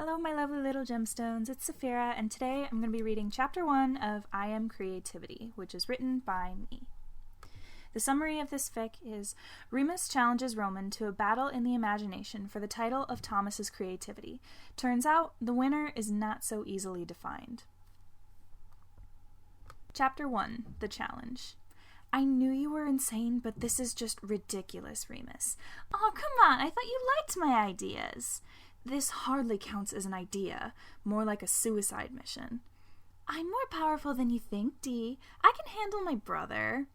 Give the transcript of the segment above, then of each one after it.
Hello, my lovely little gemstones. It's Saphira, and today I'm going to be reading Chapter 1 of I Am Creativity, which is written by me. The summary of this fic is, Remus challenges Roman to a battle in the imagination for the title of Thomas's creativity. Turns out, the winner is not so easily defined. Chapter 1, The Challenge. I knew you were insane, but this is just ridiculous, Remus. Oh, come on, I thought you liked my ideas. This hardly counts as an idea, more like a suicide mission. I'm more powerful than you think, Dee. I can handle my brother.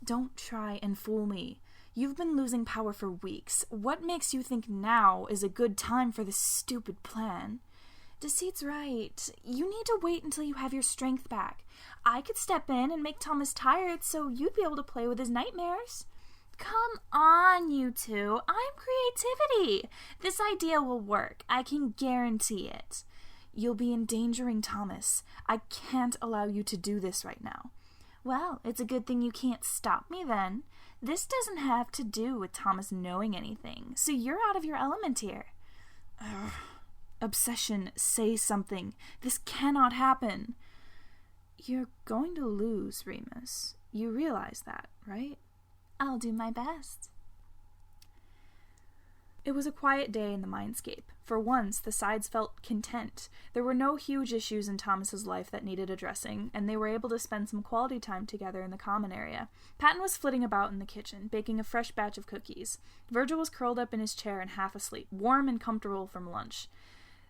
Don't try and fool me. You've been losing power for weeks. What makes you think now is a good time for this stupid plan? Deceit's right. You need to wait until you have your strength back. I could step in and make Thomas tired so you'd be able to play with his nightmares. Come on, you two. I'm creativity. This idea will work. I can guarantee it. You'll be endangering Thomas. I can't allow you to do this right now. Well, it's a good thing you can't stop me then. This doesn't have to do with Thomas knowing anything, so you're out of your element here. Ugh. Obsession, say something. This cannot happen. You're going to lose, Remus. You realize that, right? I'll do my best. It was a quiet day in the mindscape. For once, the sides felt content. There were no huge issues in Thomas's life that needed addressing, and they were able to spend some quality time together in the common area. Patton was flitting about in the kitchen, baking a fresh batch of cookies. Virgil was curled up in his chair and half asleep, warm and comfortable from lunch.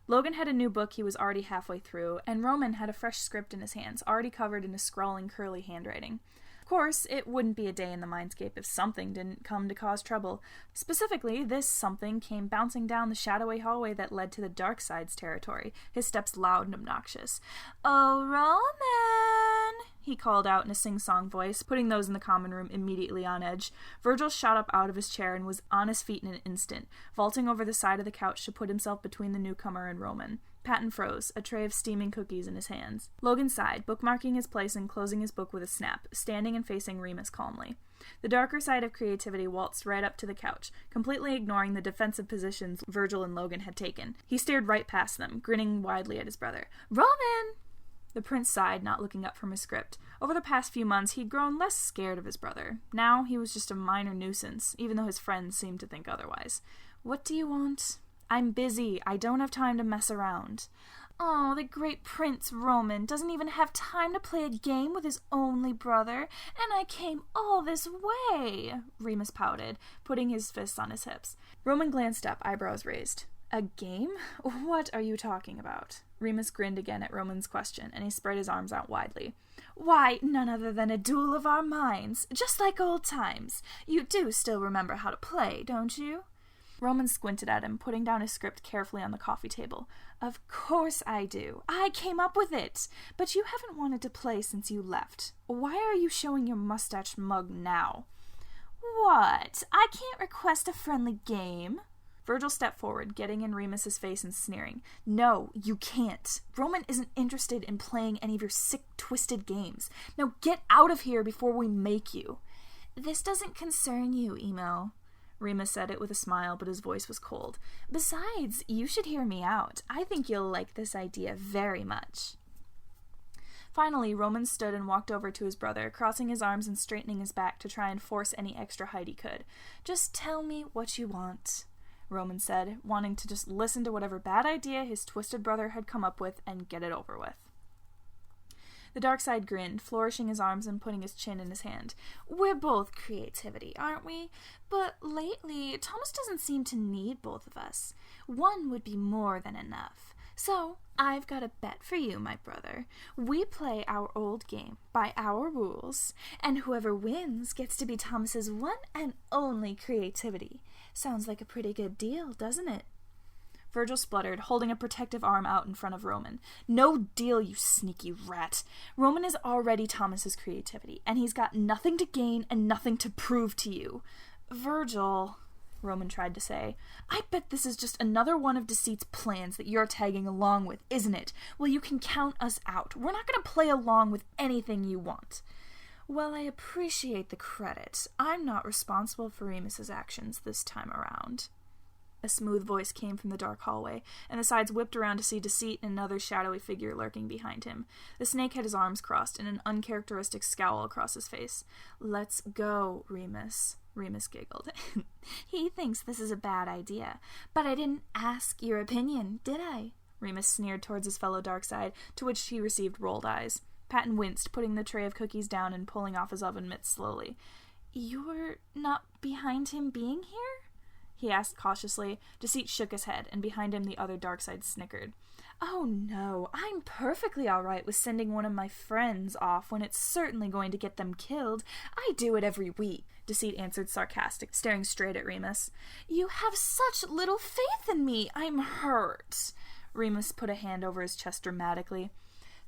Logan had a new book he was already halfway through, and Roman had a fresh script in his hands, already covered in a scrawling, curly handwriting. Of course, it wouldn't be a day in the mindscape if something didn't come to cause trouble. Specifically, this something came bouncing down the shadowy hallway that led to the dark side's territory, his steps loud and obnoxious. "Oh, Roman!" he called out in a sing-song voice, putting those in the common room immediately on edge. Virgil shot up out of his chair and was on his feet in an instant, vaulting over the side of the couch to put himself between the newcomer and Roman. Patton froze, a tray of steaming cookies in his hands. Logan sighed, bookmarking his place and closing his book with a snap, standing and facing Remus calmly. The darker side of creativity waltzed right up to the couch, completely ignoring the defensive positions Virgil and Logan had taken. He stared right past them, grinning widely at his brother. "Roman!" The prince sighed, not looking up from his script. Over the past few months, he'd grown less scared of his brother. Now he was just a minor nuisance, even though his friends seemed to think otherwise. "What do you want?" "I'm busy. I don't have time to mess around." "Oh, the great Prince Roman doesn't even have time to play a game with his only brother, and I came all this way," Remus pouted, putting his fists on his hips. Roman glanced up, eyebrows raised. "A game? What are you talking about?" Remus grinned again at Roman's question, and he spread his arms out widely. "Why, none other than a duel of our minds, just like old times. You do still remember how to play, don't you?" Roman squinted at him, putting down his script carefully on the coffee table. "Of course I do. I came up with it. But you haven't wanted to play since you left. Why are you showing your mustache mug now?" "What? I can't request a friendly game?" Virgil stepped forward, getting in Remus's face and sneering. "No, you can't. Roman isn't interested in playing any of your sick, twisted games. Now get out of here before we make you." "This doesn't concern you, Emo." Remus said it with a smile, but his voice was cold. "Besides, you should hear me out. I think you'll like this idea very much." Finally, Roman stood and walked over to his brother, crossing his arms and straightening his back to try and force any extra height he could. "Just tell me what you want," Roman said, wanting to just listen to whatever bad idea his twisted brother had come up with and get it over with. The dark side grinned, flourishing his arms and putting his chin in his hand. "We're both creativity, aren't we? But lately, Thomas doesn't seem to need both of us. One would be more than enough. So, I've got a bet for you, my brother. We play our old game by our rules, and whoever wins gets to be Thomas's one and only creativity. Sounds like a pretty good deal, doesn't it?" Virgil spluttered, holding a protective arm out in front of Roman. "No deal, you sneaky rat. Roman is already Thomas's creativity, and he's got nothing to gain and nothing to prove to you." "Virgil," Roman tried to say, "I bet this is just another one of Deceit's plans that you're tagging along with, isn't it? Well, you can count us out. We're not going to play along with anything you want." "Well, I appreciate the credit. I'm not responsible for Remus's actions this time around." A smooth voice came from the dark hallway, and the sides whipped around to see Deceit and another shadowy figure lurking behind him. The snake had his arms crossed and an uncharacteristic scowl across his face. "Let's go, Remus." Remus giggled. "He thinks this is a bad idea. But I didn't ask your opinion, did I?" Remus sneered towards his fellow Darkside, to which he received rolled eyes. Patton winced, putting the tray of cookies down and pulling off his oven mitts slowly. "You're not behind him being here?" he asked cautiously. Deceit shook his head, and behind him the other Darkside snickered. "Oh no, I'm perfectly all right with sending one of my friends off when it's certainly going to get them killed. I do it every week," Deceit answered sarcastic, staring straight at Remus. "You have such little faith in me. I'm hurt." Remus put a hand over his chest dramatically.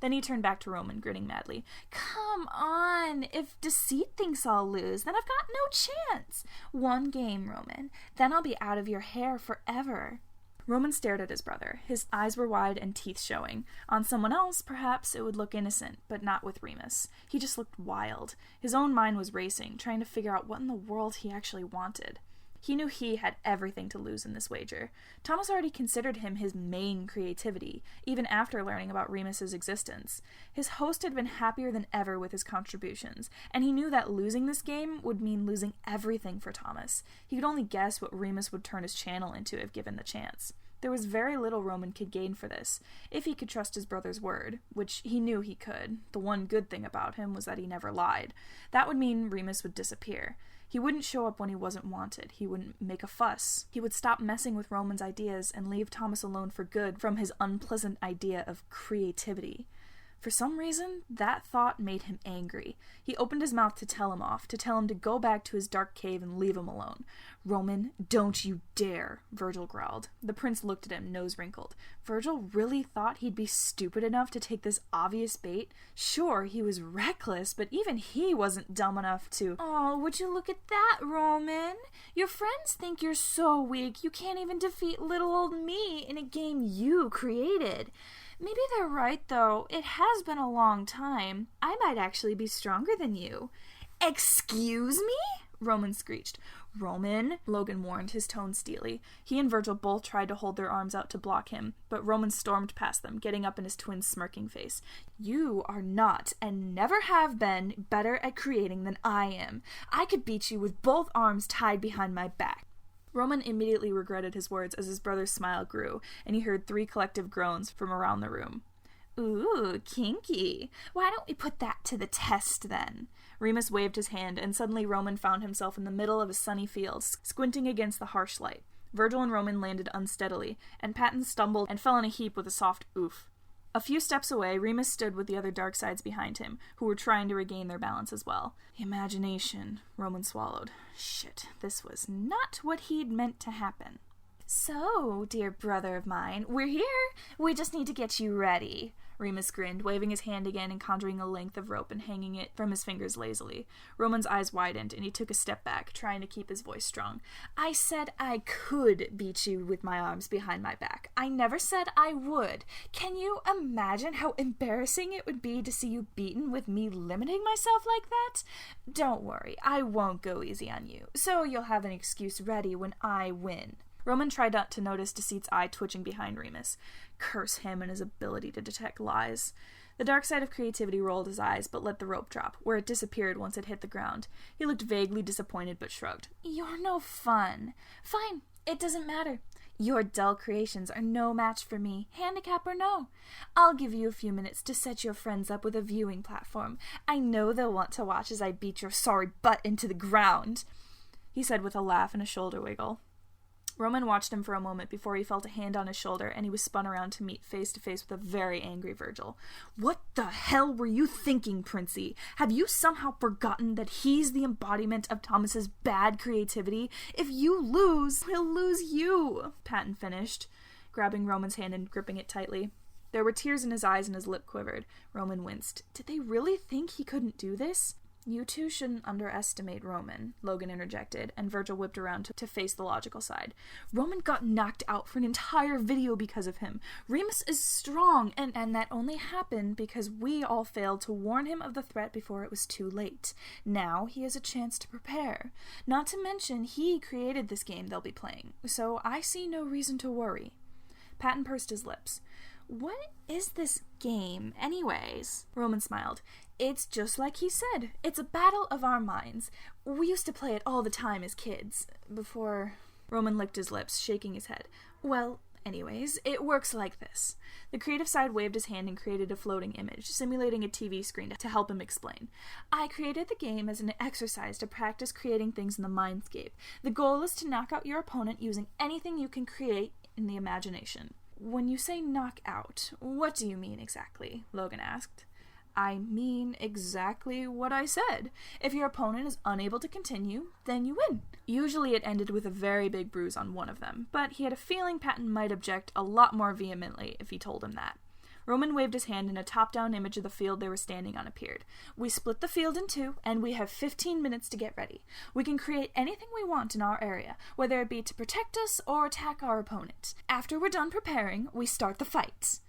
Then he turned back to Roman, grinning madly. "Come on! If Deceit thinks I'll lose, then I've got no chance. One game, Roman. Then I'll be out of your hair forever." Roman stared at his brother. His eyes were wide and teeth showing. On someone else, perhaps, it would look innocent, but not with Remus. He just looked wild. His own mind was racing, trying to figure out what in the world he actually wanted. He knew he had everything to lose in this wager. Thomas already considered him his main creativity, even after learning about Remus's existence. His host had been happier than ever with his contributions, and he knew that losing this game would mean losing everything for Thomas. He could only guess what Remus would turn his channel into if given the chance. There was very little Roman could gain for this, if he could trust his brother's word, which he knew he could. The one good thing about him was that he never lied. That would mean Remus would disappear. He wouldn't show up when he wasn't wanted. He wouldn't make a fuss. He would stop messing with Roman's ideas and leave Thomas alone for good from his unpleasant idea of creativity. For some reason, that thought made him angry. He opened his mouth to tell him off, to tell him to go back to his dark cave and leave him alone. "Roman, don't you dare," Virgil growled. The prince looked at him, nose wrinkled. Virgil really thought he'd be stupid enough to take this obvious bait? Sure, he was reckless, but even he wasn't dumb enough to— "Oh, would you look at that, Roman? Your friends think you're so weak you can't even defeat little old me in a game you created. Maybe they're right, though. It has been a long time. I might actually be stronger than you." "Excuse me?" Roman screeched. "Roman," Logan warned, his tone steely. He and Virgil both tried to hold their arms out to block him, but Roman stormed past them, getting up in his twin's smirking face. "You are not, and never have been, better at creating than I am. I could beat you with both arms tied behind my back." Roman immediately regretted his words as his brother's smile grew, and he heard 3 collective groans from around the room. "Ooh, kinky. Why don't we put that to the test, then?" Remus waved his hand, and suddenly Roman found himself in the middle of a sunny field, squinting against the harsh light. Virgil and Roman landed unsteadily, and Patton stumbled and fell in a heap with a soft oof. A few steps away, Remus stood with the other Darksides behind him, who were trying to regain their balance as well. Imagination, Roman swallowed. Shit, this was not what he'd meant to happen. "So, dear brother of mine, we're here. We just need to get you ready." Remus grinned, waving his hand again and conjuring a length of rope and hanging it from his fingers lazily. Roman's eyes widened, and he took a step back, trying to keep his voice strong. "I said I could beat you with my arms behind my back. I never said I would. Can you imagine how embarrassing it would be to see you beaten with me limiting myself like that? Don't worry, I won't go easy on you, so you'll have an excuse ready when I win." Roman tried not to notice Deceit's eye twitching behind Remus. Curse him and his ability to detect lies. The dark side of creativity rolled his eyes, but let the rope drop, where it disappeared once it hit the ground. He looked vaguely disappointed, but shrugged. "You're no fun." "Fine, it doesn't matter. Your dull creations are no match for me, handicap or no. I'll give you a few minutes to set your friends up with a viewing platform. I know they'll want to watch as I beat your sorry butt into the ground," he said with a laugh and a shoulder wiggle. Roman watched him for a moment before he felt a hand on his shoulder, and he was spun around to meet face to face with a very angry Virgil. "What the hell were you thinking, Princey? Have you somehow forgotten that he's the embodiment of Thomas's bad creativity? If you lose, he'll lose you," Patton finished, grabbing Roman's hand and gripping it tightly. There were tears in his eyes and his lip quivered. Roman winced. Did they really think he couldn't do this? You two shouldn't underestimate Roman, Logan interjected, and Virgil whipped around to face the logical side. Roman got knocked out for an entire video because of him. Remus is strong, and that only happened because we all failed to warn him of the threat before it was too late. Now he has a chance to prepare. Not to mention, he created this game they'll be playing, so I see no reason to worry. Patton pursed his lips. What is this game, anyways? Roman smiled. It's just like he said. It's a battle of our minds. We used to play it all the time as kids. Before... Roman licked his lips, shaking his head. Well, anyways, it works like this. The creative side waved his hand and created a floating image, simulating a TV screen to help him explain. I created the game as an exercise to practice creating things in the mindscape. The goal is to knock out your opponent using anything you can create in the imagination. When you say knock out, what do you mean exactly? Logan asked. I mean exactly what I said. If your opponent is unable to continue, then you win. Usually it ended with a very big bruise on one of them, but he had a feeling Patton might object a lot more vehemently if he told him that. Roman waved his hand and a top-down image of the field they were standing on appeared. We split the field in two, and we have 15 minutes to get ready. We can create anything we want in our area, whether it be to protect us or attack our opponent. After we're done preparing, we start the fight.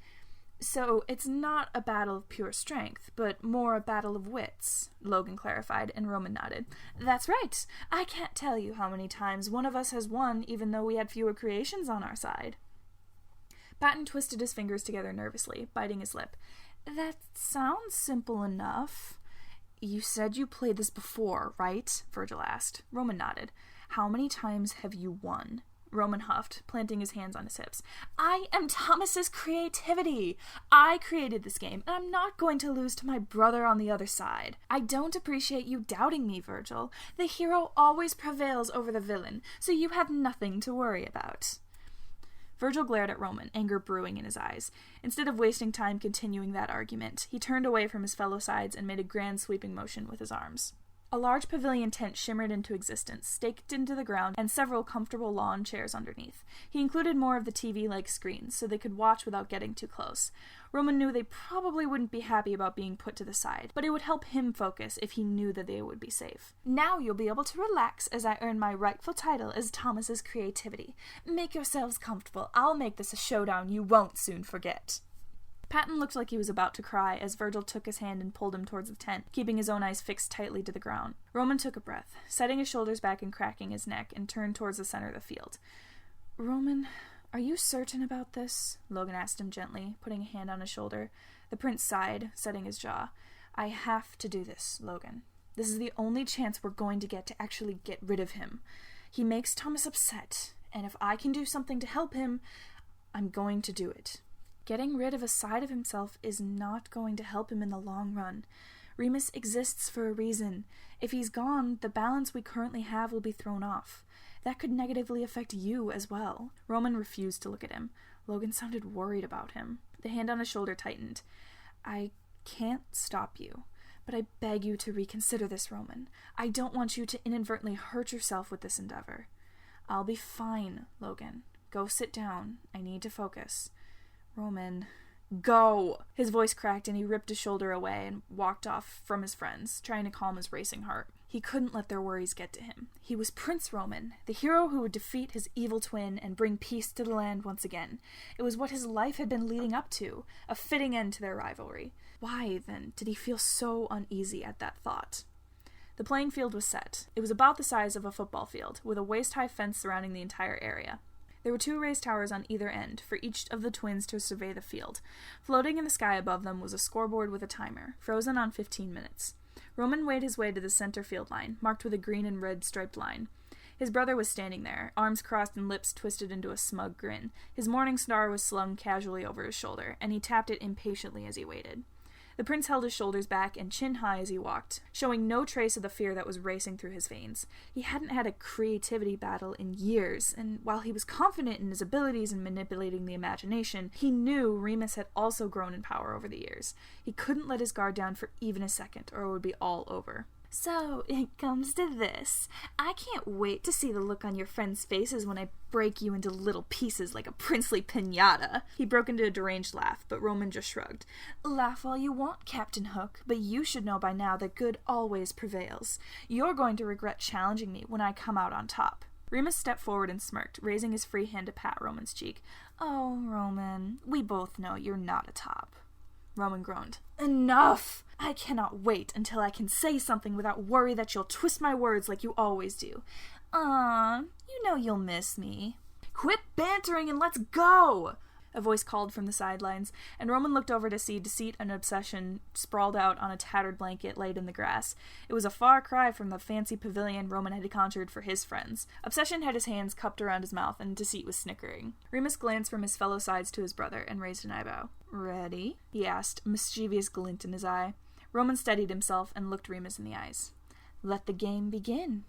So it's not a battle of pure strength, but more a battle of wits, Logan clarified, and Roman nodded. That's right. I can't tell you how many times one of us has won even though we had fewer creations on our side. Patton twisted his fingers together nervously, biting his lip. That sounds simple enough. You said you played this before, right? Virgil asked. Roman nodded. How many times have you won? Roman huffed, planting his hands on his hips. I am Thomas's creativity. I created this game, and I'm not going to lose to my brother on the other side. I don't appreciate you doubting me, Virgil. The hero always prevails over the villain, so you have nothing to worry about. Virgil glared at Roman, anger brewing in his eyes. Instead of wasting time continuing that argument, he turned away from his fellow sides and made a grand sweeping motion with his arms. A large pavilion tent shimmered into existence, staked into the ground, and several comfortable lawn chairs underneath. He included more of the TV-like screens, so they could watch without getting too close. Roman knew they probably wouldn't be happy about being put to the side, but it would help him focus if he knew that they would be safe. Now you'll be able to relax as I earn my rightful title as Thomas's creativity. Make yourselves comfortable. I'll make this a showdown you won't soon forget. Patton looked like he was about to cry as Virgil took his hand and pulled him towards the tent, keeping his own eyes fixed tightly to the ground. Roman took a breath, setting his shoulders back and cracking his neck, and turned towards the center of the field. Roman, are you certain about this? Logan asked him gently, putting a hand on his shoulder. The prince sighed, setting his jaw. I have to do this, Logan. This is the only chance we're going to get actually get rid of him. He makes Thomas upset, and if I can do something to help him, I'm going to do it. Getting rid of a side of himself is not going to help him in the long run. Remus exists for a reason. If he's gone, the balance we currently have will be thrown off. That could negatively affect you as well. Roman refused to look at him. Logan sounded worried about him. The hand on his shoulder tightened. I can't stop you, but I beg you to reconsider this, Roman. I don't want you to inadvertently hurt yourself with this endeavor. I'll be fine, Logan. Go sit down. I need to focus. Roman, go! His voice cracked and he ripped his shoulder away and walked off from his friends, trying to calm his racing heart. He couldn't let their worries get to him. He was Prince Roman, the hero who would defeat his evil twin and bring peace to the land once again. It was what his life had been leading up to, a fitting end to their rivalry. Why, then, did he feel so uneasy at that thought? The playing field was set. It was about the size of a football field, with a waist-high fence surrounding the entire area. There were 2 raised towers on either end, for each of the twins to survey the field. Floating in the sky above them was a scoreboard with a timer, frozen on 15 minutes. Roman made his way to the center field line, marked with a green and red striped line. His brother was standing there, arms crossed and lips twisted into a smug grin. His morning star was slung casually over his shoulder, and he tapped it impatiently as he waited. The prince held his shoulders back and chin high as he walked, showing no trace of the fear that was racing through his veins. He hadn't had a creativity battle in years, and while he was confident in his abilities in manipulating the imagination, he knew Remus had also grown in power over the years. He couldn't let his guard down for even a second, or it would be all over. So, it comes to this. I can't wait to see the look on your friends' faces when I break you into little pieces like a princely piñata. He broke into a deranged laugh, but Roman just shrugged. Laugh all you want, Captain Hook, but you should know by now that good always prevails. You're going to regret challenging me when I come out on top. Remus stepped forward and smirked, raising his free hand to pat Roman's cheek. Oh, Roman, we both know you're not a top. Roman groaned. Enough! I cannot wait until I can say something without worry that you'll twist my words like you always do. You know you'll miss me. Quit bantering and let's go! A voice called from the sidelines, and Roman looked over to see Deceit and Obsession sprawled out on a tattered blanket laid in the grass. It was a far cry from the fancy pavilion Roman had conjured for his friends. Obsession had his hands cupped around his mouth, and Deceit was snickering. Remus glanced from his fellow sides to his brother and raised an eyebrow. Ready? He asked, a mischievous glint in his eye. Roman steadied himself and looked Remus in the eyes. Let the game begin.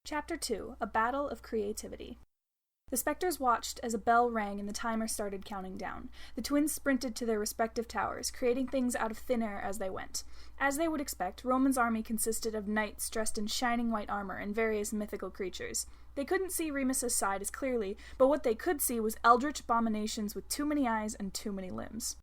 Chapter 2. A Battle of Creativity. The Spectres watched as a bell rang and the timer started counting down. The twins sprinted to their respective towers, creating things out of thin air as they went. As they would expect, Roman's army consisted of knights dressed in shining white armor and various mythical creatures. They couldn't see Remus's side as clearly, but what they could see was eldritch abominations with too many eyes and too many limbs.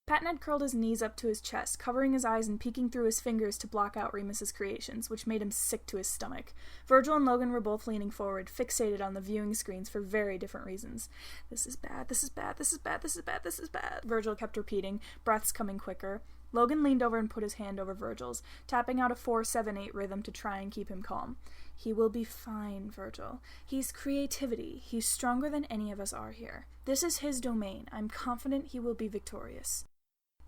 Patton had curled his knees up to his chest, covering his eyes and peeking through his fingers to block out Remus's creations, which made him sick to his stomach. Virgil and Logan were both leaning forward, fixated on the viewing screens for very different reasons. This is bad, this is bad, this is bad, this is bad, this is bad, Virgil kept repeating, breaths coming quicker. Logan leaned over and put his hand over Virgil's, tapping out a 4-7-8 rhythm to try and keep him calm. He will be fine, Virgil. He's creativity. He's stronger than any of us are here. This is his domain. I'm confident he will be victorious.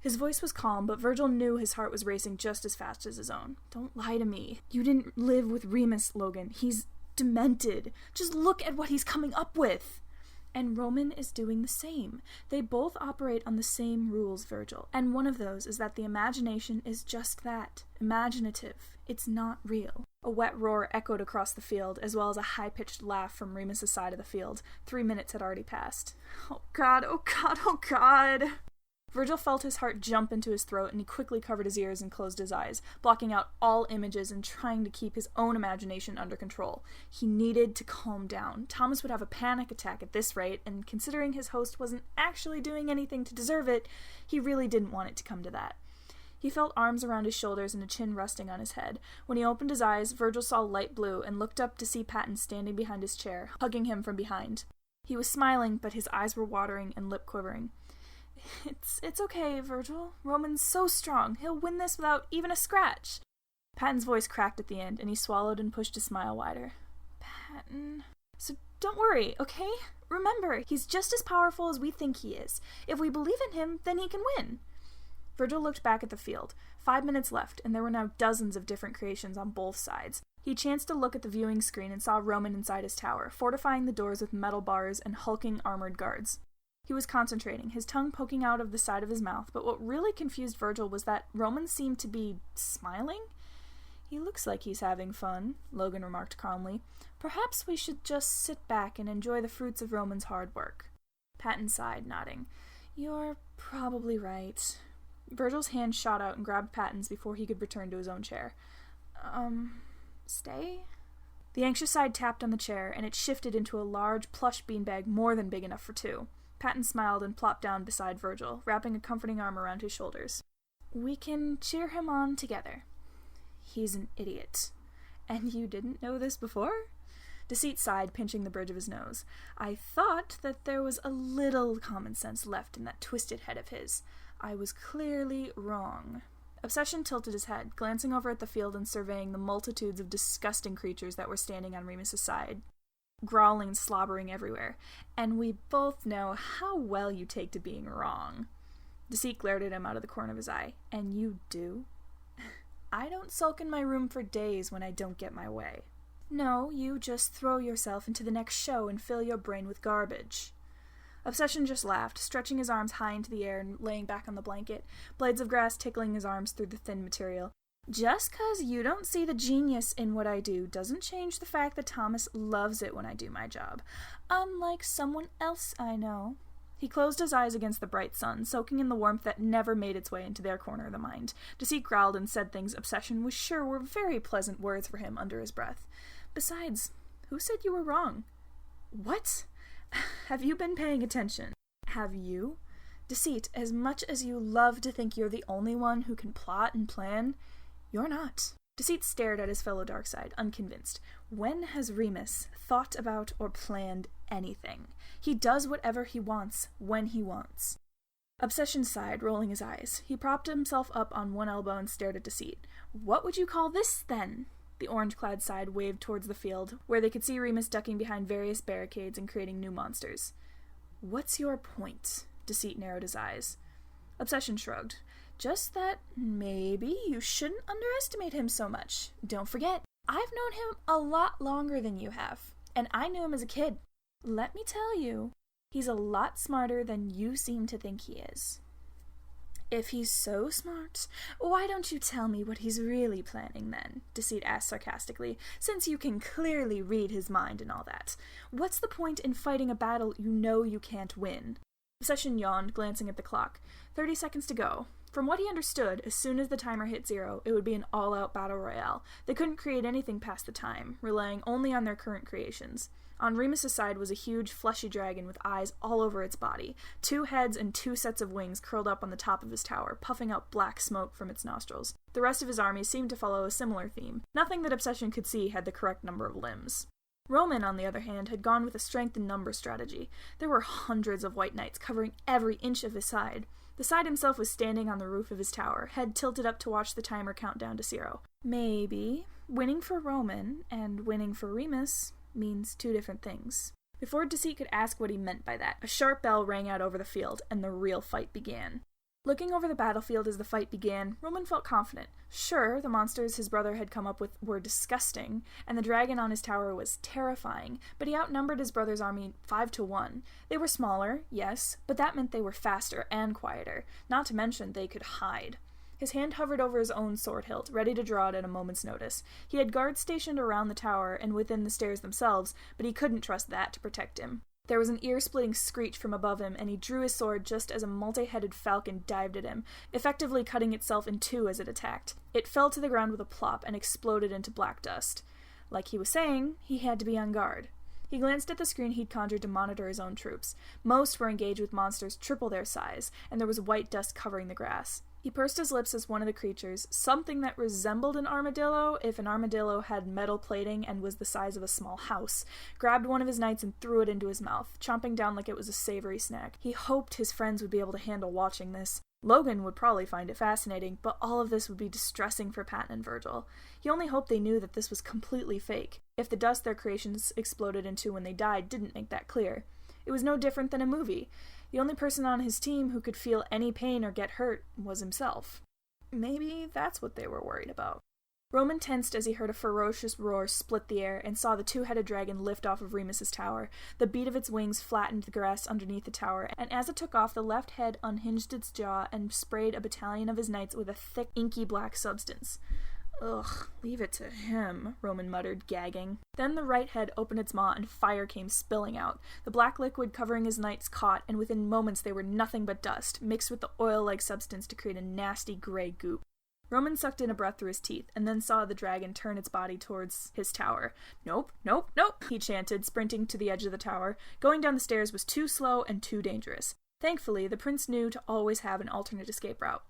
His voice was calm, but Virgil knew his heart was racing just as fast as his own. Don't lie to me. You didn't live with Remus, Logan. He's demented. Just look at what he's coming up with. And Roman is doing the same. They both operate on the same rules, Virgil. And one of those is that the imagination is just that. Imaginative. It's not real. A wet roar echoed across the field, as well as a high-pitched laugh from Remus's side of the field. 3 minutes had already passed. Oh God, oh God, oh God! Virgil felt his heart jump into his throat, and he quickly covered his ears and closed his eyes, blocking out all images and trying to keep his own imagination under control. He needed to calm down. Thomas would have a panic attack at this rate, and considering his host wasn't actually doing anything to deserve it, he really didn't want it to come to that. He felt arms around his shoulders and a chin resting on his head. When he opened his eyes, Virgil saw light blue and looked up to see Patton standing behind his chair, hugging him from behind. He was smiling, but his eyes were watering and lip quivering. It's okay, Virgil. Roman's so strong. He'll win this without even a scratch. Patton's voice cracked at the end, and he swallowed and pushed his smile wider. Patton... So don't worry, okay? Remember, he's just as powerful as we think he is. If we believe in him, then he can win. Virgil looked back at the field. 5 minutes left, and there were now dozens of different creations on both sides. He chanced to look at the viewing screen and saw Roman inside his tower, fortifying the doors with metal bars and hulking armored guards. He was concentrating, his tongue poking out of the side of his mouth, but what really confused Virgil was that Roman seemed to be smiling. He looks like he's having fun, Logan remarked calmly. Perhaps we should just sit back and enjoy the fruits of Roman's hard work. Patton sighed, nodding. You're probably right. Virgil's hand shot out and grabbed Patton's before he could return to his own chair. Stay? The anxious side tapped on the chair, and it shifted into a large, plush beanbag more than big enough for two. Patton smiled and plopped down beside Virgil, wrapping a comforting arm around his shoulders. We can cheer him on together. He's an idiot. And you didn't know this before? Deceit sighed, pinching the bridge of his nose. I thought that there was a little common sense left in that twisted head of his. I was clearly wrong. Obsession tilted his head, glancing over at the field and surveying the multitudes of disgusting creatures that were standing on Remus's side, growling and slobbering everywhere. And we both know how well you take to being wrong. Deceit glared at him out of the corner of his eye. And you do? I don't sulk in my room for days when I don't get my way. No, you just throw yourself into the next show and fill your brain with garbage. Obsession just laughed, stretching his arms high into the air and laying back on the blanket, blades of grass tickling his arms through the thin material. Just 'cause you don't see the genius in what I do doesn't change the fact that Thomas loves it when I do my job. Unlike someone else I know. He closed his eyes against the bright sun, soaking in the warmth that never made its way into their corner of the mind. Deceit growled and said things Obsession was sure were very pleasant words for him under his breath. Besides, who said you were wrong? What? Have you been paying attention? Have you? Deceit, as much as you love to think you're the only one who can plot and plan, you're not. Deceit stared at his fellow Darkside, unconvinced. When has Remus thought about or planned anything? He does whatever he wants, when he wants. Obsession sighed, rolling his eyes. He propped himself up on one elbow and stared at Deceit. What would you call this, then? The orange-clad side waved towards the field, where they could see Remus ducking behind various barricades and creating new monsters. What's your point? Deceit narrowed his eyes. Obsession shrugged. Just that maybe you shouldn't underestimate him so much. Don't forget, I've known him a lot longer than you have, and I knew him as a kid. Let me tell you, he's a lot smarter than you seem to think he is. If he's so smart, why don't you tell me what he's really planning then? Deceit asked sarcastically, since you can clearly read his mind and all that. What's the point in fighting a battle you know you can't win? Obsession yawned, glancing at the clock. 30 seconds to go. From what he understood, as soon as the timer hit 0, it would be an all-out battle royale. They couldn't create anything past the time, relying only on their current creations. On Remus's side was a huge, fleshy dragon with eyes all over its body, 2 heads and 2 sets of wings curled up on the top of his tower, puffing out black smoke from its nostrils. The rest of his army seemed to follow a similar theme. Nothing that Obsession could see had the correct number of limbs. Roman, on the other hand, had gone with a strength and number strategy. There were hundreds of white knights covering every inch of his side. The side himself was standing on the roof of his tower, head tilted up to watch the timer count down to 0. Maybe winning for Roman and winning for Remus means 2 different things. Before Deceit could ask what he meant by that, a sharp bell rang out over the field, and the real fight began. Looking over the battlefield as the fight began, Roman felt confident. Sure, the monsters his brother had come up with were disgusting, and the dragon on his tower was terrifying, but he outnumbered his brother's army 5-1. They were smaller, yes, but that meant they were faster and quieter, not to mention they could hide. His hand hovered over his own sword hilt, ready to draw it at a moment's notice. He had guards stationed around the tower and within the stairs themselves, but he couldn't trust that to protect him. There was an ear-splitting screech from above him, and he drew his sword just as a multi-headed falcon dived at him, effectively cutting itself in 2 as it attacked. It fell to the ground with a plop and exploded into black dust. Like he was saying, he had to be on guard. He glanced at the screen he'd conjured to monitor his own troops. Most were engaged with monsters triple their size, and there was white dust covering the grass. He pursed his lips as one of the creatures, something that resembled an armadillo if an armadillo had metal plating and was the size of a small house, grabbed one of his knights and threw it into his mouth, chomping down like it was a savory snack. He hoped his friends would be able to handle watching this. Logan would probably find it fascinating, but all of this would be distressing for Patton and Virgil. He only hoped they knew that this was completely fake, if the dust their creations exploded into when they died didn't make that clear. It was no different than a movie. The only person on his team who could feel any pain or get hurt was himself. Maybe that's what they were worried about. Roman tensed as he heard a ferocious roar split the air and saw the 2-headed dragon lift off of Remus's tower. The beat of its wings flattened the grass underneath the tower, and as it took off, the left head unhinged its jaw and sprayed a battalion of his knights with a thick, inky black substance. Ugh, leave it to him, Roman muttered, gagging. Then the right head opened its maw and fire came spilling out. The black liquid covering his knights caught, and within moments they were nothing but dust, mixed with the oil-like substance to create a nasty gray goop. Roman sucked in a breath through his teeth, and then saw the dragon turn its body towards his tower. Nope, nope, nope, he chanted, sprinting to the edge of the tower. Going down the stairs was too slow and too dangerous. Thankfully, the prince knew to always have an alternate escape route.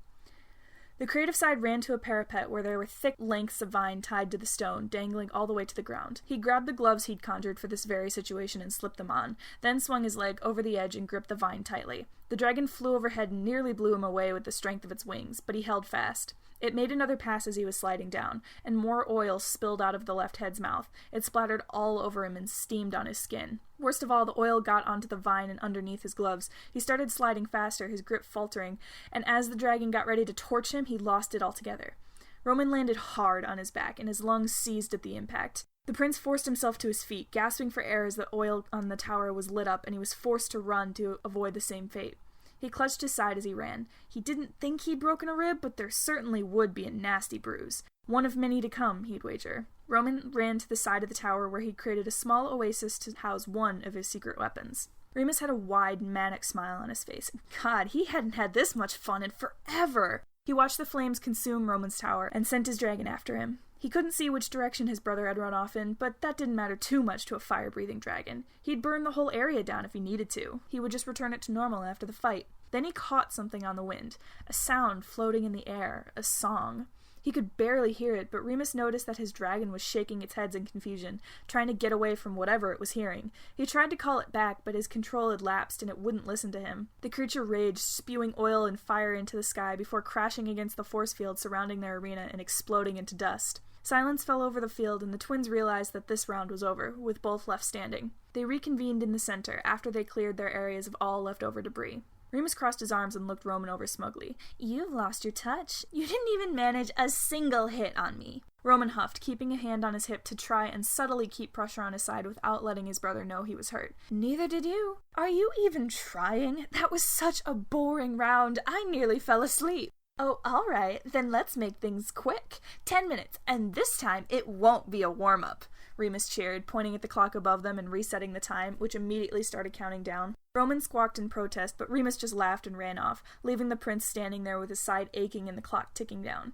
The creative side ran to a parapet where there were thick lengths of vine tied to the stone, dangling all the way to the ground. He grabbed the gloves he'd conjured for this very situation and slipped them on, then swung his leg over the edge and gripped the vine tightly. The dragon flew overhead and nearly blew him away with the strength of its wings, but he held fast. It made another pass as he was sliding down, and more oil spilled out of the left head's mouth. It splattered all over him and steamed on his skin. Worst of all, the oil got onto the vine and underneath his gloves. He started sliding faster, his grip faltering, and as the dragon got ready to torch him, he lost it altogether. Roman landed hard on his back, and his lungs seized at the impact. The prince forced himself to his feet, gasping for air as the oil on the tower was lit up, and he was forced to run to avoid the same fate. He clutched his side as he ran. He didn't think he'd broken a rib, but there certainly would be a nasty bruise. One of many to come, he'd wager. Roman ran to the side of the tower where he'd created a small oasis to house one of his secret weapons. Remus had a wide, manic smile on his face. God, he hadn't had this much fun in forever! He watched the flames consume Roman's tower and sent his dragon after him. He couldn't see which direction his brother had run off in, but that didn't matter too much to a fire-breathing dragon. He'd burn the whole area down if he needed to. He would just return it to normal after the fight. Then he caught something on the wind, a sound floating in the air, a song. He could barely hear it, but Remus noticed that his dragon was shaking its head in confusion, trying to get away from whatever it was hearing. He tried to call it back, but his control had lapsed and it wouldn't listen to him. The creature raged, spewing oil and fire into the sky before crashing against the force field surrounding their arena and exploding into dust. Silence fell over the field, and the twins realized that this round was over, with both left standing. They reconvened in the center after they cleared their areas of all leftover debris. Remus crossed his arms and looked Roman over smugly. "You've lost your touch. You didn't even manage a single hit on me." Roman huffed, keeping a hand on his hip to try and subtly keep pressure on his side without letting his brother know he was hurt. "Neither did you. Are you even trying? That was such a boring round. I nearly fell asleep." "Oh, all right. Then let's make things quick. 10 minutes, and this time it won't be a warm-up," Remus cheered, pointing at the clock above them and resetting the time, which immediately started counting down. Roman squawked in protest, but Remus just laughed and ran off, leaving the prince standing there with his side aching and the clock ticking down.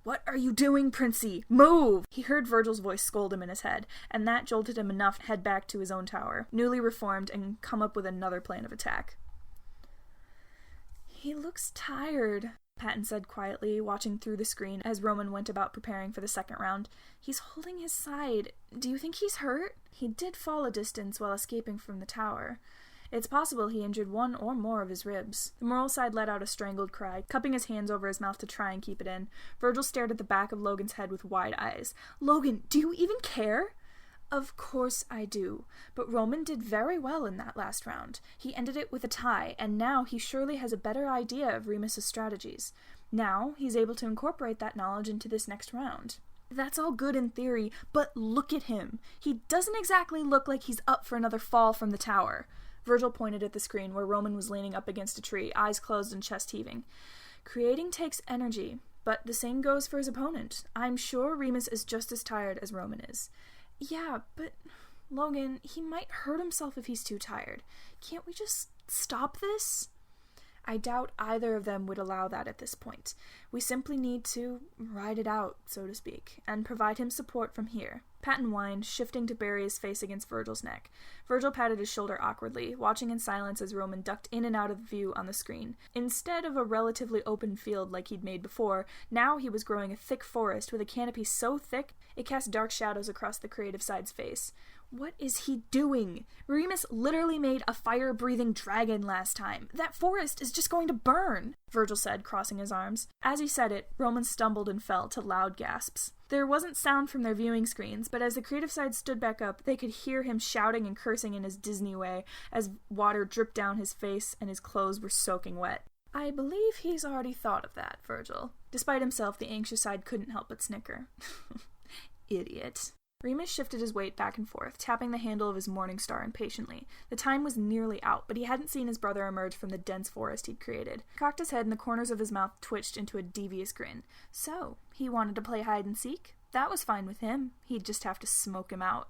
"What are you doing, Princey? Move!" He heard Virgil's voice scold him in his head, and that jolted him enough to head back to his own tower, newly reformed, and come up with another plan of attack. "He looks tired," Patton said quietly, watching through the screen as Roman went about preparing for the second round. "He's holding his side. Do you think he's hurt? He did fall a distance while escaping from the tower. It's possible he injured one or more of his ribs." The moral side let out a strangled cry, cupping his hands over his mouth to try and keep it in. Virgil stared at the back of Logan's head with wide eyes. "Logan, do you even care?" "Of course I do, but Roman did very well in that last round. He ended it with a tie, and now he surely has a better idea of Remus's strategies. Now he's able to incorporate that knowledge into this next round." "That's all good in theory, but look at him. He doesn't exactly look like he's up for another fall from the tower." Virgil pointed at the screen where Roman was leaning up against a tree, eyes closed and chest heaving. "Creating takes energy, but the same goes for his opponent. I'm sure Remus is just as tired as Roman is." "Yeah, but Logan, he might hurt himself if he's too tired. Can't we just stop this?" "I doubt either of them would allow that at this point. We simply need to ride it out, so to speak, and provide him support from here." Patton whined, shifting to bury his face against Virgil's neck. Virgil patted his shoulder awkwardly, watching in silence as Roman ducked in and out of view on the screen. Instead of a relatively open field like he'd made before, now he was growing a thick forest with a canopy so thick it cast dark shadows across the creative side's face. What is he doing? Remus literally made a fire-breathing dragon last time. That forest is just going to burn, Virgil said, crossing his arms. As he said it, Roman stumbled and fell to loud gasps. There wasn't sound from their viewing screens, but as the creative side stood back up, they could hear him shouting and cursing in his Disney way as water dripped down his face and his clothes were soaking wet. "I believe he's already thought of that, Virgil." Despite himself, the anxious side couldn't help but snicker. Idiot. Remus shifted his weight back and forth, tapping the handle of his Morning Star impatiently. The time was nearly out, but he hadn't seen his brother emerge from the dense forest he'd created. He cocked his head and the corners of his mouth twitched into a devious grin. So, he wanted to play hide-and-seek? That was fine with him. He'd just have to smoke him out.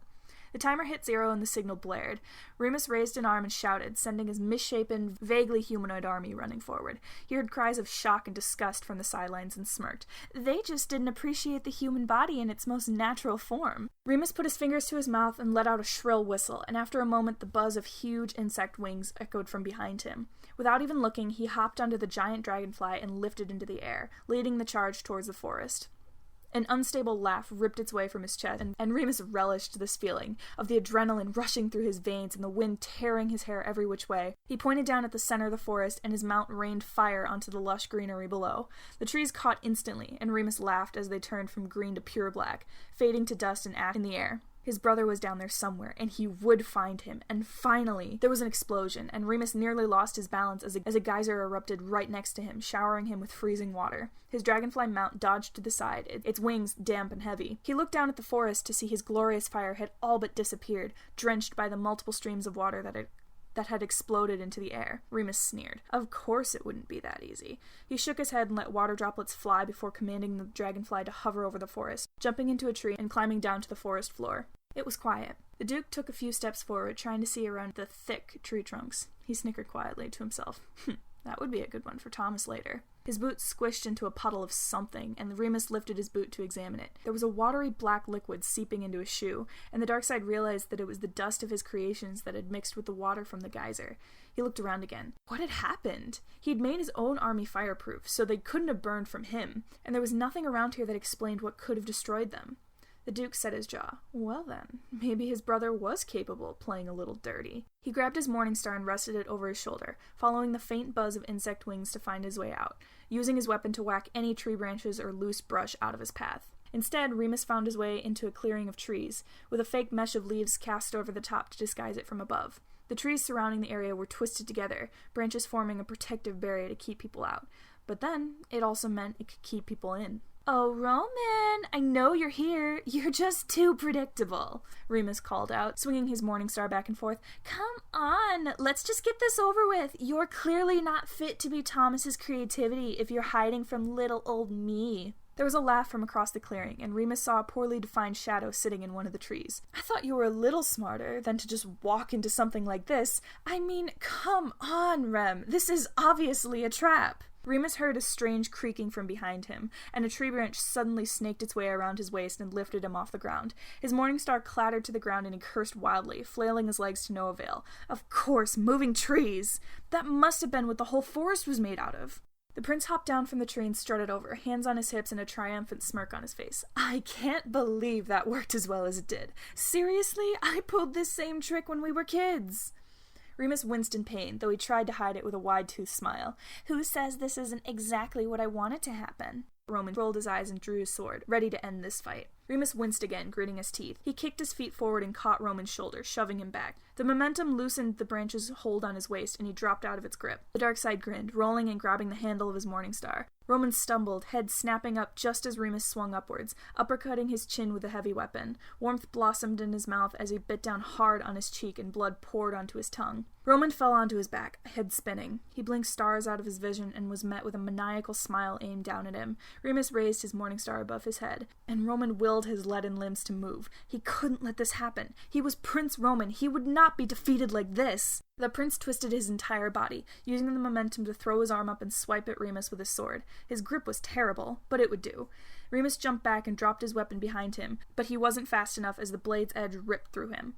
The timer hit 0 and the signal blared. Remus raised an arm and shouted, sending his misshapen, vaguely humanoid army running forward. He heard cries of shock and disgust from the sidelines and smirked. They just didn't appreciate the human body in its most natural form. Remus put his fingers to his mouth and let out a shrill whistle, and after a moment the buzz of huge insect wings echoed from behind him. Without even looking, he hopped onto the giant dragonfly and lifted into the air, leading the charge towards the forest. An unstable laugh ripped its way from his chest, and Remus relished this feeling of the adrenaline rushing through his veins and the wind tearing his hair every which way. He pointed down at the center of the forest, and his mount rained fire onto the lush greenery below. The trees caught instantly, and Remus laughed as they turned from green to pure black, fading to dust and ash in the air. His brother was down there somewhere, and he would find him. And finally, there was an explosion, and Remus nearly lost his balance as a geyser erupted right next to him, showering him with freezing water. His dragonfly mount dodged to the side, its wings damp and heavy. He looked down at the forest to see his glorious fire had all but disappeared, drenched by the multiple streams of water that had exploded into the air. Remus sneered. Of course it wouldn't be that easy. He shook his head and let water droplets fly before commanding the dragonfly to hover over the forest, jumping into a tree and climbing down to the forest floor. It was quiet. The Duke took a few steps forward, trying to see around the thick tree trunks. He snickered quietly to himself. That would be a good one for Thomas later. His boot squished into a puddle of something, and Remus lifted his boot to examine it. There was a watery black liquid seeping into his shoe, and the Darkside realized that it was the dust of his creations that had mixed with the water from the geyser. He looked around again. What had happened? He'd made his own army fireproof, so they couldn't have burned from him, and there was nothing around here that explained what could have destroyed them. The Duke set his jaw. Well then, maybe his brother was capable of playing a little dirty. He grabbed his Morningstar and rested it over his shoulder, following the faint buzz of insect wings to find his way out, using his weapon to whack any tree branches or loose brush out of his path. Instead, Remus found his way into a clearing of trees, with a fake mesh of leaves cast over the top to disguise it from above. The trees surrounding the area were twisted together, branches forming a protective barrier to keep people out. But then, it also meant it could keep people in. "Oh, Roman, I know you're here. You're just too predictable," Remus called out, swinging his Morningstar back and forth. "Come on, let's just get this over with. You're clearly not fit to be Thomas's creativity if you're hiding from little old me." There was a laugh from across the clearing, and Remus saw a poorly defined shadow sitting in one of the trees. "I thought you were a little smarter than to just walk into something like this. I mean, come on, Rem. This is obviously a trap." Remus heard a strange creaking from behind him, and a tree branch suddenly snaked its way around his waist and lifted him off the ground. His Morningstar clattered to the ground and he cursed wildly, flailing his legs to no avail. Of course, moving trees! That must have been what the whole forest was made out of. The prince hopped down from the tree and strutted over, hands on his hips and a triumphant smirk on his face. "I can't believe that worked as well as it did. Seriously, I pulled this same trick when we were kids." Remus winced in pain, though he tried to hide it with a wide-toothed smile. "Who says this isn't exactly what I wanted to happen?" Roman rolled his eyes and drew his sword, ready to end this fight. Remus winced again, gritting his teeth. He kicked his feet forward and caught Roman's shoulder, shoving him back. The momentum loosened the branch's hold on his waist, and he dropped out of its grip. The Darkside grinned, rolling and grabbing the handle of his Morningstar. Roman stumbled, head snapping up just as Remus swung upwards, uppercutting his chin with the heavy weapon. Warmth blossomed in his mouth as he bit down hard on his cheek and blood poured onto his tongue. Roman fell onto his back, head spinning. He blinked stars out of his vision and was met with a maniacal smile aimed down at him. Remus raised his Morningstar above his head, and Roman willed his leaden limbs to move. He couldn't let this happen. He was Prince Roman. He would not be defeated like this. The prince twisted his entire body, using the momentum to throw his arm up and swipe at Remus with his sword. His grip was terrible, but it would do. Remus jumped back and dropped his weapon behind him, but he wasn't fast enough as the blade's edge ripped through him.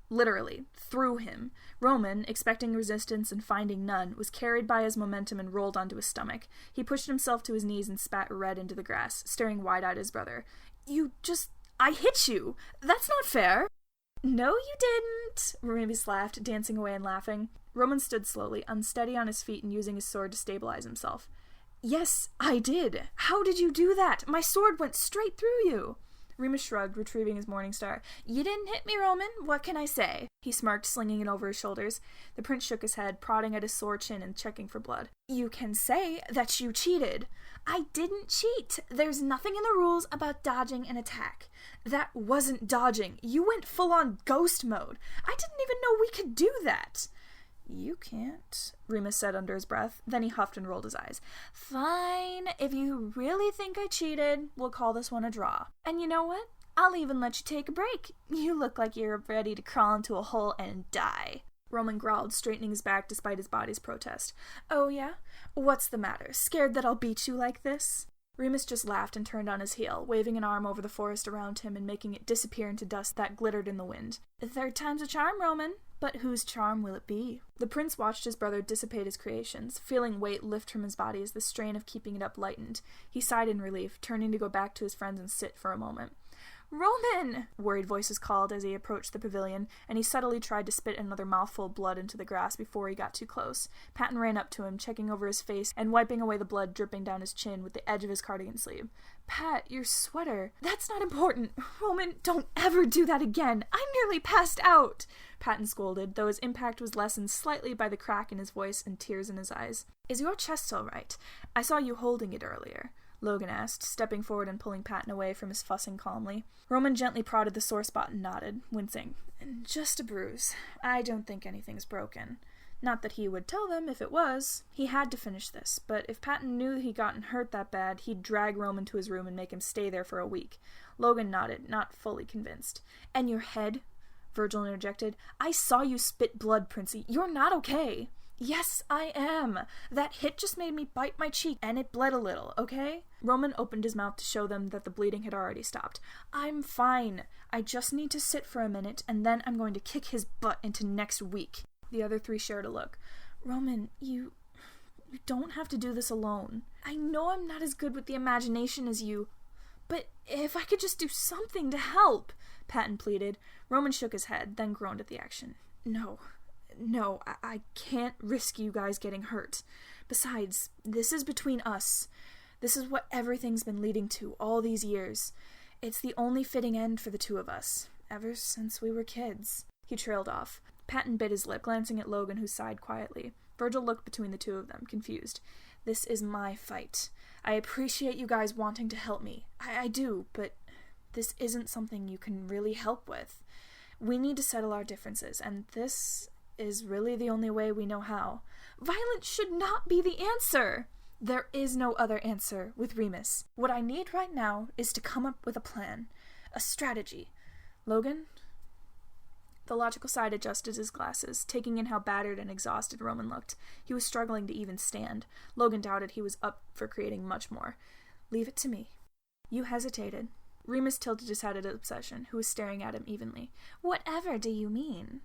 Literally, through him. Roman, expecting resistance and finding none, was carried by his momentum and rolled onto his stomach. He pushed himself to his knees and spat red into the grass, staring wide-eyed at his brother. I hit you! That's not fair!" "No, you didn't," Remus laughed, dancing away and laughing. Roman stood slowly, unsteady on his feet and using his sword to stabilize himself. "Yes, I did. How did you do that? My sword went straight through you." Remus shrugged, retrieving his Morningstar. "You didn't hit me, Roman. What can I say?" He smirked, slinging it over his shoulders. The prince shook his head, prodding at his sore chin and checking for blood. "You can say that you cheated." "I didn't cheat. There's nothing in the rules about dodging an attack." "That wasn't dodging. You went full-on ghost mode. I didn't even know we could do that." "You can't," Remus said under his breath. Then he huffed and rolled his eyes. "Fine. If you really think I cheated, we'll call this one a draw. And you know what? I'll even let you take a break. You look like you're ready to crawl into a hole and die." Roman growled, straightening his back despite his body's protest. "Oh yeah? What's the matter? Scared that I'll beat you like this?" Remus just laughed and turned on his heel, waving an arm over the forest around him and making it disappear into dust that glittered in the wind. "Third time's a charm, Roman. But whose charm will it be?" The prince watched his brother dissipate his creations, feeling weight lift from his body as the strain of keeping it up lightened. He sighed in relief, turning to go back to his friends and sit for a moment. "Roman!" worried voices called as he approached the pavilion, and he subtly tried to spit another mouthful of blood into the grass before he got too close. Patton ran up to him, checking over his face and wiping away the blood dripping down his chin with the edge of his cardigan sleeve. "Pat, your sweater." "That's not important. Roman, don't ever do that again. I'm nearly passed out," Patton scolded, though his impact was lessened slightly by the crack in his voice and tears in his eyes. "Is your chest all right? I saw you holding it earlier," Logan asked, stepping forward and pulling Patton away from his fussing calmly. Roman gently prodded the sore spot and nodded, wincing. "Just a bruise. I don't think anything's broken." Not that he would tell them if it was. He had to finish this, but if Patton knew he'd gotten hurt that bad, he'd drag Roman to his room and make him stay there for a week. Logan nodded, not fully convinced. "And your head?" Virgil interjected. "I saw you spit blood, Princey. You're not okay." "Yes, I am. That hit just made me bite my cheek, and it bled a little, okay?" Roman opened his mouth to show them that the bleeding had already stopped. "I'm fine. I just need to sit for a minute, and then I'm going to kick his butt into next week." The other three shared a look. "Roman, you don't have to do this alone. I know I'm not as good with the imagination as you, but if I could just do something to help," Patton pleaded. Roman shook his head, then groaned at the action. No, I can't risk you guys getting hurt. Besides, this is between us. This is what everything's been leading to all these years. It's the only fitting end for the two of us, ever since we were kids." He trailed off. Patton bit his lip, glancing at Logan, who sighed quietly. Virgil looked between the two of them, confused. "This is my fight. I appreciate you guys wanting to help me. I do, but this isn't something you can really help with. We need to settle our differences, and this is really the only way we know how. Violence should not be the answer. There is no other answer with Remus. What I need right now is to come up with a plan, a strategy. Logan?" The logical side adjusted his glasses, taking in how battered and exhausted Roman looked. He was struggling to even stand. Logan doubted he was up for creating much more. "Leave it to me." You hesitated. Remus tilted his head at Obsession, who was staring at him evenly. "Whatever do you mean?"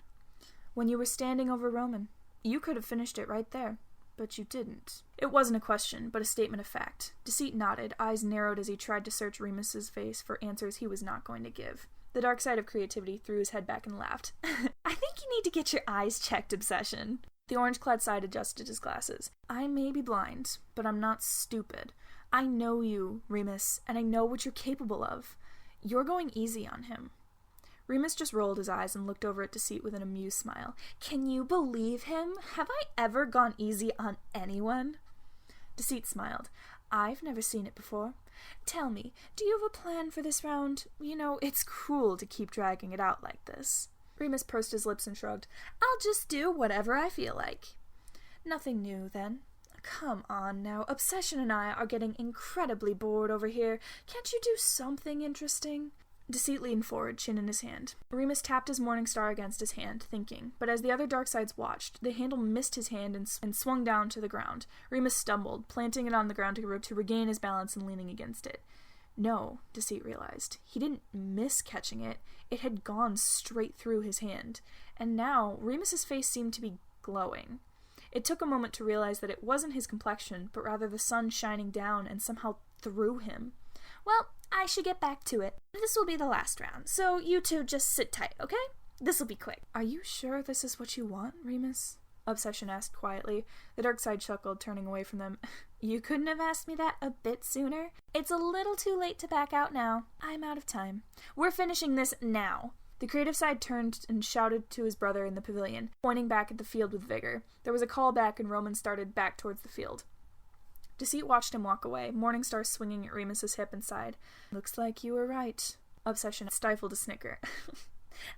"When you were standing over Roman. You could have finished it right there, but you didn't." It wasn't a question, but a statement of fact. Deceit nodded, eyes narrowed as he tried to search Remus's face for answers he was not going to give. The dark side of creativity threw his head back and laughed. "I think you need to get your eyes checked, Obsession." The orange-clad side adjusted his glasses. "I may be blind, but I'm not stupid. I know you, Remus, and I know what you're capable of. You're going easy on him." Remus just rolled his eyes and looked over at Deceit with an amused smile. "Can you believe him? Have I ever gone easy on anyone?" Deceit smiled. "I've never seen it before. Tell me, do you have a plan for this round? You know, it's cruel to keep dragging it out like this." Remus pursed his lips and shrugged. "I'll just do whatever I feel like." "Nothing new, then. Come on now, Obsession and I are getting incredibly bored over here. Can't you do something interesting?" Deceit leaned forward, chin in his hand. Remus tapped his morning star against his hand, thinking, but as the other dark sides watched, the handle missed his hand and swung down to the ground. Remus stumbled, planting it on the ground to regain his balance and leaning against it. No, Deceit realized. He didn't miss catching it. It had gone straight through his hand. And now, Remus's face seemed to be glowing. It took a moment to realize that it wasn't his complexion, but rather the sun shining down and somehow through him. "Well, I should get back to it. This will be the last round, so you two just sit tight, okay? This'll be quick." "Are you sure this is what you want, Remus?" Obsession asked quietly. The dark side chuckled, turning away from them. "You couldn't have asked me that a bit sooner? It's a little too late to back out now. I'm out of time. We're finishing this now." The creative side turned and shouted to his brother in the pavilion, pointing back at the field with vigor. There was a call back, and Roman started back towards the field. Deceit watched him walk away, Morningstar swinging at Remus's hip and sighed. "Looks like you were right." Obsession stifled a snicker.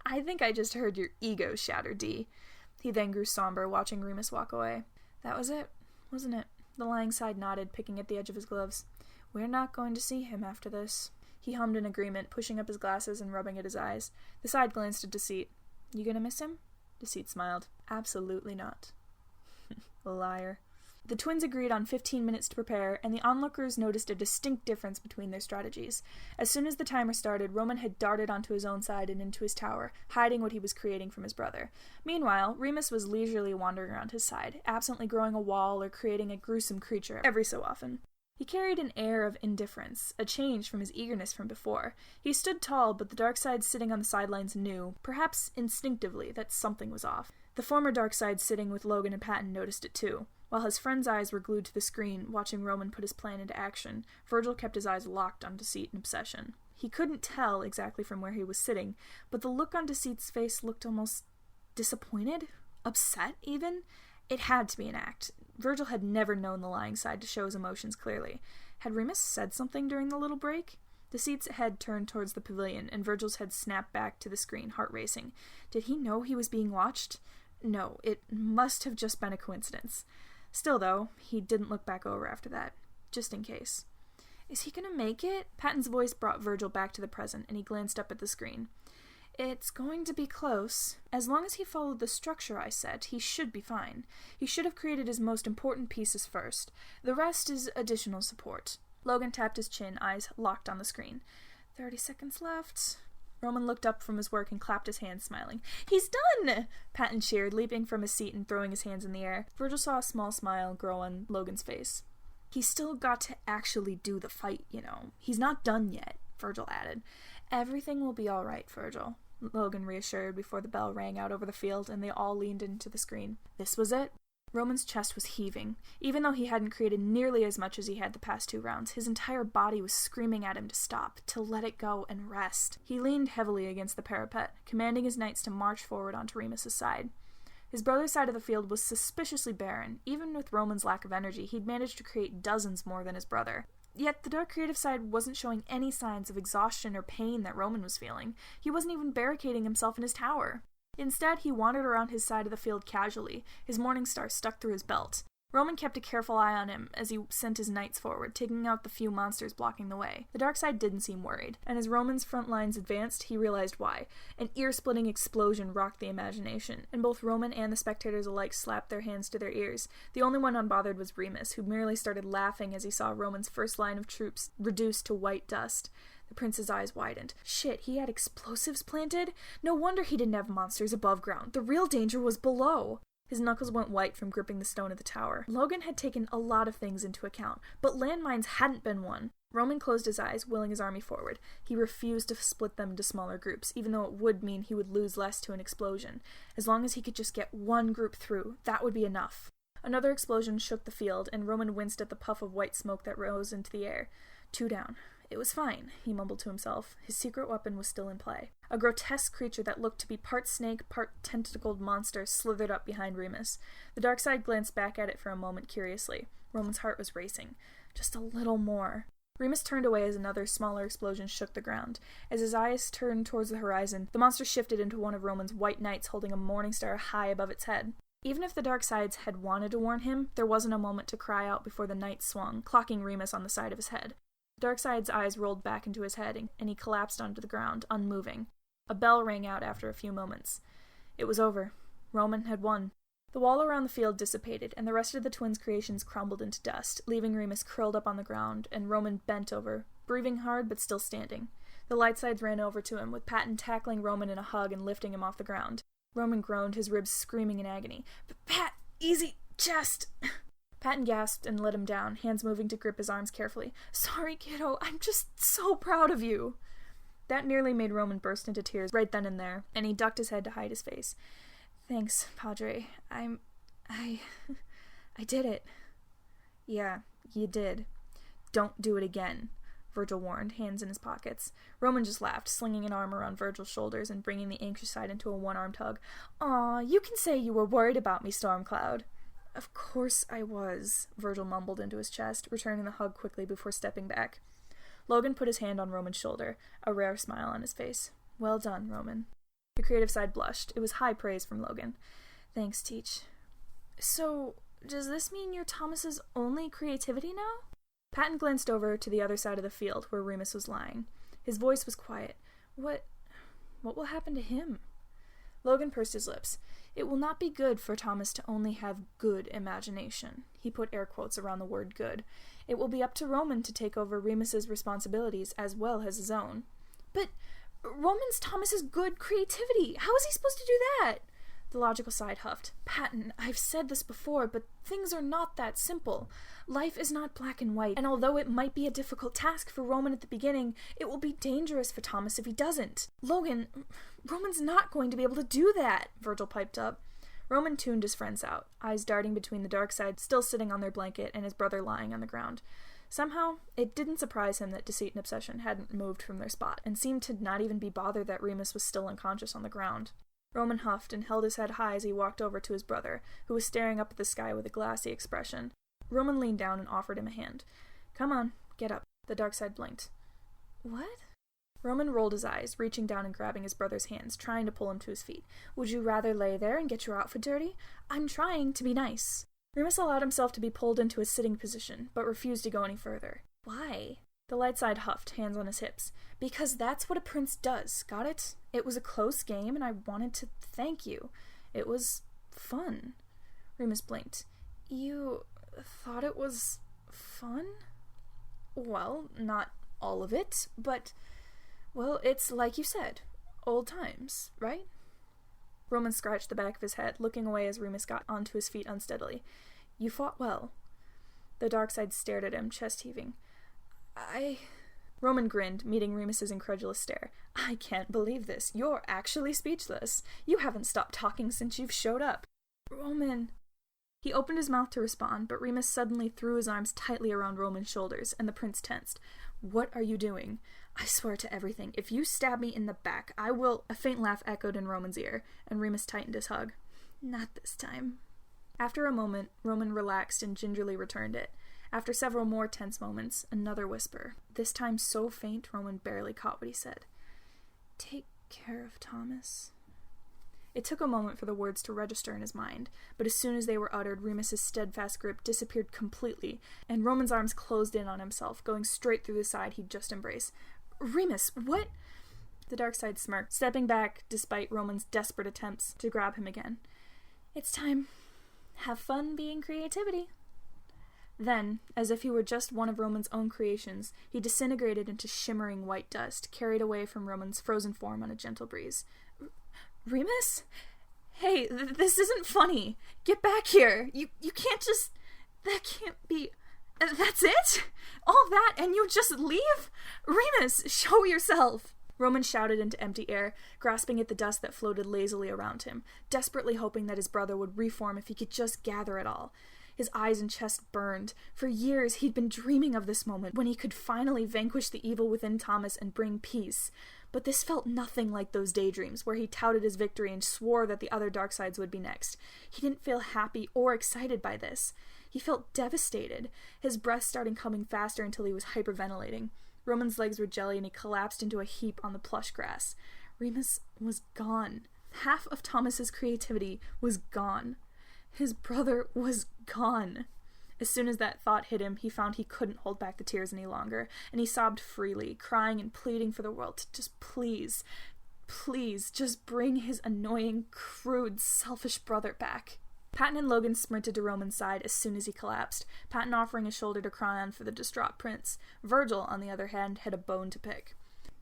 "I think I just heard your ego shatter, D." He then grew somber, watching Remus walk away. "That was it, wasn't it?" The lying side nodded, picking at the edge of his gloves. "We're not going to see him after this." He hummed in agreement, pushing up his glasses and rubbing at his eyes. The side glanced at Deceit. "You gonna miss him?" Deceit smiled. "Absolutely not." Liar. The twins agreed on 15 minutes to prepare, and the onlookers noticed a distinct difference between their strategies. As soon as the timer started, Roman had darted onto his own side and into his tower, hiding what he was creating from his brother. Meanwhile, Remus was leisurely wandering around his side, absently growing a wall or creating a gruesome creature every so often. He carried an air of indifference, a change from his eagerness from before. He stood tall, but the dark side sitting on the sidelines knew, perhaps instinctively, that something was off. The former dark side sitting with Logan and Patton noticed it too. While his friend's eyes were glued to the screen, watching Roman put his plan into action, Virgil kept his eyes locked on Deceit and Obsession. He couldn't tell exactly from where he was sitting, but the look on Deceit's face looked almost disappointed? Upset, even? It had to be an act. Virgil had never known the lying side to show his emotions clearly. Had Remus said something during the little break? Deceit's head turned towards the pavilion, and Virgil's head snapped back to the screen, heart racing. Did he know he was being watched? No, it must have just been a coincidence. Still, though, he didn't look back over after that, just in case. Is he gonna make it? Patton's voice brought Virgil back to the present, and he glanced up at the screen. It's going to be close. As long as he followed the structure I set, he should be fine. He should have created his most important pieces first. The rest is additional support. Logan tapped his chin, eyes locked on the screen. 30 seconds left. Roman looked up from his work and clapped his hands, smiling. He's done! Patton cheered, leaping from his seat and throwing his hands in the air. Virgil saw a small smile grow on Logan's face. He's still got to actually do the fight, you know. He's not done yet, Virgil added. Everything will be all right, Virgil, Logan reassured before the bell rang out over the field and they all leaned into the screen. This was it. Roman's chest was heaving. Even though he hadn't created nearly as much as he had the past 2 rounds, his entire body was screaming at him to stop, to let it go and rest. He leaned heavily against the parapet, commanding his knights to march forward onto Remus's side. His brother's side of the field was suspiciously barren. Even with Roman's lack of energy, he'd managed to create dozens more than his brother. Yet the dark creative side wasn't showing any signs of exhaustion or pain that Roman was feeling. He wasn't even barricading himself in his tower. Instead, he wandered around his side of the field casually, his morning star stuck through his belt. Roman kept a careful eye on him as he sent his knights forward, taking out the few monsters blocking the way. The dark side didn't seem worried, and as Roman's front lines advanced, he realized why. An ear-splitting explosion rocked the imagination, and both Roman and the spectators alike slapped their hands to their ears. The only one unbothered was Remus, who merely started laughing as he saw Roman's first line of troops reduced to white dust. The prince's eyes widened. Shit, he had explosives planted? No wonder he didn't have monsters above ground. The real danger was below. His knuckles went white from gripping the stone of the tower. Logan had taken a lot of things into account, but landmines hadn't been one. Roman closed his eyes, willing his army forward. He refused to split them into smaller groups, even though it would mean he would lose less to an explosion. As long as he could just get one group through, that would be enough. Another explosion shook the field, and Roman winced at the puff of white smoke that rose into the air. 2 down. It was fine, he mumbled to himself. His secret weapon was still in play. A grotesque creature that looked to be part snake, part tentacled monster slithered up behind Remus. The dark side glanced back at it for a moment curiously. Roman's heart was racing. Just a little more. Remus turned away as another, smaller explosion shook the ground. As his eyes turned towards the horizon, the monster shifted into one of Roman's white knights holding a morning star high above its head. Even if the dark sides had wanted to warn him, there wasn't a moment to cry out before the knight swung, clocking Remus on the side of his head. Darkseid's eyes rolled back into his head, and he collapsed onto the ground, unmoving. A bell rang out after a few moments. It was over. Roman had won. The wall around the field dissipated, and the rest of the twins' creations crumbled into dust, leaving Remus curled up on the ground, and Roman bent over, breathing hard but still standing. The lightsides ran over to him, with Patton tackling Roman in a hug and lifting him off the ground. Roman groaned, his ribs screaming in agony. "Pat, easy, chest!" Patton gasped and let him down, hands moving to grip his arms carefully. "Sorry, kiddo, I'm just so proud of you." That nearly made Roman burst into tears right then and there, and he ducked his head to hide his face. "Thanks, Padre. I did it." "Yeah, you did. Don't do it again," Virgil warned, hands in his pockets. Roman just laughed, slinging an arm around Virgil's shoulders and bringing the anxious side into a one-armed hug. "Aw, you can say you were worried about me, Stormcloud." "Of course I was," Virgil mumbled into his chest, returning the hug quickly before stepping back. Logan put his hand on Roman's shoulder, a rare smile on his face. "Well done, Roman." The creative side blushed. It was high praise from Logan. "Thanks, Teach." "So, does this mean you're Thomas's only creativity now?" Patton glanced over to the other side of the field, where Remus was lying. His voice was quiet. What will happen to him?" Logan pursed his lips. "It will not be good for Thomas to only have good imagination." He put air quotes around the word good. "It will be up to Roman to take over Remus's responsibilities as well as his own." "But Roman's Thomas's good creativity. How is he supposed to do that?" The logical side huffed. "Patton, I've said this before, but things are not that simple. Life is not black and white, and although it might be a difficult task for Roman at the beginning, it will be dangerous for Thomas if he doesn't. Logan, Roman's not going to be able to do that," Virgil piped up. Roman tuned his friends out, eyes darting between the dark side still sitting on their blanket and his brother lying on the ground. Somehow, it didn't surprise him that Deceit and Obsession hadn't moved from their spot, and seemed to not even be bothered that Remus was still unconscious on the ground. Roman huffed and held his head high as he walked over to his brother, who was staring up at the sky with a glassy expression. Roman leaned down and offered him a hand. "Come on, get up." The dark side blinked. "What?" Roman rolled his eyes, reaching down and grabbing his brother's hands, trying to pull him to his feet. Would you rather lay there and get your outfit dirty? I'm trying to be nice. Remus allowed himself to be pulled into a sitting position, but refused to go any further. Why? The light side huffed, hands on his hips. Because that's what a prince does, got it? It was a close game, and I wanted to thank you. It was fun. Remus blinked. You thought it was fun? Well, not all of it, but... Well, it's like you said, old times, right? Roman scratched the back of his head, looking away as Remus got onto his feet unsteadily. You fought well. The dark side stared at him, chest heaving. Roman grinned, meeting Remus's incredulous stare. I can't believe this. You're actually speechless. You haven't stopped talking since you've showed up. Roman... He opened his mouth to respond, but Remus suddenly threw his arms tightly around Roman's shoulders, and the prince tensed. What are you doing? I swear to everything, if you stab me in the back, I will... A faint laugh echoed in Roman's ear, and Remus tightened his hug. Not this time. After a moment, Roman relaxed and gingerly returned it. After several more tense moments, another whisper. This time so faint, Roman barely caught what he said. Take care of Thomas. It took a moment for the words to register in his mind, but as soon as they were uttered, Remus's steadfast grip disappeared completely, and Roman's arms closed in on himself, going straight through the side he'd just embraced. Remus, what? The dark side smirked, stepping back despite Roman's desperate attempts to grab him again. It's time. Have fun being creativity. Then, as if he were just one of Roman's own creations, he disintegrated into shimmering white dust, carried away from Roman's frozen form on a gentle breeze. Remus? Hey, this isn't funny. Get back here. You can't just... That can't be... That's it? All that and you just leave? Remus, show yourself! Roman shouted into empty air, grasping at the dust that floated lazily around him, desperately hoping that his brother would reform if he could just gather it all. His eyes and chest burned. For years he'd been dreaming of this moment when he could finally vanquish the evil within Thomas and bring peace. But this felt nothing like those daydreams where he touted his victory and swore that the other dark sides would be next. He didn't feel happy or excited by this. He felt devastated, his breath starting coming faster until he was hyperventilating. Roman's legs were jelly and he collapsed into a heap on the plush grass. Remus was gone. Half of Thomas's creativity was gone. His brother was gone. As soon as that thought hit him, he found he couldn't hold back the tears any longer, and he sobbed freely, crying and pleading for the world to just please, just bring his annoying, crude, selfish brother back. Patton and Logan sprinted to Roman's side as soon as he collapsed, Patton offering his shoulder to cry on for the distraught prince. Virgil, on the other hand, had a bone to pick.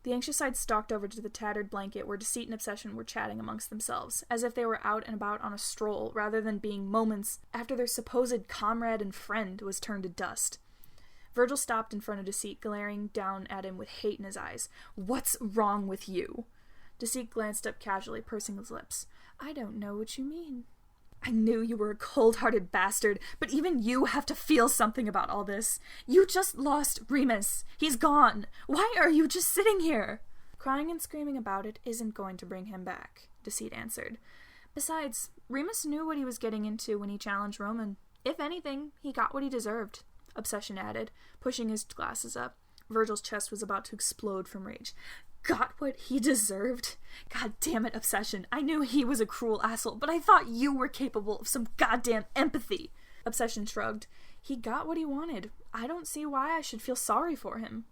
The anxious side stalked over to the tattered blanket where Deceit and Obsession were chatting amongst themselves, as if they were out and about on a stroll, rather than being moments after their supposed comrade and friend was turned to dust. Virgil stopped in front of Deceit, glaring down at him with hate in his eyes. What's wrong with you? Deceit glanced up casually, pursing his lips. I don't know what you mean. I knew you were a cold-hearted bastard, but even you have to feel something about all this. You just lost Remus. He's gone. Why are you just sitting here? Crying and screaming about it isn't going to bring him back, Deceit answered. Besides, Remus knew what he was getting into when he challenged Roman. If anything, he got what he deserved, Obsession added, pushing his glasses up. Virgil's chest was about to explode from rage. Got what he deserved? God damn it, Obsession. I knew he was a cruel asshole, but I thought you were capable of some goddamn empathy. Obsession shrugged. He got what he wanted. I don't see why I should feel sorry for him.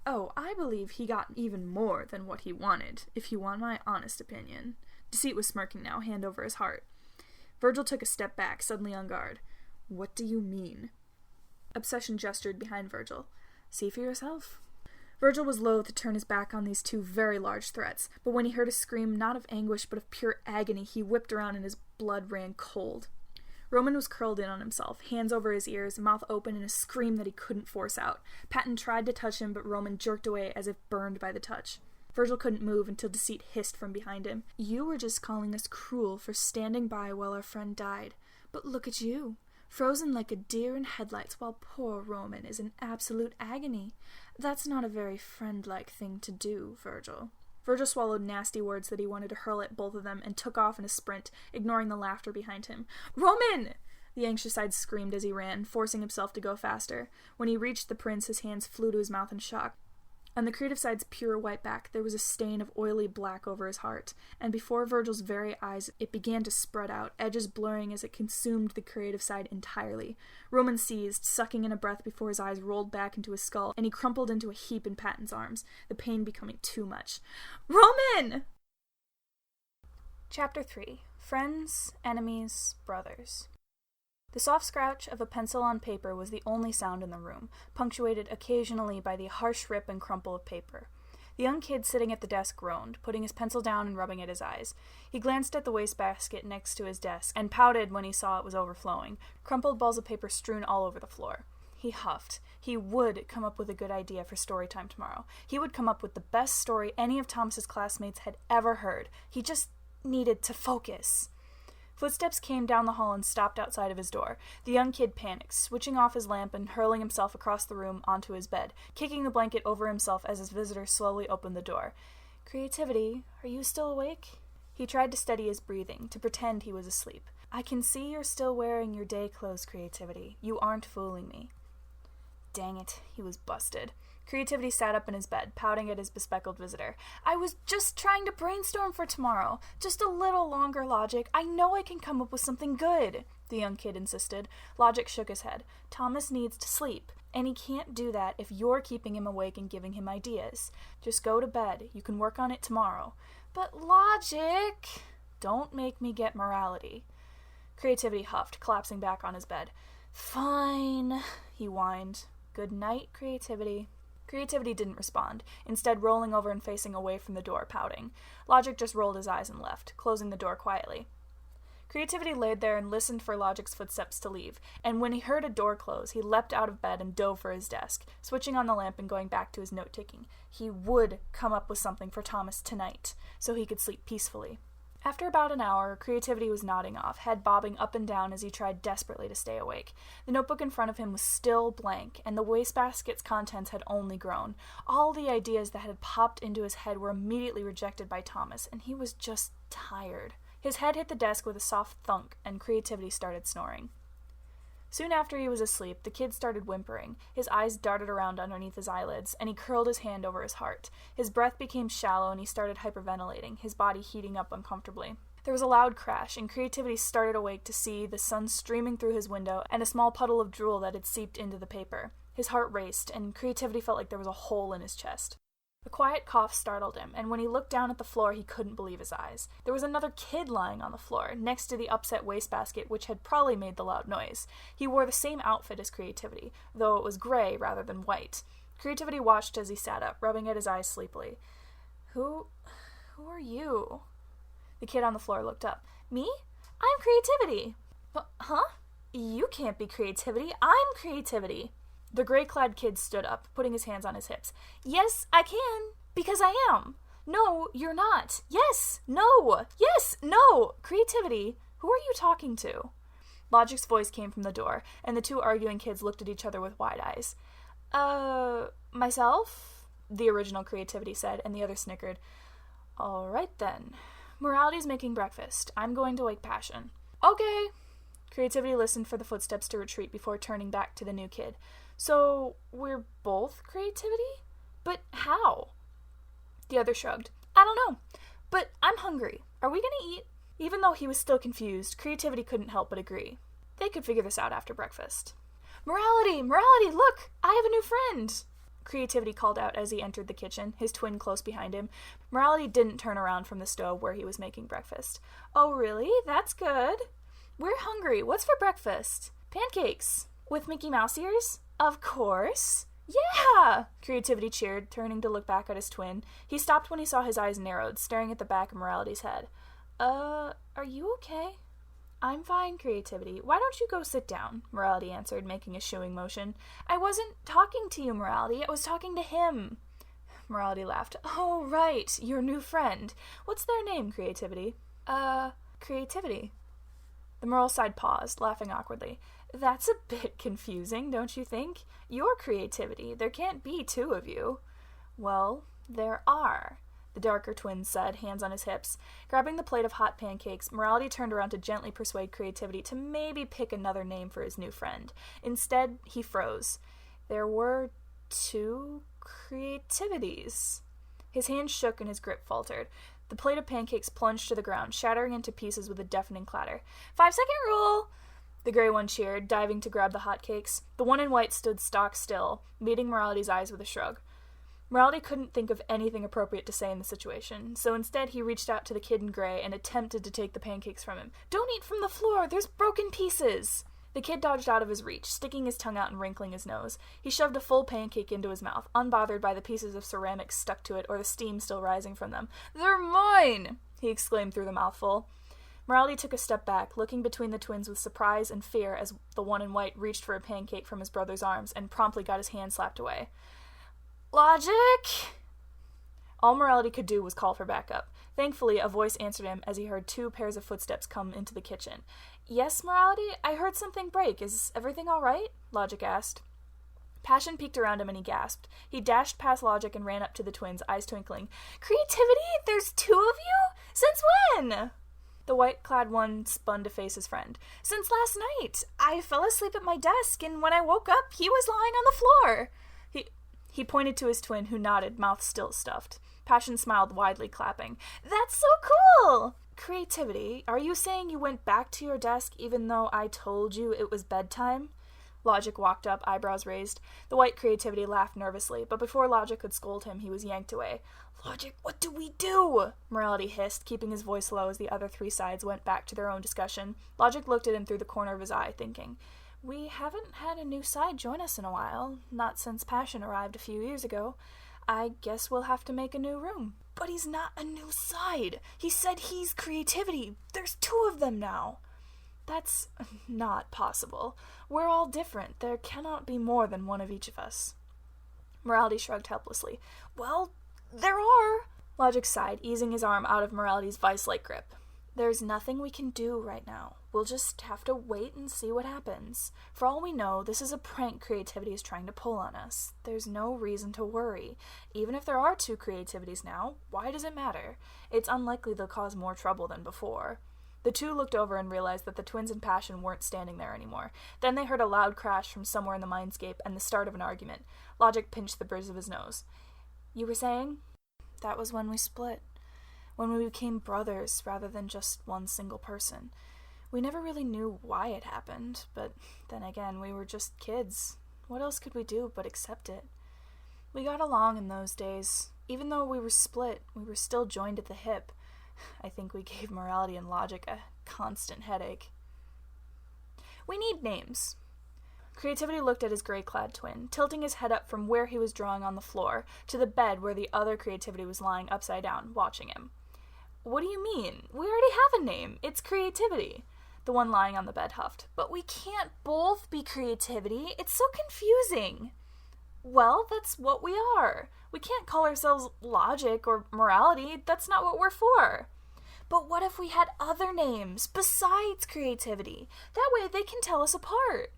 Oh, I believe he got even more than what he wanted, if you want my honest opinion. Deceit was smirking now, hand over his heart. Virgil took a step back, suddenly on guard. What do you mean? Obsession gestured behind Virgil. See for yourself. Virgil was loath to turn his back on these two very large threats, but when he heard a scream not of anguish but of pure agony, he whipped around and his blood ran cold. Roman was curled in on himself, hands over his ears, mouth open in a scream that he couldn't force out. Patton tried to touch him, but Roman jerked away as if burned by the touch. Virgil couldn't move until Deceit hissed from behind him. You were just calling us cruel for standing by while our friend died. But look at you, frozen like a deer in headlights while poor Roman is in absolute agony. That's not a very friend-like thing to do, Virgil. Virgil swallowed nasty words that he wanted to hurl at both of them and took off in a sprint, ignoring the laughter behind him. Roman! The anxious side screamed as he ran, forcing himself to go faster. When he reached the prince, his hands flew to his mouth in shock. On the creative side's pure white back, there was a stain of oily black over his heart, and before Virgil's very eyes, it began to spread out, edges blurring as it consumed the creative side entirely. Roman seized, sucking in a breath before his eyes rolled back into his skull, and he crumpled into a heap in Patton's arms, the pain becoming too much. Roman! Chapter 3. Friends, Enemies, Brothers. The soft scratch of a pencil on paper was the only sound in the room, punctuated occasionally by the harsh rip and crumple of paper. The young kid sitting at the desk groaned, putting his pencil down and rubbing at his eyes. He glanced at the wastebasket next to his desk, and pouted when he saw it was overflowing, crumpled balls of paper strewn all over the floor. He huffed. He would come up with a good idea for story time tomorrow. He would come up with the best story any of Thomas's classmates had ever heard. He just needed to focus. Footsteps came down the hall and stopped outside of his door. The young kid panicked, switching off his lamp and hurling himself across the room onto his bed, kicking the blanket over himself as his visitor slowly opened the door. "Creativity, are you still awake?" He tried to steady his breathing, to pretend he was asleep. "I can see you're still wearing your day clothes, Creativity. You aren't fooling me." Dang it, he was busted. Creativity sat up in his bed, pouting at his bespectacled visitor. "I was just trying to brainstorm for tomorrow. Just a little longer, Logic. I know I can come up with something good," the young kid insisted. Logic shook his head. "Thomas needs to sleep, and he can't do that if you're keeping him awake and giving him ideas. Just go to bed. You can work on it tomorrow." "But Logic..." "Don't make me get morality." Creativity huffed, collapsing back on his bed. "Fine," he whined. "Good night, Creativity." Creativity didn't respond, instead rolling over and facing away from the door, pouting. Logic just rolled his eyes and left, closing the door quietly. Creativity laid there and listened for Logic's footsteps to leave, and when he heard a door close, he leapt out of bed and dove for his desk, switching on the lamp and going back to his note-taking. He would come up with something for Thomas tonight, so he could sleep peacefully. After about an hour, Creativity was nodding off, head bobbing up and down as he tried desperately to stay awake. The notebook in front of him was still blank, and the wastebasket's contents had only grown. All the ideas that had popped into his head were immediately rejected by Thomas, and he was just tired. His head hit the desk with a soft thunk, and Creativity started snoring. Soon after he was asleep, the kid started whimpering. His eyes darted around underneath his eyelids, and he curled his hand over his heart. His breath became shallow, and he started hyperventilating, his body heating up uncomfortably. There was a loud crash, and Creativity started awake to see the sun streaming through his window and a small puddle of drool that had seeped into the paper. His heart raced, and Creativity felt like there was a hole in his chest. A quiet cough startled him, and when he looked down at the floor, he couldn't believe his eyes. There was another kid lying on the floor, next to the upset wastebasket, which had probably made the loud noise. He wore the same outfit as Creativity, though it was gray rather than white. Creativity watched as he sat up, rubbing at his eyes sleepily. Who are you?" The kid on the floor looked up. "Me? I'm Creativity." Huh? You can't be Creativity. I'm Creativity." The gray-clad kid stood up, putting his hands on his hips. "Yes, I can, because I am. No, you're not. Yes, no, yes, no. Creativity, who are you talking to?" Logic's voice came from the door, and the two arguing kids looked at each other with wide eyes. Myself?" the original Creativity said, and the other snickered. "All right, then. Morality's making breakfast. I'm going to wake Passion." "Okay." Creativity listened for the footsteps to retreat before turning back to the new kid. "So, we're both Creativity? But how?" The other shrugged. "I don't know, but I'm hungry. Are we gonna eat?" Even though he was still confused, Creativity couldn't help but agree. They could figure this out after breakfast. Morality, look! I have a new friend!" Creativity called out as he entered the kitchen, his twin close behind him. Morality didn't turn around from the stove where he was making breakfast. "Oh, really? That's good. We're hungry. What's for breakfast?" "Pancakes. With Mickey Mouse ears?" "Of course." "Yeah!" Creativity cheered, turning to look back at his twin. He stopped when he saw his eyes narrowed, staring at the back of Morality's head. Are you okay?" "I'm fine, Creativity. Why don't you go sit down?" Morality answered, making a shooing motion. "I wasn't talking to you, Morality. I was talking to him." Morality laughed. "Oh, right. Your new friend. What's their name, Creativity?" Creativity." The moral side paused, laughing awkwardly. "That's a bit confusing, don't you think? You're Creativity. There can't be two of you." "Well, there are," the darker twin said, hands on his hips. Grabbing the plate of hot pancakes, Morality turned around to gently persuade Creativity to maybe pick another name for his new friend. Instead, he froze. There were two creativities. His hand shook and his grip faltered. The plate of pancakes plunged to the ground, shattering into pieces with a deafening clatter. 5-second rule! The gray one cheered, diving to grab the hotcakes. The one in white stood stock still, meeting Morality's eyes with a shrug. Morality couldn't think of anything appropriate to say in the situation, so instead he reached out to the kid in gray and attempted to take the pancakes from him. Don't eat from the floor! There's broken pieces! The kid dodged out of his reach, sticking his tongue out and wrinkling his nose. He shoved a full pancake into his mouth, unbothered by the pieces of ceramic stuck to it or the steam still rising from them. They're mine! He exclaimed through the mouthful. Morality took a step back, looking between the twins with surprise and fear as the one in white reached for a pancake from his brother's arms and promptly got his hand slapped away. Logic! All Morality could do was call for backup. Thankfully, a voice answered him as he heard 2 pairs of footsteps come into the kitchen. Yes, Morality? I heard something break. Is everything all right? Logic asked. Passion peeked around him and he gasped. He dashed past Logic and ran up to the twins, eyes twinkling. Creativity? There's 2 of you? Since when? The white-clad one spun to face his friend. Since last night. I fell asleep at my desk, and when I woke up, he was lying on the floor. He pointed to his twin, who nodded, mouth still stuffed. Passion smiled widely, clapping. That's so cool! Creativity, are you saying you went back to your desk even though I told you it was bedtime? Logic walked up, eyebrows raised. The white Creativity laughed nervously, but before Logic could scold him, he was yanked away. Logic, what do we do? Morality hissed, keeping his voice low as the other 3 sides went back to their own discussion. Logic looked at him through the corner of his eye, thinking, we haven't had a new side join us in a while, not since Passion arrived a few years ago. I guess we'll have to make a new room. But he's not a new side. He said he's Creativity. There's 2 of them now. That's not possible. We're all different. There cannot be more than one of each of us. Morality shrugged helplessly. Well, there are. Logic sighed, easing his arm out of Morality's vice-like grip. There's nothing we can do right now. We'll just have to wait and see what happens. For all we know, this is a prank Creativity is trying to pull on us. There's no reason to worry. Even if there are 2 Creativities now, why does it matter? It's unlikely they'll cause more trouble than before. The 2 looked over and realized that the twins in Passion weren't standing there anymore. Then they heard a loud crash from somewhere in the mindscape and the start of an argument. Logic pinched the bridge of his nose. You were saying? That was when we split. When we became brothers rather than just one single person. We never really knew why it happened, but then again, we were just kids. What else could we do but accept it? We got along in those days. Even though we were split, we were still joined at the hip. I think we gave Morality and Logic a constant headache. We need names. Creativity looked at his gray-clad twin, tilting his head up from where he was drawing on the floor to the bed where the other Creativity was lying upside down, watching him. What do you mean? We already have a name. It's Creativity. The one lying on the bed huffed. But we can't both be Creativity. It's so confusing. Well, that's what we are. We can't call ourselves Logic or Morality. That's not what we're for. But what if we had other names besides Creativity? That way they can tell us apart.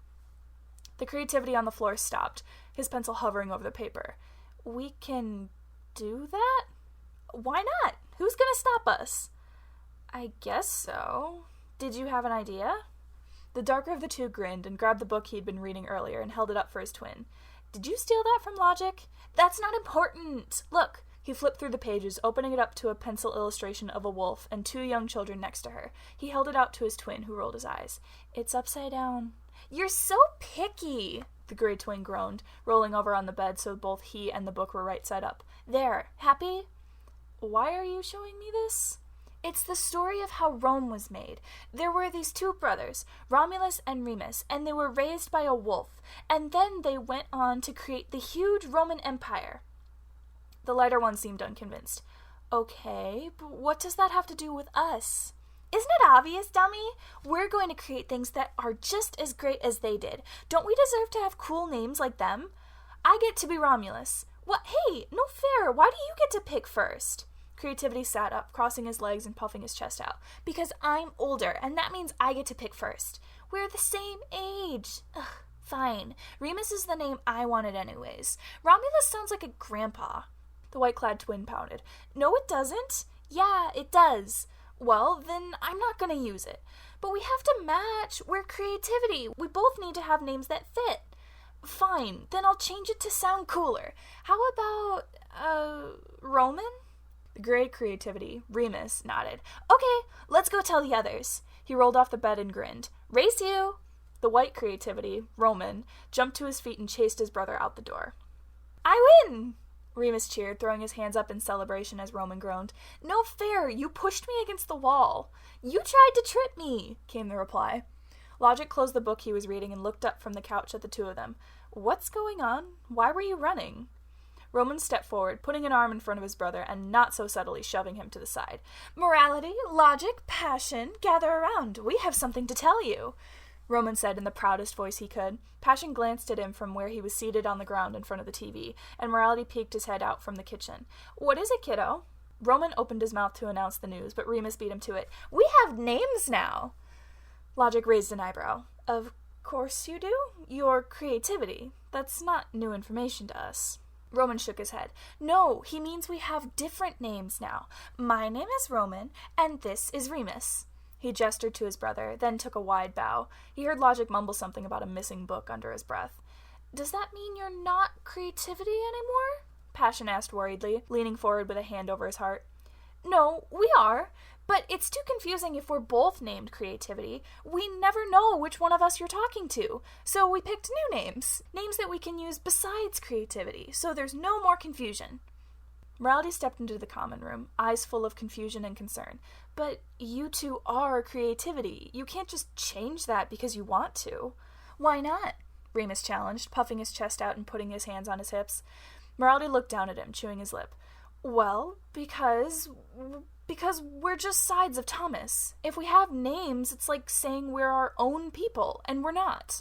The Creativity on the floor stopped, his pencil hovering over the paper. We can do that? Why not? Who's gonna stop us? I guess so. Did you have an idea? The darker of the 2 grinned and grabbed the book he'd been reading earlier and held it up for his twin. Did you steal that from Logic? That's not important. Look. He flipped through the pages, opening it up to a pencil illustration of a wolf and 2 young children next to her. He held it out to his twin, who rolled his eyes. It's upside down. You're so picky, the gray twin groaned, rolling over on the bed so both he and the book were right side up. There, happy? Why are you showing me this? It's the story of how Rome was made. There were these 2 brothers, Romulus and Remus, and they were raised by a wolf, and then they went on to create the huge Roman Empire. The lighter one seemed unconvinced. Okay, but what does that have to do with us? Isn't it obvious, dummy? We're going to create things that are just as great as they did. Don't we deserve to have cool names like them? I get to be Romulus. What? Hey, no fair. Why do you get to pick first? Creativity sat up, crossing his legs and puffing his chest out. Because I'm older, and that means I get to pick first. We're the same age. Ugh, fine. Remus is the name I wanted anyways. Romulus sounds like a grandpa. The white-clad twin pouted. No, it doesn't. Yeah, it does. Well, then I'm not going to use it. But we have to match. We're Creativity. We both need to have names that fit. Fine, then I'll change it to sound cooler. How about, Roman? The gray creativity, Remus, nodded. Okay, let's go tell the others. He rolled off the bed and grinned. Race you! The white creativity, Roman, jumped to his feet and chased his brother out the door. I win! Remus cheered, throwing his hands up in celebration as Roman groaned. No fair, you pushed me against the wall. You tried to trip me, came the reply. Logic closed the book he was reading and looked up from the couch at the two of them. What's going on? Why were you running? Roman stepped forward, putting an arm in front of his brother and not so subtly shoving him to the side. Morality, logic, passion, gather around. We have something to tell you, Roman said in the proudest voice he could. Passion glanced at him from where he was seated on the ground in front of the TV, and Morality peeked his head out from the kitchen. What is it, kiddo? Roman opened his mouth to announce the news, but Remus beat him to it. We have names now! Logic raised an eyebrow. Of course you do? Your creativity. That's not new information to us. Roman shook his head. No, he means we have different names now. My name is Roman, and this is Remus. He gestured to his brother, then took a wide bow. He heard Logic mumble something about a missing book under his breath. Does that mean you're not creativity anymore? Passion asked worriedly, leaning forward with a hand over his heart. No, we are. But it's too confusing if we're both named creativity. We never know which one of us you're talking to. So we picked new names. Names that we can use besides creativity, so there's no more confusion. Morality stepped into the common room, eyes full of confusion and concern. But you two are creativity. You can't just change that because you want to. Why not? Remus challenged, puffing his chest out and putting his hands on his hips. Morality looked down at him, chewing his lip. Well, because we're just sides of Thomas. If we have names, it's like saying we're our own people, and we're not.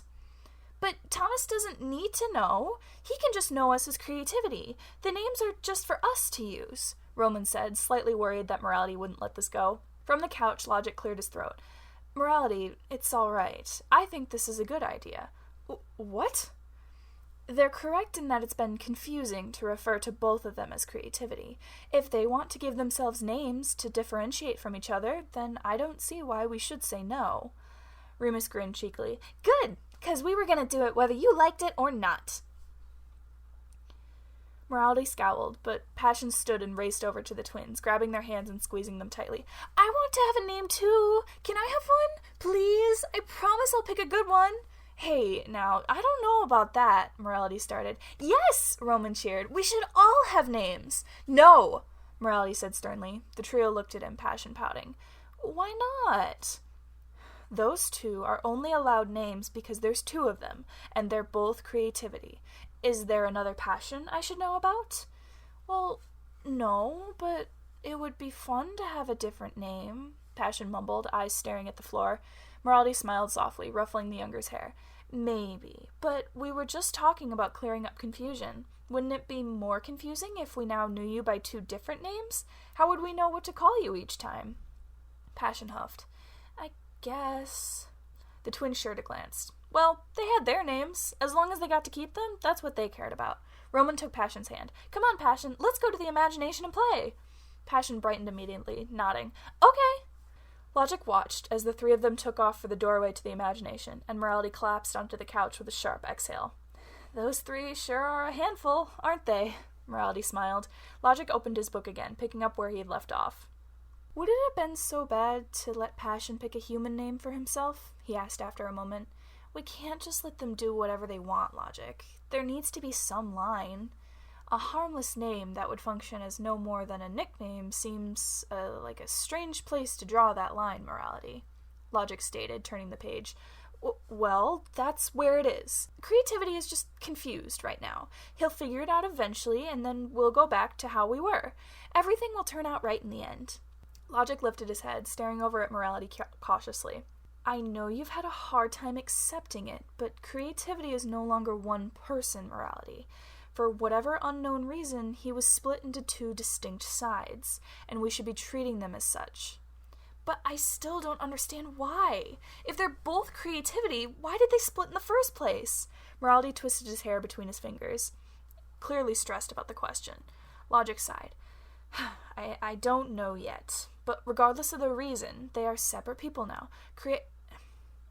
But Thomas doesn't need to know. He can just know us as creativity. The names are just for us to use, Roman said, slightly worried that Morality wouldn't let this go. From the couch, Logic cleared his throat. Morality, it's all right. I think this is a good idea. What? They're correct in that it's been confusing to refer to both of them as creativity. If they want to give themselves names to differentiate from each other, then I don't see why we should say no. Remus grinned cheekily. Good, because we were going to do it whether you liked it or not. Morality scowled, but Passion stood and raced over to the twins, grabbing their hands and squeezing them tightly. I want to have a name too. Can I have one? Please? I promise I'll pick a good one. Hey, now, I don't know about that, Morality started. Yes, Roman cheered. We should all have names. No, Morality said sternly. The trio looked at him, Passion pouting. Why not? Those two are only allowed names because there's two of them, and they're both creativity. Is there another Passion I should know about? Well, no, but it would be fun to have a different name, Passion mumbled, eyes staring at the floor. Morality smiled softly, ruffling the younger's hair. Maybe, but we were just talking about clearing up confusion. Wouldn't it be more confusing if we now knew you by two different names? How would we know what to call you each time? Passion huffed. I guess. The twins shared a glance. Well, they had their names. As long as they got to keep them, that's what they cared about. Roman took Passion's hand. Come on, Passion, let's go to the imagination and play. Passion brightened immediately, nodding. Okay. Logic watched as the three of them took off for the doorway to the imagination, and Morality collapsed onto the couch with a sharp exhale. Those three sure are a handful, aren't they? Morality smiled. Logic opened his book again, picking up where he had left off. Would it have been so bad to let Passion pick a human name for himself? He asked after a moment. We can't just let them do whatever they want, Logic. There needs to be some line. A harmless name that would function as no more than a nickname seems like a strange place to draw that line, Morality, Logic stated, turning the page. Well, that's where it is. Creativity is just confused right now. He'll figure it out eventually, and then we'll go back to how we were. Everything will turn out right in the end. Logic lifted his head, staring over at Morality cautiously. I know you've had a hard time accepting it, but creativity is no longer one person, Morality. For whatever unknown reason, he was split into two distinct sides, and we should be treating them as such. But I still don't understand why. If they're both creativity, why did they split in the first place? Morality twisted his hair between his fingers, clearly stressed about the question. Logic sighed. I don't know yet, but regardless of the reason, they are separate people now.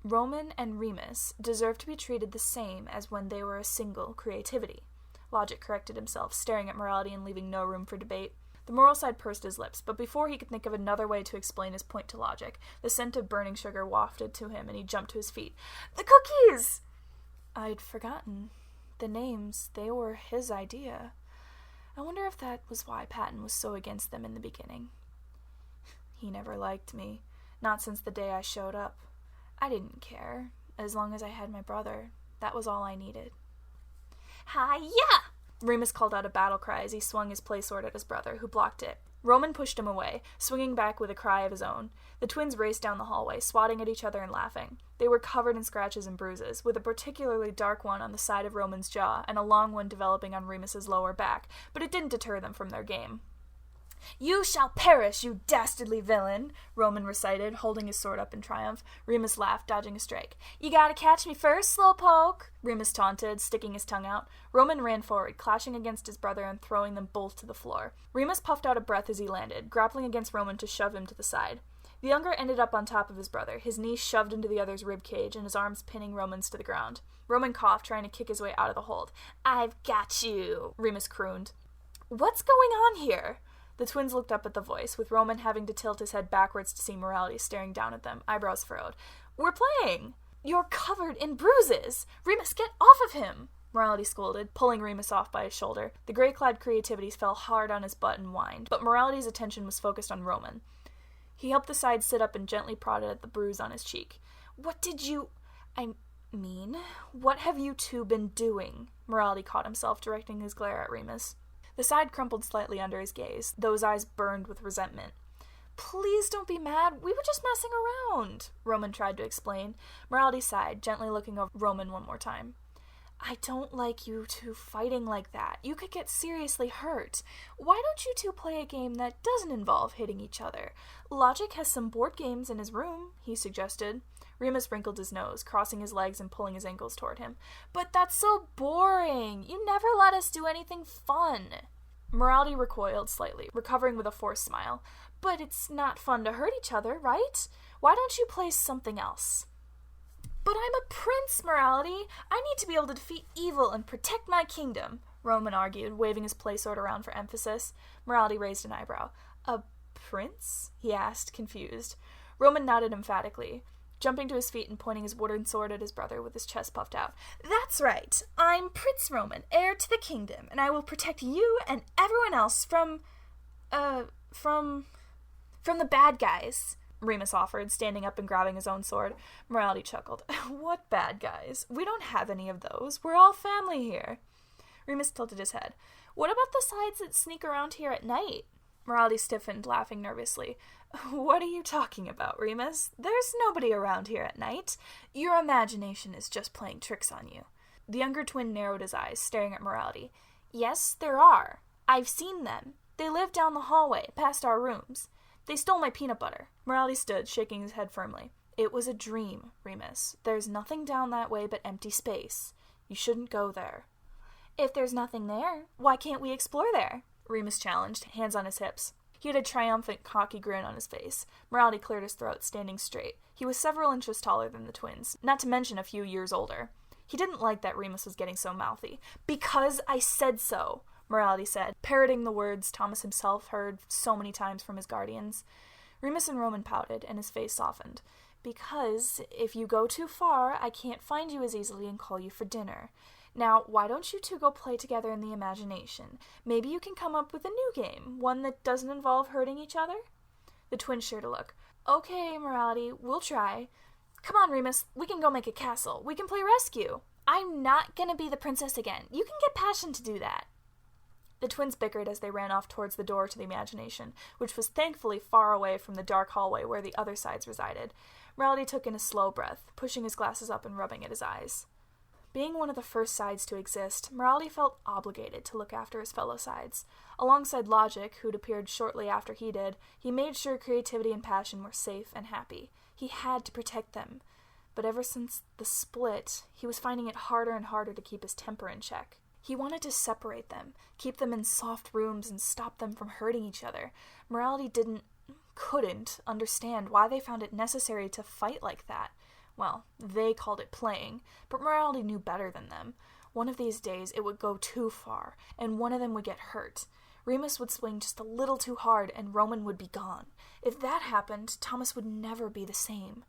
Roman and Remus deserve to be treated the same as when they were a single creativity. Logic corrected himself, staring at morality and leaving no room for debate. The moral side pursed his lips, but before he could think of another way to explain his point to Logic, the scent of burning sugar wafted to him, and he jumped to his feet. "The cookies!" I'd forgotten. The names, they were his idea. I wonder if that was why Patton was so against them in the beginning. He never liked me, not since the day I showed up. I didn't care. As long as I had my brother, that was all I needed. Hi-ya! Remus called out a battle cry as he swung his play sword at his brother, who blocked it. Roman pushed him away, swinging back with a cry of his own. The twins raced down the hallway, swatting at each other and laughing. They were covered in scratches and bruises, with a particularly dark one on the side of Roman's jaw and a long one developing on Remus's lower back, but it didn't deter them from their game. "You shall perish, you dastardly villain," Roman recited, holding his sword up in triumph. Remus laughed, dodging a strike. "You gotta catch me first, slowpoke," Remus taunted, sticking his tongue out. Roman ran forward, clashing against his brother and throwing them both to the floor. Remus puffed out a breath as he landed, grappling against Roman to shove him to the side. The younger ended up on top of his brother, his knees shoved into the other's rib cage and his arms pinning Roman's to the ground. Roman coughed, trying to kick his way out of the hold. "I've got you," Remus crooned. "What's going on here?" The twins looked up at the voice, with Roman having to tilt his head backwards to see Morality staring down at them, eyebrows furrowed. "We're playing!" "You're covered in bruises! Remus, get off of him!" Morality scolded, pulling Remus off by his shoulder. The gray-clad creativities fell hard on his butt and whined, but Morality's attention was focused on Roman. He helped the side sit up and gently prodded at the bruise on his cheek. "What did you... what have you two been doing?" Morality caught himself, directing his glare at Remus. The side crumpled slightly under his gaze. Those eyes burned with resentment. "Please don't be mad. We were just messing around," Roman tried to explain. Morality sighed, gently looking over Roman one more time. "I don't like you two fighting like that. You could get seriously hurt. Why don't you two play a game that doesn't involve hitting each other? Logic has some board games in his room," he suggested. Remus wrinkled his nose, crossing his legs and pulling his ankles toward him. "But that's so boring. You never let us do anything fun." Morality recoiled slightly, recovering with a forced smile. "But it's not fun to hurt each other, right? Why don't you play something else?" "But I'm a prince, Morality. I need to be able to defeat evil and protect my kingdom," Roman argued, waving his play sword around for emphasis. Morality raised an eyebrow. "A prince?" he asked, confused. Roman nodded emphatically, jumping to his feet and pointing his wooden sword at his brother with his chest puffed out. "That's right. I'm Prince Roman, heir to the kingdom, and I will protect you and everyone else from the bad guys," Remus offered, standing up and grabbing his own sword. Morality chuckled. "What bad guys? We don't have any of those. We're all family here." Remus tilted his head. "What about the sides that sneak around here at night?" Morality stiffened, laughing nervously. "What are you talking about, Remus? There's nobody around here at night. Your imagination is just playing tricks on you." The younger twin narrowed his eyes, staring at Morality. "Yes, there are. I've seen them. They live down the hallway, past our rooms. They stole my peanut butter." Morality stood, shaking his head firmly. "It was a dream, Remus. There's nothing down that way but empty space. You shouldn't go there." "If there's nothing there, why can't we explore there?" Remus challenged, hands on his hips. He had a triumphant, cocky grin on his face. Morality cleared his throat, standing straight. He was several inches taller than the twins, not to mention a few years older. He didn't like that Remus was getting so mouthy. "Because I said so," Morality said, parroting the words Thomas himself heard so many times from his guardians. Remus and Roman pouted, and his face softened. "Because if you go too far, I can't find you as easily and call you for dinner. Now, why don't you two go play together in the imagination? Maybe you can come up with a new game, one that doesn't involve hurting each other?" The twins shared a look. "Okay, Morality, we'll try. Come on, Remus, we can go make a castle. We can play rescue." "I'm not gonna be the princess again. You can get Passion to do that." The twins bickered as they ran off towards the door to the imagination, which was thankfully far away from the dark hallway where the other sides resided. Morality took in a slow breath, pushing his glasses up and rubbing at his eyes. Being one of the first sides to exist, Morality felt obligated to look after his fellow sides. Alongside Logic, who'd appeared shortly after he did, he made sure Creativity and Passion were safe and happy. He had to protect them. But ever since the split, he was finding it harder and harder to keep his temper in check. He wanted to separate them, keep them in soft rooms and stop them from hurting each other. Morality couldn't understand why they found it necessary to fight like that. Well, they called it playing, but morality knew better than them. One of these days it would go too far, and one of them would get hurt. Remus would swing just a little too hard, and Roman would be gone. If that happened, Thomas would never be the same.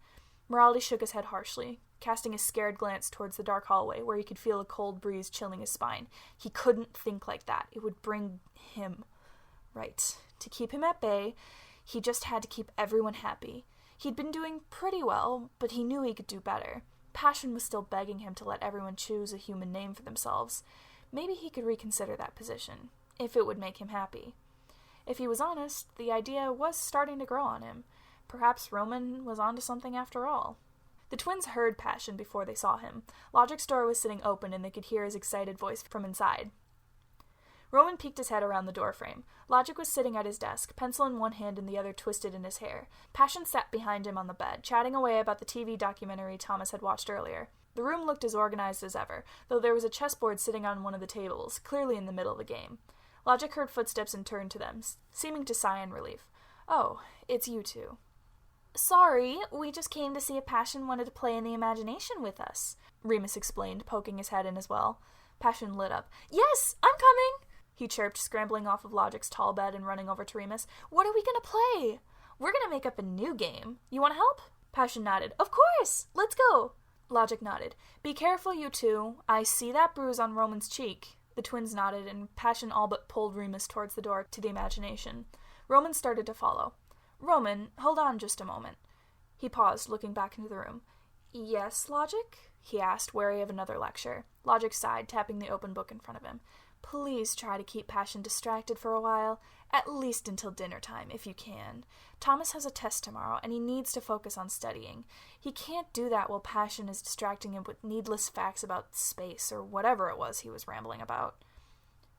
Morality shook his head harshly, casting a scared glance towards the dark hallway, where he could feel a cold breeze chilling his spine. He couldn't think like that. It would bring him. Right. To keep him at bay, he just had to keep everyone happy. He'd been doing pretty well, but he knew he could do better. Passion was still begging him to let everyone choose a human name for themselves. Maybe he could reconsider that position, if it would make him happy. If he was honest, the idea was starting to grow on him. Perhaps Roman was onto something after all. The twins heard Passion before they saw him. Logic's door was sitting open, and they could hear his excited voice from inside. Roman peeked his head around the doorframe. Logic was sitting at his desk, pencil in one hand and the other twisted in his hair. Passion sat behind him on the bed, chatting away about the TV documentary Thomas had watched earlier. The room looked as organized as ever, though there was a chessboard sitting on one of the tables, clearly in the middle of the game. Logic heard footsteps and turned to them, seeming to sigh in relief. "Oh, it's you two." "Sorry, we just came to see if Passion wanted to play in the imagination with us," Remus explained, poking his head in as well. Passion lit up. "Yes, I'm coming!" he chirped, scrambling off of Logic's tall bed and running over to Remus. "What are we gonna play?" "We're gonna make up a new game. You wanna help?" Passion nodded. "Of course! Let's go!" Logic nodded. "Be careful, you two. I see that bruise on Roman's cheek." The twins nodded, and Passion all but pulled Remus towards the door to the imagination. Roman started to follow. "Roman, hold on just a moment." He paused, looking back into the room. "Yes, Logic?" he asked, wary of another lecture. Logic sighed, tapping the open book in front of him. "Please try to keep Passion distracted for a while, at least until dinner time, if you can. Thomas has a test tomorrow, and he needs to focus on studying. He can't do that while Passion is distracting him with needless facts about space, or whatever it was he was rambling about."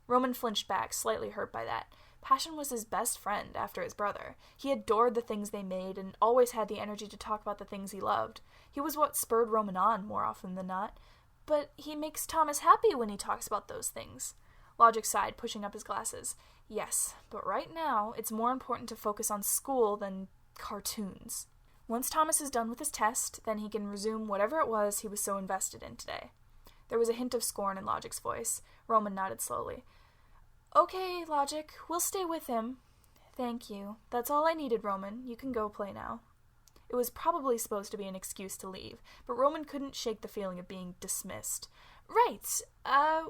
Roman flinched back, slightly hurt by that. Passion was his best friend after his brother. He adored the things they made, and always had the energy to talk about the things he loved. He was what spurred Roman on, more often than not. But he makes Thomas happy when he talks about those things. Logic sighed, pushing up his glasses. "Yes, but right now, it's more important to focus on school than cartoons. Once Thomas is done with his test, then he can resume whatever it was he was so invested in today." There was a hint of scorn in Logic's voice. Roman nodded slowly. "Okay, Logic, we'll stay with him." "Thank you. That's all I needed, Roman. You can go play now." It was probably supposed to be an excuse to leave, but Roman couldn't shake the feeling of being dismissed. "Right.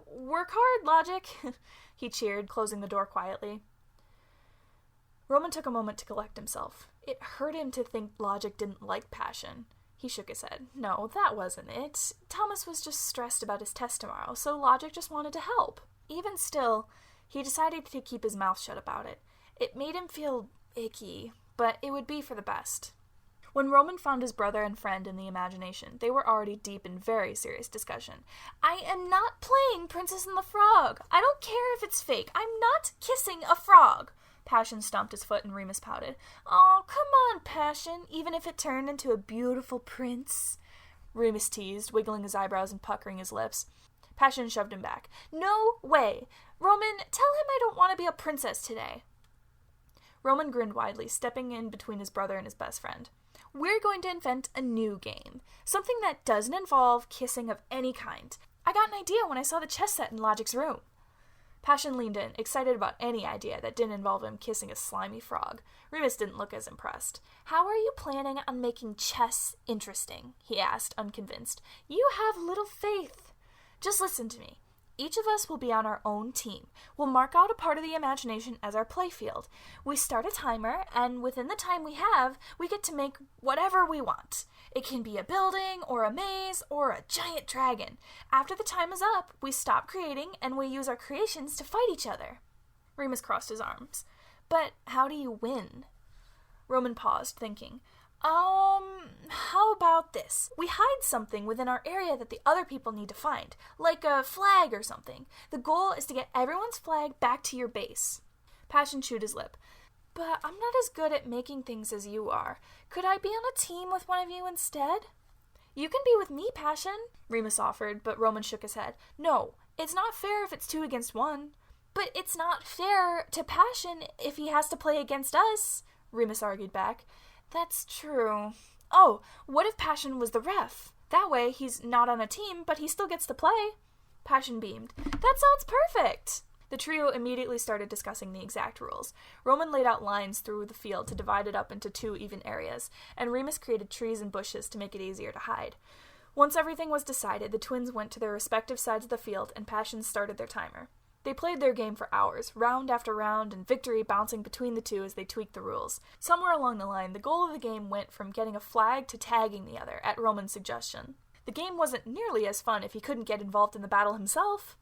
Work hard, Logic," he cheered, closing the door quietly. Roman took a moment to collect himself. It hurt him to think Logic didn't like Passion. He shook his head. No, that wasn't it. Thomas was just stressed about his test tomorrow, so Logic just wanted to help. Even still, he decided to keep his mouth shut about it. It made him feel icky, but it would be for the best. When Roman found his brother and friend in the imagination, they were already deep in very serious discussion. "I am not playing Princess and the Frog. I don't care if it's fake. I'm not kissing a frog." Passion stomped his foot and Remus pouted. "Oh, come on, Passion, even if it turned into a beautiful prince," Remus teased, wiggling his eyebrows and puckering his lips. Passion shoved him back. "No way. Roman, tell him I don't want to be a princess today." Roman grinned widely, stepping in between his brother and his best friend. "We're going to invent a new game. Something that doesn't involve kissing of any kind. I got an idea when I saw the chess set in Logic's room." Passion leaned in, excited about any idea that didn't involve him kissing a slimy frog. Remus didn't look as impressed. "How are you planning on making chess interesting?" he asked, unconvinced. "You have little faith." "Just listen to me. Each of us will be on our own team. We'll mark out a part of the imagination as our playfield. We start a timer, and within the time we have, we get to make whatever we want. It can be a building, or a maze, or a giant dragon. After the time is up, we stop creating, and we use our creations to fight each other." Remus crossed his arms. "But how do you win?" Roman paused, thinking. How about this? We hide something within our area that the other people need to find, like a flag or something. The goal is to get everyone's flag back to your base." Passion chewed his lip. "But I'm not as good at making things as you are. Could I be on a team with one of you instead?" "You can be with me, Passion," Remus offered, but Roman shook his head. "No, it's not fair if it's 2 against 1. "But it's not fair to Passion if he has to play against us," Remus argued back. "That's true. Oh, what if Passion was the ref? That way, he's not on a team, but he still gets to play. Passion beamed. That sounds perfect! The trio immediately started discussing the exact rules. Roman laid out lines through the field to divide it up into 2 even areas, and Remus created trees and bushes to make it easier to hide. Once everything was decided, the twins went to their respective sides of the field, and Passion started their timer. They played their game for hours, round after round, and victory bouncing between the two as they tweaked the rules. Somewhere along the line, the goal of the game went from getting a flag to tagging the other, at Roman's suggestion. The game wasn't nearly as fun if he couldn't get involved in the battle himself.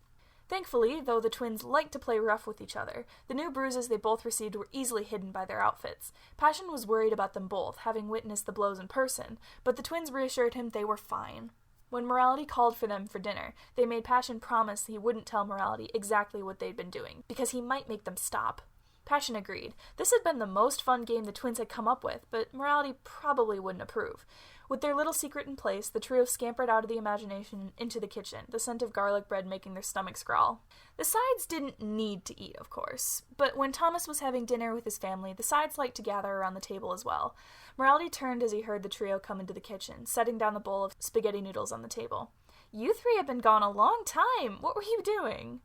Thankfully, though the twins liked to play rough with each other, the new bruises they both received were easily hidden by their outfits. Passion was worried about them both, having witnessed the blows in person, but the twins reassured him they were fine. When Morality called for them for dinner, they made Passion promise he wouldn't tell Morality exactly what they'd been doing, because he might make them stop. Passion agreed. This had been the most fun game the twins had come up with, but Morality probably wouldn't approve. With their little secret in place, the trio scampered out of the imagination and into the kitchen, the scent of garlic bread making their stomachs growl. The sides didn't need to eat, of course, but when Thomas was having dinner with his family, the sides liked to gather around the table as well. Morality turned as he heard the trio come into the kitchen, setting down the bowl of spaghetti noodles on the table. You 3 have been gone a long time. What were you doing?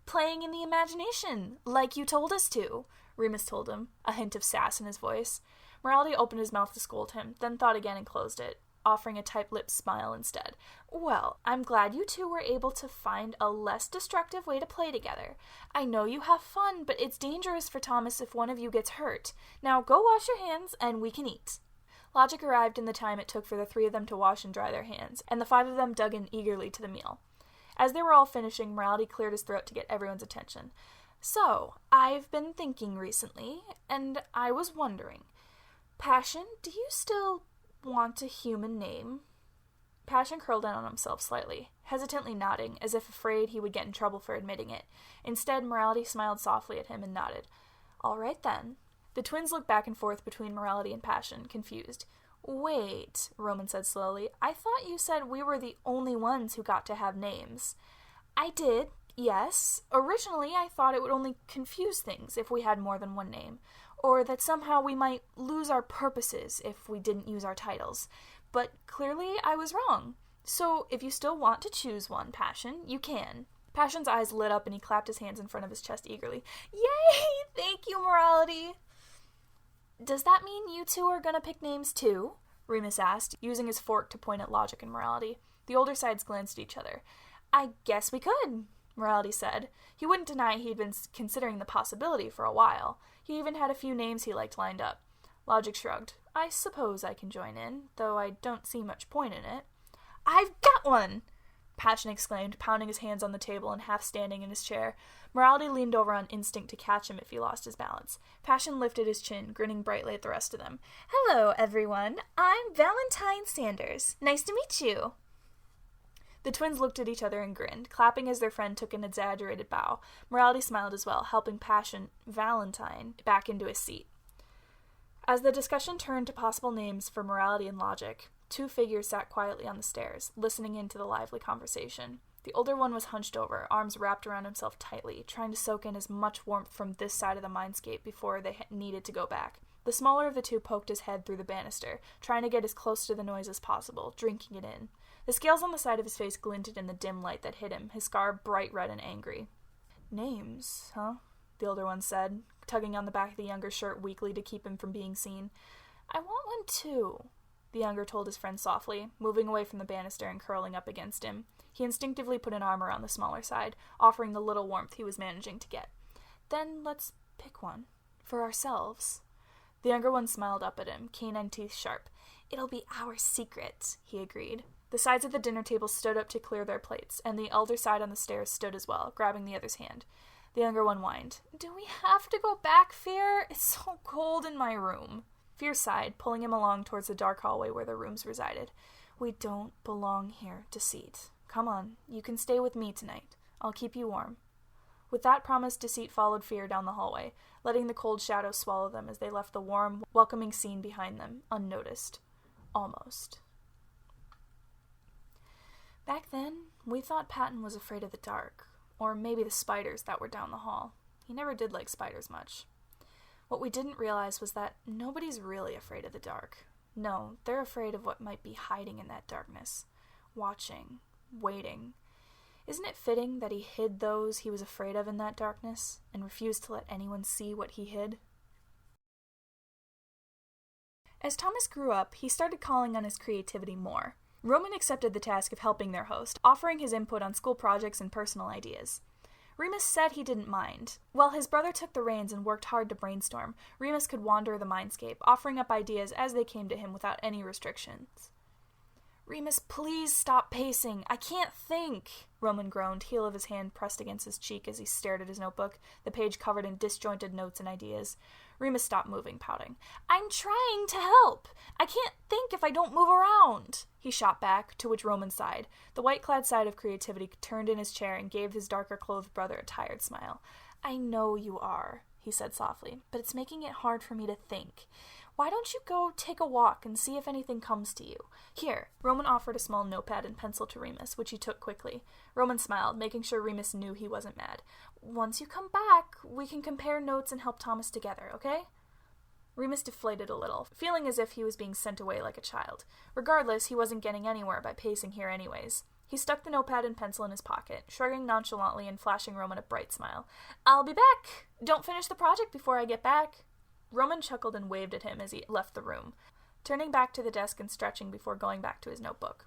Playing in the imagination, like you told us to, Remus told him, a hint of sass in his voice. Morality opened his mouth to scold him, then thought again and closed it, offering a tight-lipped smile instead. Well, I'm glad you 2 were able to find a less destructive way to play together. I know you have fun, but it's dangerous for Thomas if one of you gets hurt. Now go wash your hands, and we can eat. Logic arrived in the time it took for the 3 of them to wash and dry their hands, and the 5 of them dug in eagerly to the meal. As they were all finishing, Morality cleared his throat to get everyone's attention. So, I've been thinking recently, and I was wondering, Passion, do you still want a human name? Passion curled in on himself slightly, hesitantly nodding, as if afraid he would get in trouble for admitting it. Instead, Morality smiled softly at him and nodded. All right, then. The twins looked back and forth between Morality and Passion, confused. Wait, Roman said slowly. I thought you said we were the only ones who got to have names. I did, yes. Originally, I thought it would only confuse things if we had more than one name, or that somehow we might lose our purposes if we didn't use our titles. But clearly, I was wrong. So, if you still want to choose one, Passion, you can. Passion's eyes lit up and he clapped his hands in front of his chest eagerly. Yay! Thank you, Morality! Does that mean you 2 are gonna pick names too? Remus asked, using his fork to point at Logic and Morality. The older sides glanced at each other. I guess we could, Morality said. He wouldn't deny he'd been considering the possibility for a while. He even had a few names he liked lined up. Logic shrugged. I suppose I can join in, though I don't see much point in it. I've got one! Passion exclaimed, pounding his hands on the table and half standing in his chair. Morality leaned over on instinct to catch him if he lost his balance. Passion lifted his chin, grinning brightly at the rest of them. Hello, everyone. I'm Valentine Sanders. Nice to meet you. The twins looked at each other and grinned, clapping as their friend took an exaggerated bow. Morality smiled as well, helping Passion, Valentine, back into his seat. As the discussion turned to possible names for Morality and Logic, 2 figures sat quietly on the stairs, listening in to the lively conversation. The older one was hunched over, arms wrapped around himself tightly, trying to soak in as much warmth from this side of the mindscape before they needed to go back. The smaller of the 2 poked his head through the banister, trying to get as close to the noise as possible, drinking it in. The scales on the side of his face glinted in the dim light that hit him, his scar bright red and angry. Names, huh? The older one said, tugging on the back of the younger shirt weakly to keep him from being seen. I want one too, the younger told his friend softly, moving away from the banister and curling up against him. He instinctively put an arm around the smaller side, offering the little warmth he was managing to get. Then let's pick one. For ourselves. The younger one smiled up at him, canine teeth sharp. It'll be our secret, he agreed. The sides of the dinner table stood up to clear their plates, and the elder side on the stairs stood as well, grabbing the other's hand. The younger one whined. Do we have to go back, Fear? It's so cold in my room. Fear sighed, pulling him along towards the dark hallway where their rooms resided. We don't belong here, Deceit. Come on, you can stay with me tonight. I'll keep you warm. With that promise, Deceit followed Fear down the hallway, letting the cold shadow swallow them as they left the warm, welcoming scene behind them, unnoticed. Almost. Back then, we thought Patton was afraid of the dark, or maybe the spiders that were down the hall. He never did like spiders much. What we didn't realize was that nobody's really afraid of the dark. No, they're afraid of what might be hiding in that darkness. Watching. Waiting. Isn't it fitting that he hid those he was afraid of in that darkness, and refused to let anyone see what he hid? As Thomas grew up, he started calling on his creativity more. Roman accepted the task of helping their host, offering his input on school projects and personal ideas. Remus said he didn't mind. While his brother took the reins and worked hard to brainstorm, Remus could wander the mindscape, offering up ideas as they came to him without any restrictions. "Remus, please stop pacing. I can't think," Roman groaned, heel of his hand pressed against his cheek as he stared at his notebook, the page covered in disjointed notes and ideas. Remus stopped moving, pouting. "I'm trying to help. I can't think if I don't move around," he shot back, to which Roman sighed. The white-clad side of creativity turned in his chair and gave his darker-clothed brother a tired smile. "I know you are," he said softly, "but it's making it hard for me to think. Why don't you go take a walk and see if anything comes to you? Here." Roman offered a small notepad and pencil to Remus, which he took quickly. Roman smiled, making sure Remus knew he wasn't mad. "Once you come back, we can compare notes and help Thomas together, okay?" Remus deflated a little, feeling as if he was being sent away like a child. Regardless, he wasn't getting anywhere by pacing here anyways. He stuck the notepad and pencil in his pocket, shrugging nonchalantly and flashing Roman a bright smile. "I'll be back. Don't finish the project before I get back." Roman chuckled and waved at him as he left the room, turning back to the desk and stretching before going back to his notebook.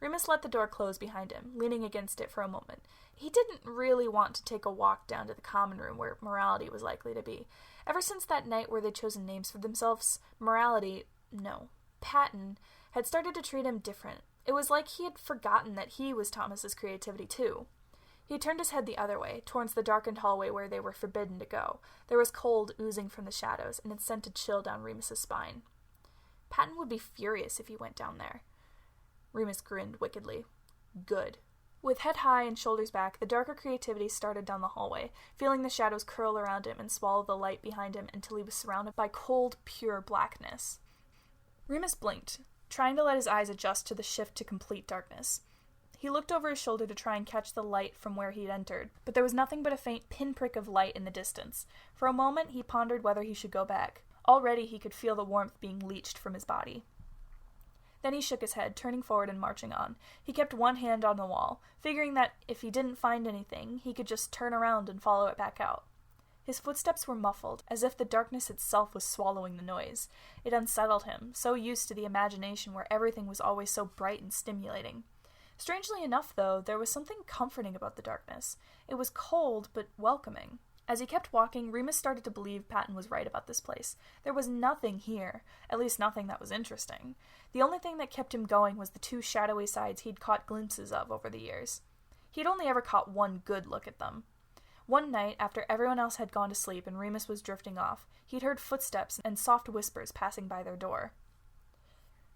Remus let the door close behind him, leaning against it for a moment. He didn't really want to take a walk down to the common room where Morality was likely to be. Ever since that night where they'd chosen names for themselves, Patton, had started to treat him different. It was like he had forgotten that he was Thomas's creativity too. He turned his head the other way, towards the darkened hallway where they were forbidden to go. There was cold oozing from the shadows, and it sent a chill down Remus's spine. Patton would be furious if he went down there. Remus grinned wickedly. Good. With head high and shoulders back, the darker creativity started down the hallway, feeling the shadows curl around him and swallow the light behind him until he was surrounded by cold, pure blackness. Remus blinked, trying to let his eyes adjust to the shift to complete darkness. He looked over his shoulder to try and catch the light from where he'd entered, but there was nothing but a faint pinprick of light in the distance. For a moment, he pondered whether he should go back. Already he could feel the warmth being leached from his body. Then he shook his head, turning forward and marching on. He kept one hand on the wall, figuring that if he didn't find anything, he could just turn around and follow it back out. His footsteps were muffled, as if the darkness itself was swallowing the noise. It unsettled him, so used to the imagination where everything was always so bright and stimulating. Strangely enough, though, there was something comforting about the darkness. It was cold, but welcoming. As he kept walking, Remus started to believe Patton was right about this place. There was nothing here, at least nothing that was interesting. The only thing that kept him going was the two shadowy sides he'd caught glimpses of over the years. He'd only ever caught one good look at them. One night, after everyone else had gone to sleep and Remus was drifting off, he'd heard footsteps and soft whispers passing by their door.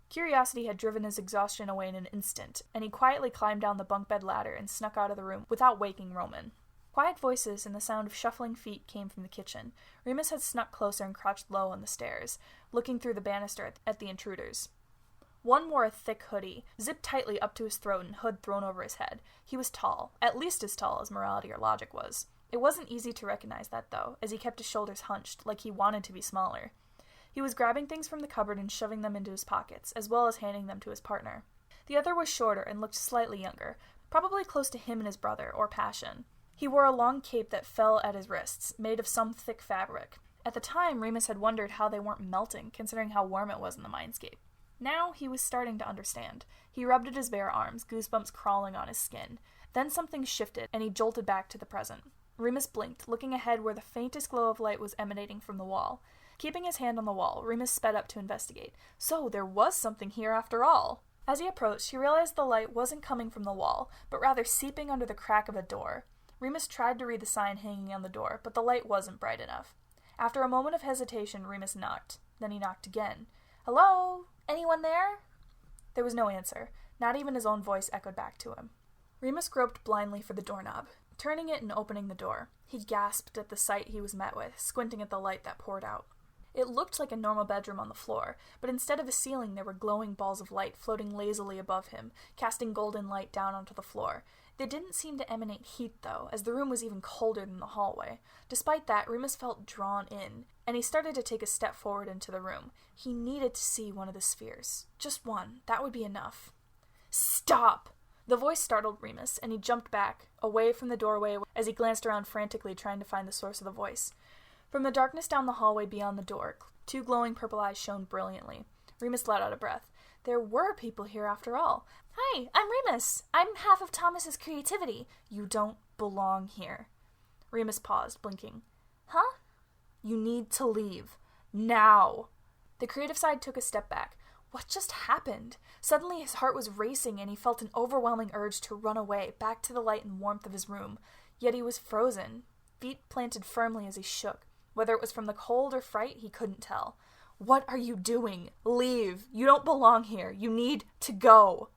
Curiosity had driven his exhaustion away in an instant, and he quietly climbed down the bunk bed ladder and snuck out of the room without waking Roman. Quiet voices and the sound of shuffling feet came from the kitchen. Remus had snuck closer and crouched low on the stairs, looking through the banister at the intruders. One wore a thick hoodie, zipped tightly up to his throat and hood thrown over his head. He was tall, at least as tall as Morality or Logic was. It wasn't easy to recognize that, though, as he kept his shoulders hunched, like he wanted to be smaller. He was grabbing things from the cupboard and shoving them into his pockets, as well as handing them to his partner. The other was shorter and looked slightly younger, probably close to him and his brother, or Passion. He wore a long cape that fell at his wrists, made of some thick fabric. At the time, Remus had wondered how they weren't melting, considering how warm it was in the mindscape. Now he was starting to understand. He rubbed at his bare arms, goosebumps crawling on his skin. Then something shifted, and he jolted back to the present. Remus blinked, looking ahead where the faintest glow of light was emanating from the wall. Keeping his hand on the wall, Remus sped up to investigate. So, there was something here after all! As he approached, he realized the light wasn't coming from the wall, but rather seeping under the crack of a door. Remus tried to read the sign hanging on the door, but the light wasn't bright enough. After a moment of hesitation, Remus knocked. Then he knocked again. "Hello? Anyone there?" There was no answer. Not even his own voice echoed back to him. Remus groped blindly for the doorknob, turning it and opening the door. He gasped at the sight he was met with, squinting at the light that poured out. It looked like a normal bedroom on the floor, but instead of a ceiling there were glowing balls of light floating lazily above him, casting golden light down onto the floor. They didn't seem to emanate heat, though, as the room was even colder than the hallway. Despite that, Remus felt drawn in, and he started to take a step forward into the room. He needed to see one of the spheres. Just one. That would be enough. Stop! The voice startled Remus, and he jumped back, away from the doorway as he glanced around frantically trying to find the source of the voice. From the darkness down the hallway beyond the door, 2 glowing purple eyes shone brilliantly. Remus let out a breath. There were people here after all. Hi, I'm Remus. I'm half of Thomas's creativity. You don't belong here. Remus paused, blinking. Huh? You need to leave. Now. The creative side took a step back. What just happened? Suddenly his heart was racing and he felt an overwhelming urge to run away, back to the light and warmth of his room. Yet he was frozen, feet planted firmly as he shook. Whether it was from the cold or fright, he couldn't tell. What are you doing? Leave. You don't belong here. You need to go.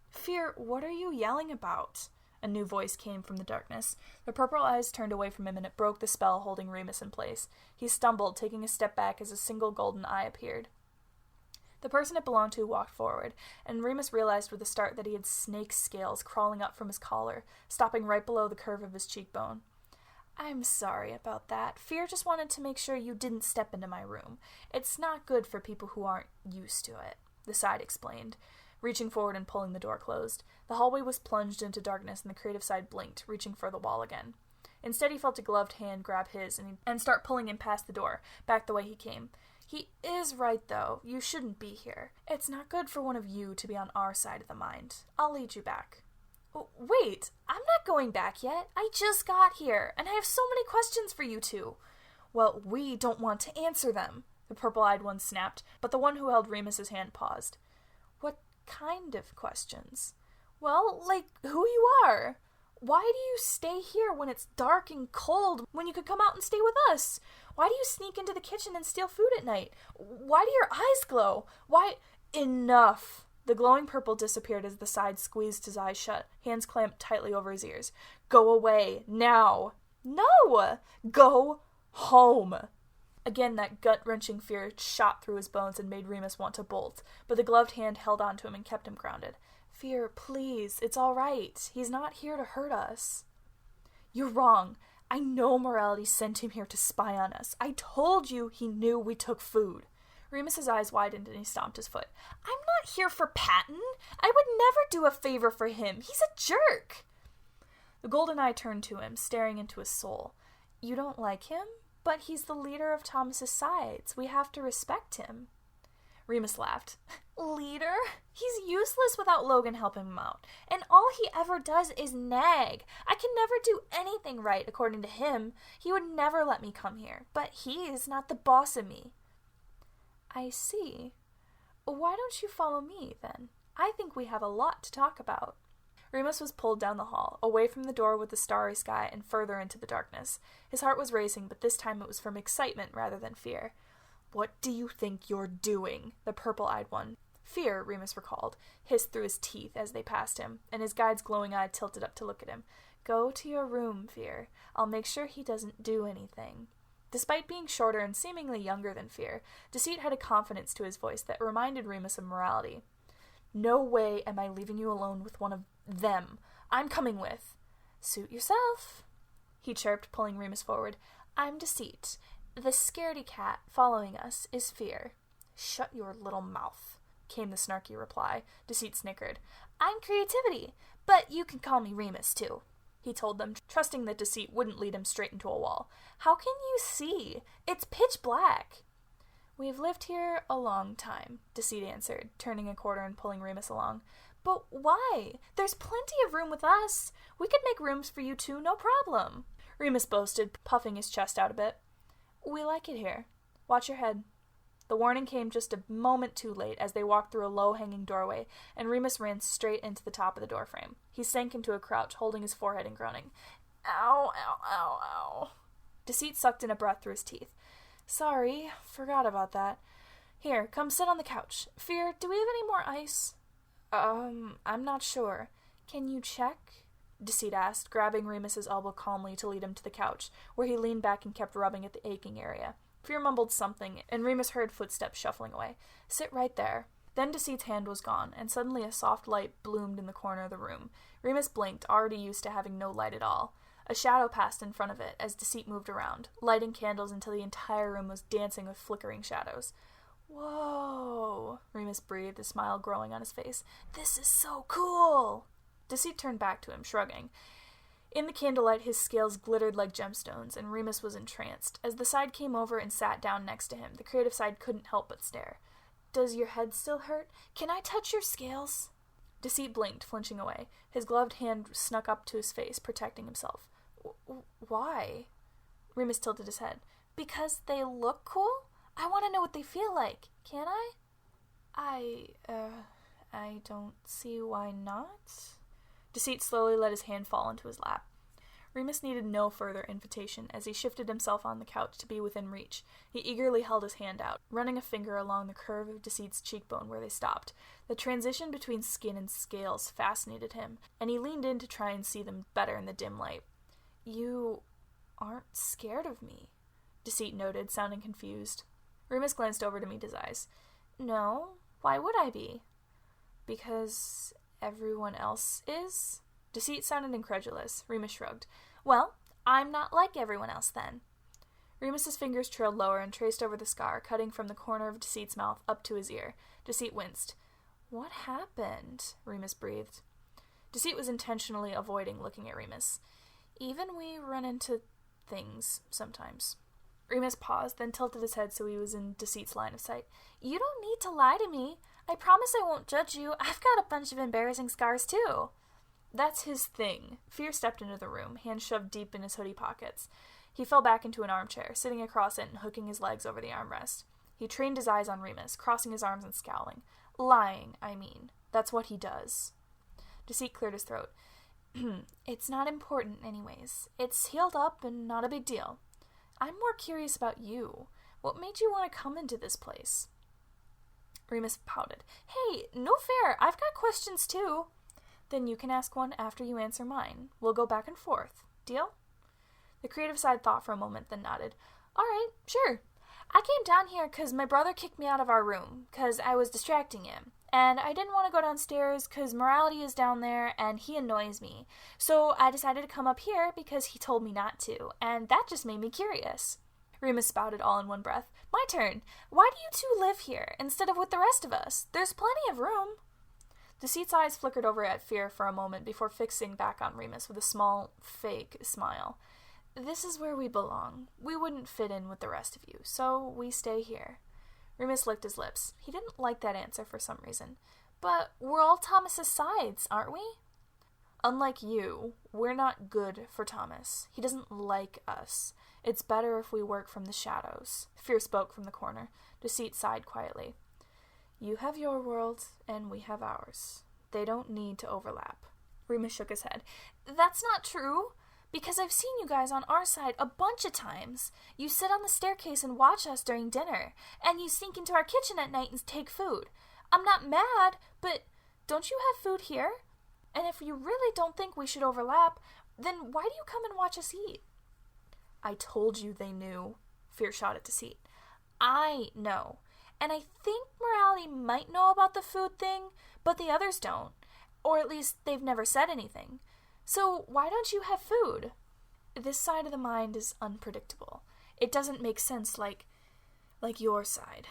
Fear, what are you yelling about? A new voice came from the darkness. The purple eyes turned away from him and it broke the spell holding Remus in place. He stumbled, taking a step back as a single golden eye appeared. The person it belonged to walked forward, and Remus realized with a start that he had snake scales crawling up from his collar, stopping right below the curve of his cheekbone. I'm sorry about that. Fear just wanted to make sure you didn't step into my room. It's not good for people who aren't used to it, the side explained, reaching forward and pulling the door closed. The hallway was plunged into darkness, and the creative side blinked, reaching for the wall again. Instead, he felt a gloved hand grab his and start pulling him past the door, back the way he came. He is right, though. You shouldn't be here. It's not good for one of you to be on our side of the mind. I'll lead you back. Wait, I'm not going back yet. I just got here, and I have so many questions for you two. Well, we don't want to answer them, the purple-eyed one snapped, but the one who held Remus's hand paused. What kind of questions? Well, like who you are. Why do you stay here when it's dark and cold when you could come out and stay with us? Why do you sneak into the kitchen and steal food at night? Why do your eyes glow? Why? Enough! The glowing purple disappeared as the side squeezed his eyes shut, hands clamped tightly over his ears. Go away, now! No! Go home! Again, that gut-wrenching fear shot through his bones and made Remus want to bolt, but the gloved hand held onto him and kept him grounded. Fear, please, it's all right. He's not here to hurt us. You're wrong. I know Morality sent him here to spy on us. I told you he knew we took food. Remus's eyes widened and he stomped his foot. I'm not here for Patton. I would never do a favor for him. He's a jerk. The golden eye turned to him, staring into his soul. You don't like him? But he's the leader of Thomas's sides. We have to respect him. Remus laughed. Leader? He's useless without Logan helping him out. And all he ever does is nag. I can never do anything right, according to him. He would never let me come here. But he's not the boss of me. I see. Why don't you follow me, then? I think we have a lot to talk about. Remus was pulled down the hall, away from the door with the starry sky and further into the darkness. His heart was racing, but this time it was from excitement rather than fear. What do you think you're doing? The purple-eyed one. Fear, Remus recalled, hissed through his teeth as they passed him, and his guide's glowing eye tilted up to look at him. Go to your room, Fear. I'll make sure he doesn't do anything. Despite being shorter and seemingly younger than Fear, Deceit had a confidence to his voice that reminded Remus of Morality. No way am I leaving you alone with one of them. I'm coming with. Suit yourself, he chirped, pulling Remus forward. I'm Deceit. The scaredy cat following us is Fear. Shut your little mouth, came the snarky reply. Deceit snickered. I'm Creativity, but you can call me Remus, too, he told them, trusting that Deceit wouldn't lead him straight into a wall. How can you see? It's pitch black. We've lived here a long time, Deceit answered, turning a corner and pulling Remus along. But why? There's plenty of room with us. We could make rooms for you two, no problem, Remus boasted, puffing his chest out a bit. We like it here. Watch your head. The warning came just a moment too late as they walked through a low-hanging doorway, and Remus ran straight into the top of the doorframe. He sank into a crouch, holding his forehead and groaning. Ow, ow, ow, ow. Deceit sucked in a breath through his teeth. Sorry, forgot about that. Here, come sit on the couch. Fear, do we have any more ice? I'm not sure. Can you check? Deceit asked, grabbing Remus's elbow calmly to lead him to the couch, where he leaned back and kept rubbing at the aching area. Fear mumbled something, and Remus heard footsteps shuffling away. Sit right there. Then Deceit's hand was gone, and suddenly a soft light bloomed in the corner of the room. Remus blinked, already used to having no light at all. A shadow passed in front of it as Deceit moved around, lighting candles until the entire room was dancing with flickering shadows. "Whoa," Remus breathed, a smile growing on his face. "This is so cool!" Deceit turned back to him, shrugging. In the candlelight, his scales glittered like gemstones, and Remus was entranced. As the side came over and sat down next to him, the creative side couldn't help but stare. "Does your head still hurt? Can I touch your scales?" Deceit blinked, flinching away. His gloved hand snuck up to his face, protecting himself. "Why?" Remus tilted his head. "Because they look cool? I want to know what they feel like. Can I?" I don't see why not." Deceit slowly let his hand fall into his lap. Remus needed no further invitation as he shifted himself on the couch to be within reach. He eagerly held his hand out, running a finger along the curve of Deceit's cheekbone where they stopped. The transition between skin and scales fascinated him, and he leaned in to try and see them better in the dim light. "You aren't scared of me," Deceit noted, sounding confused. Remus glanced over to meet his eyes. "No, why would I be?" "Because everyone else is?" Deceit sounded incredulous. Remus shrugged. "Well, I'm not like everyone else, then." Remus's fingers trailed lower and traced over the scar, cutting from the corner of Deceit's mouth up to his ear. Deceit winced. "What happened?" Remus breathed. Deceit was intentionally avoiding looking at Remus. "Even we run into things sometimes." Remus paused, then tilted his head so he was in Deceit's line of sight. "You don't need to lie to me. I promise I won't judge you. I've got a bunch of embarrassing scars, too." "That's his thing." Fear stepped into the room, hands shoved deep in his hoodie pockets. He fell back into an armchair, sitting across it and hooking his legs over the armrest. He trained his eyes on Remus, crossing his arms and scowling. "Lying, I mean. That's what he does." Deceit cleared his throat. "It's not important anyways. It's healed up and not a big deal. I'm more curious about you. What made you want to come into this place?" Remus pouted. "Hey, no fair. I've got questions too." "Then you can ask one after you answer mine. We'll go back and forth. Deal?" The creative side thought for a moment, then nodded. "All right, sure. I came down here because my brother kicked me out of our room because I was distracting him. And I didn't want to go downstairs because Morality is down there and he annoys me. So I decided to come up here because he told me not to, and that just made me curious." Remus spouted all in one breath. "My turn. Why do you two live here instead of with the rest of us? There's plenty of room." Deceit's eyes flickered over at Fear for a moment before fixing back on Remus with a small, fake smile. "This is where we belong. We wouldn't fit in with the rest of you, so we stay here." Remus licked his lips. He didn't like that answer for some reason. "But we're all Thomas's sides, aren't we?" "Unlike you, we're not good for Thomas. He doesn't like us. It's better if we work from the shadows." Fear spoke from the corner. Deceit sighed quietly. "You have your world, and we have ours. They don't need to overlap." Remus shook his head. "That's not true. Because I've seen you guys on our side a bunch of times. You sit on the staircase and watch us during dinner, and you sneak into our kitchen at night and take food. I'm not mad, but don't you have food here? And if you really don't think we should overlap, then why do you come and watch us eat?" "I told you they knew," Fear shot at Deceit. "I know. And I think Morality might know about the food thing, but the others don't. Or at least they've never said anything. So why don't you have food?" "This side of the mind is unpredictable. It doesn't make sense like your side.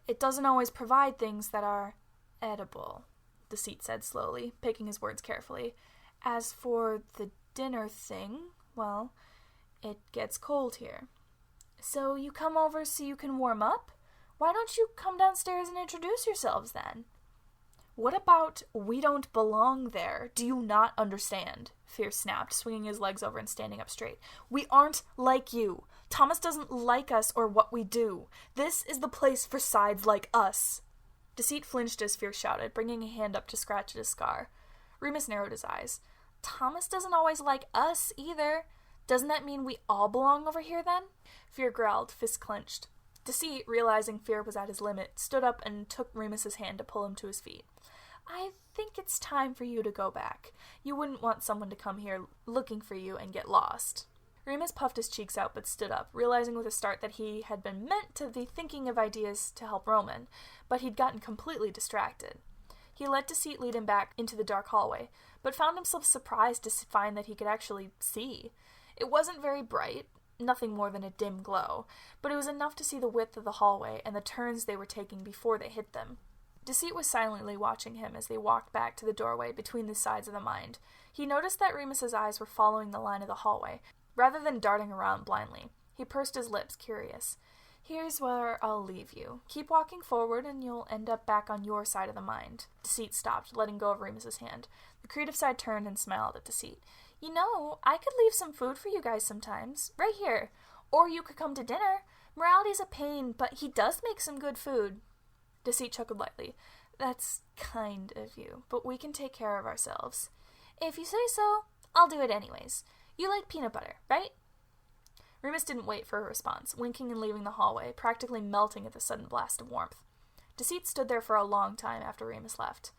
It doesn't always provide things that are edible," Deceit said slowly, picking his words carefully. "As for the dinner thing, well, it gets cold here. So you come over so you can warm up? Why don't you come downstairs and introduce yourselves then?" "What about we don't belong there? Do you not understand?" Fear snapped, swinging his legs over and standing up straight. "We aren't like you. Thomas doesn't like us or what we do. This is the place for sides like us." Deceit flinched as Fear shouted, bringing a hand up to scratch at his scar. Remus narrowed his eyes. "Thomas doesn't always like us either. Doesn't that mean we all belong over here then?" Fear growled, fist clenched. Deceit, realizing Fear was at his limit, stood up and took Remus's hand to pull him to his feet. "I think it's time for you to go back. You wouldn't want someone to come here looking for you and get lost." Remus puffed his cheeks out but stood up, realizing with a start that he had been meant to be thinking of ideas to help Roman, but he'd gotten completely distracted. He let Deceit lead him back into the dark hallway, but found himself surprised to find that he could actually see. It wasn't very bright, nothing more than a dim glow, but it was enough to see the width of the hallway and the turns they were taking before they hit them. Deceit was silently watching him as they walked back to the doorway between the sides of the mind. He noticed that Remus's eyes were following the line of the hallway, rather than darting around blindly. He pursed his lips, curious. "Here's where I'll leave you. Keep walking forward and you'll end up back on your side of the mind." Deceit stopped, letting go of Remus's hand. The creative side turned and smiled at Deceit. "You know, I could leave some food for you guys sometimes, right here. Or you could come to dinner. Morality's a pain, but he does make some good food." Deceit chuckled lightly. "That's kind of you, but we can take care of ourselves." "If you say so, I'll do it anyways. You like peanut butter, right?" Remus didn't wait for a response, winking and leaving the hallway, practically melting at the sudden blast of warmth. Deceit stood there for a long time after Remus left.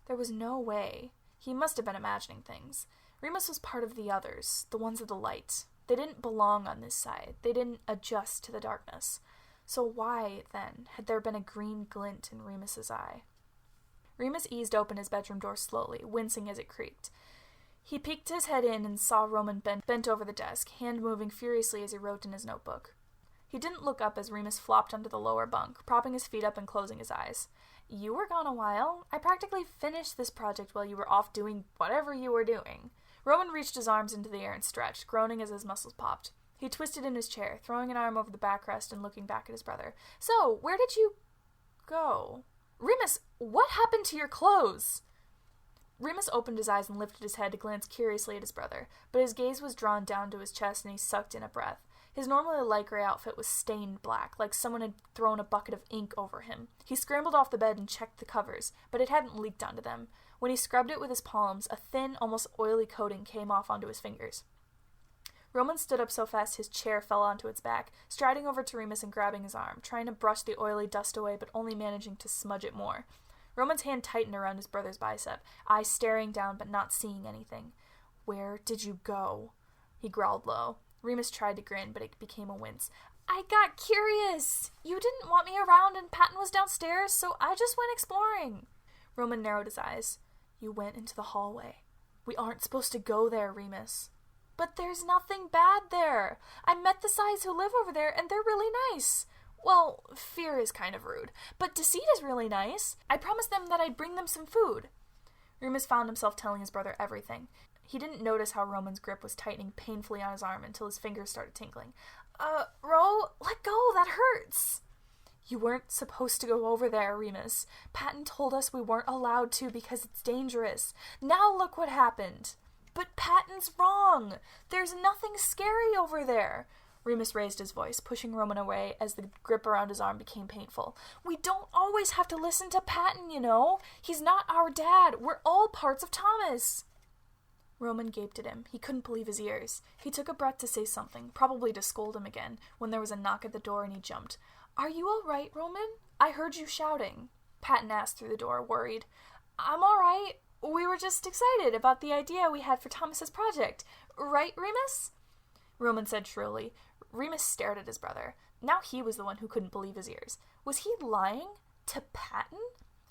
There was no way. He must have been imagining things. Remus was part of the others, the ones of the light. They didn't belong on this side. They didn't adjust to the darkness. So why, then, had there been a green glint in Remus's eye? Remus eased open his bedroom door slowly, wincing as it creaked. He peeked his head in and saw Roman bent over the desk, hand moving furiously as he wrote in his notebook. He didn't look up as Remus flopped onto the lower bunk, propping his feet up and closing his eyes. "You were gone a while. I practically finished this project while you were off doing whatever you were doing." Roman reached his arms into the air and stretched, groaning as his muscles popped. He twisted in his chair, throwing an arm over the backrest and looking back at his brother. "So, where did you go?" "Remus, what happened to your clothes?" Remus opened his eyes and lifted his head to glance curiously at his brother, but his gaze was drawn down to his chest and he sucked in a breath. His normally light gray outfit was stained black, like someone had thrown a bucket of ink over him. He scrambled off the bed and checked the covers, but it hadn't leaked onto them. When he scrubbed it with his palms, a thin, almost oily coating came off onto his fingers. Roman stood up so fast his chair fell onto its back, striding over to Remus and grabbing his arm, trying to brush the oily dust away but only managing to smudge it more. Roman's hand tightened around his brother's bicep, eyes staring down but not seeing anything. "Where did you go?" he growled low. Remus tried to grin, but it became a wince. "I got curious. You didn't want me around and Patton was downstairs, so I just went exploring." Roman narrowed his eyes. "You went into the hallway. We aren't supposed to go there, Remus." "But there's nothing bad there. I met the Sides who live over there, and they're really nice. Well, Fear is kind of rude, but Deceit is really nice. I promised them that I'd bring them some food." Remus found himself telling his brother everything. He didn't notice how Roman's grip was tightening painfully on his arm until his fingers started tingling. Ro, let go, that hurts." "You weren't supposed to go over there, Remus. Patton told us we weren't allowed to because it's dangerous. Now look what happened." "But Patton's wrong. There's nothing scary over there." Remus raised his voice, pushing Roman away as the grip around his arm became painful. "We don't always have to listen to Patton, you know. He's not our dad. We're all parts of Thomas." Roman gaped at him. He couldn't believe his ears. He took a breath to say something, probably to scold him again, when there was a knock at the door and he jumped. "Are you all right, Roman? I heard you shouting." Patton asked through the door, worried. "I'm all right. We were just excited about the idea we had for Thomas's project. Right, Remus?" Roman said shrilly. Remus stared at his brother. Now he was the one who couldn't believe his ears. Was he lying? To Patton?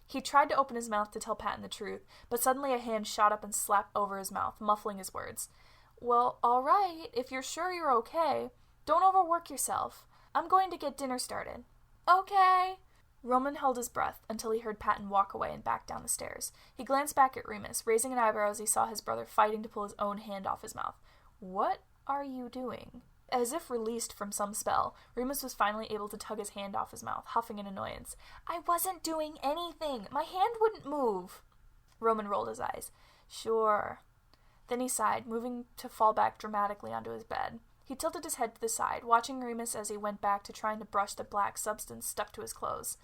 He tried to open his mouth to tell Patton the truth, but suddenly a hand shot up and slapped over his mouth, muffling his words. "Well, all right, if you're sure you're okay. Don't overwork yourself. I'm going to get dinner started." "Okay." Roman held his breath until he heard Patton walk away and back down the stairs. He glanced back at Remus, raising an eyebrow as he saw his brother fighting to pull his own hand off his mouth. "What are you doing?" As if released from some spell, Remus was finally able to tug his hand off his mouth, huffing in annoyance. "I wasn't doing anything. My hand wouldn't move." Roman rolled his eyes. "Sure." Then he sighed, moving to fall back dramatically onto his bed. He tilted his head to the side, watching Remus as he went back to trying to brush the black substance stuck to his clothes.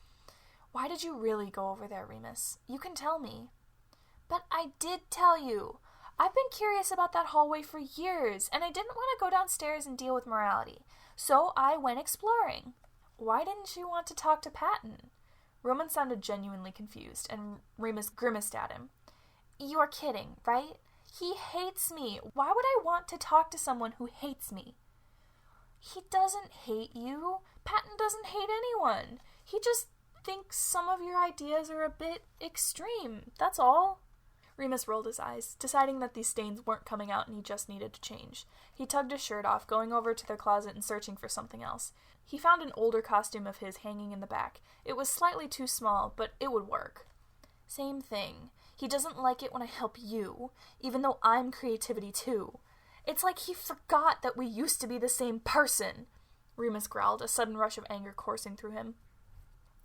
"Why did you really go over there, Remus? You can tell me." "But I did tell you. I've been curious about that hallway for years, and I didn't want to go downstairs and deal with morality. So I went exploring." "Why didn't you want to talk to Patton?" Roman sounded genuinely confused, and Remus grimaced at him. "You're kidding, right? He hates me. Why would I want to talk to someone who hates me?" "He doesn't hate you. Patton doesn't hate anyone. He just think some of your ideas are a bit extreme, that's all. Remus rolled his eyes, deciding that these stains weren't coming out and he just needed to change. He tugged his shirt off, going over to their closet and searching for something else. He found an older costume of his hanging in the back. It was slightly too small, but it would work. Same thing. He doesn't like it when I help you, even though I'm creativity too. It's like he forgot that we used to be the same person, Remus growled, a sudden rush of anger coursing through him.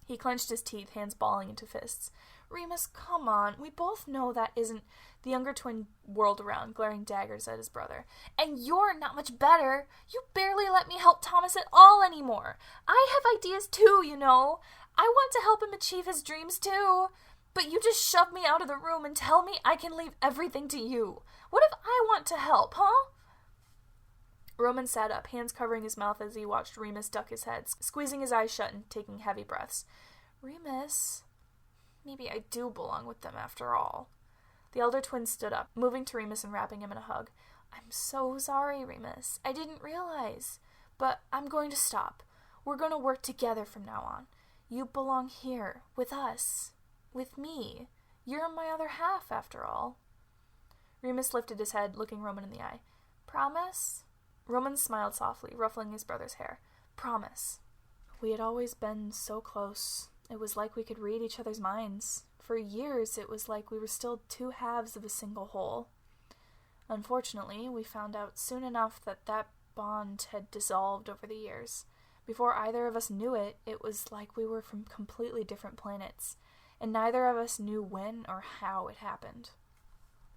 He clenched his teeth, hands balling into fists. Remus, come on. We both know that isn't... The younger twin whirled around, glaring daggers at his brother. And you're not much better. You barely let me help Thomas at all anymore. I have ideas too, you know. I want to help him achieve his dreams too. But you just shove me out of the room and tell me I can leave everything to you. What if I want to help, huh? Roman sat up, hands covering his mouth as he watched Remus duck his head, squeezing his eyes shut and taking heavy breaths. Remus... Maybe I do belong with them after all. The elder twin stood up, moving to Remus and wrapping him in a hug. I'm so sorry, Remus. I didn't realize. But I'm going to stop. We're going to work together from now on. You belong here, with us. With me. You're my other half, after all. Remus lifted his head, looking Roman in the eye. Promise? Roman smiled softly, ruffling his brother's hair. Promise. We had always been so close. It was like we could read each other's minds. For years, it was like we were still two halves of a single whole. Unfortunately, we found out soon enough that that bond had dissolved over the years. Before either of us knew it, it was like we were from completely different planets, and neither of us knew when or how it happened.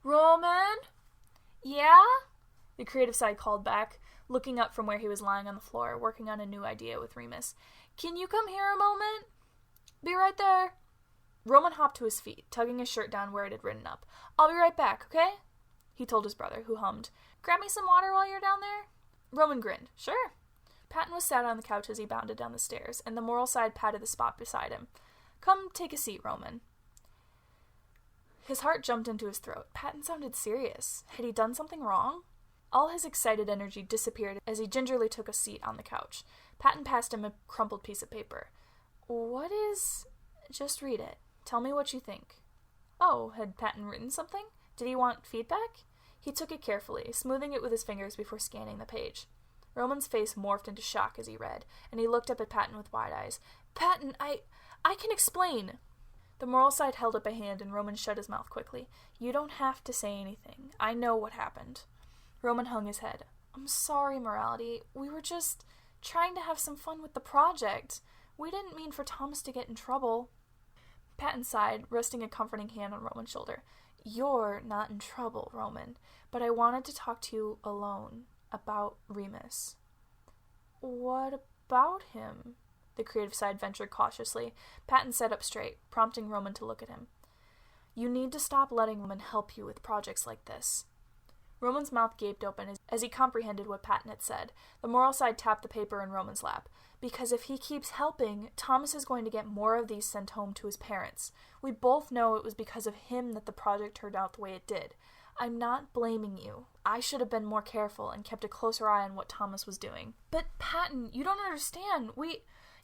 Roman? Yeah? The creative side called back, looking up from where he was lying on the floor, working on a new idea with Remus. Can you come here a moment? Be right there. Roman hopped to his feet, tugging his shirt down where it had ridden up. I'll be right back, okay? He told his brother, who hummed, Grab me some water while you're down there? Roman grinned. Sure. Patton was sat on the couch as he bounded down the stairs, and the moral side patted the spot beside him. Come take a seat, Roman. His heart jumped into his throat. Patton sounded serious. Had he done something wrong? All his excited energy disappeared as he gingerly took a seat on the couch. Patton passed him a crumpled piece of paper. What is... Just read it. Tell me what you think. Oh, had Patton written something? Did he want feedback? He took it carefully, smoothing it with his fingers before scanning the page. Roman's face morphed into shock as he read, and he looked up at Patton with wide eyes. Patton, I can explain. The moral side held up a hand, and Roman shut his mouth quickly. You don't have to say anything. I know what happened. Roman hung his head. I'm sorry, Morality. We were just trying to have some fun with the project. We didn't mean for Thomas to get in trouble. Patton sighed, resting a comforting hand on Roman's shoulder. You're not in trouble, Roman, but I wanted to talk to you alone about Remus. What about him? The creative side ventured cautiously. Patton sat up straight, prompting Roman to look at him. You need to stop letting Roman help you with projects like this. Roman's mouth gaped open as he comprehended what Patton had said. The moral side tapped the paper in Roman's lap. Because if he keeps helping, Thomas is going to get more of these sent home to his parents. We both know it was because of him that the project turned out the way it did. I'm not blaming you. I should have been more careful and kept a closer eye on what Thomas was doing. But Patton, you don't understand.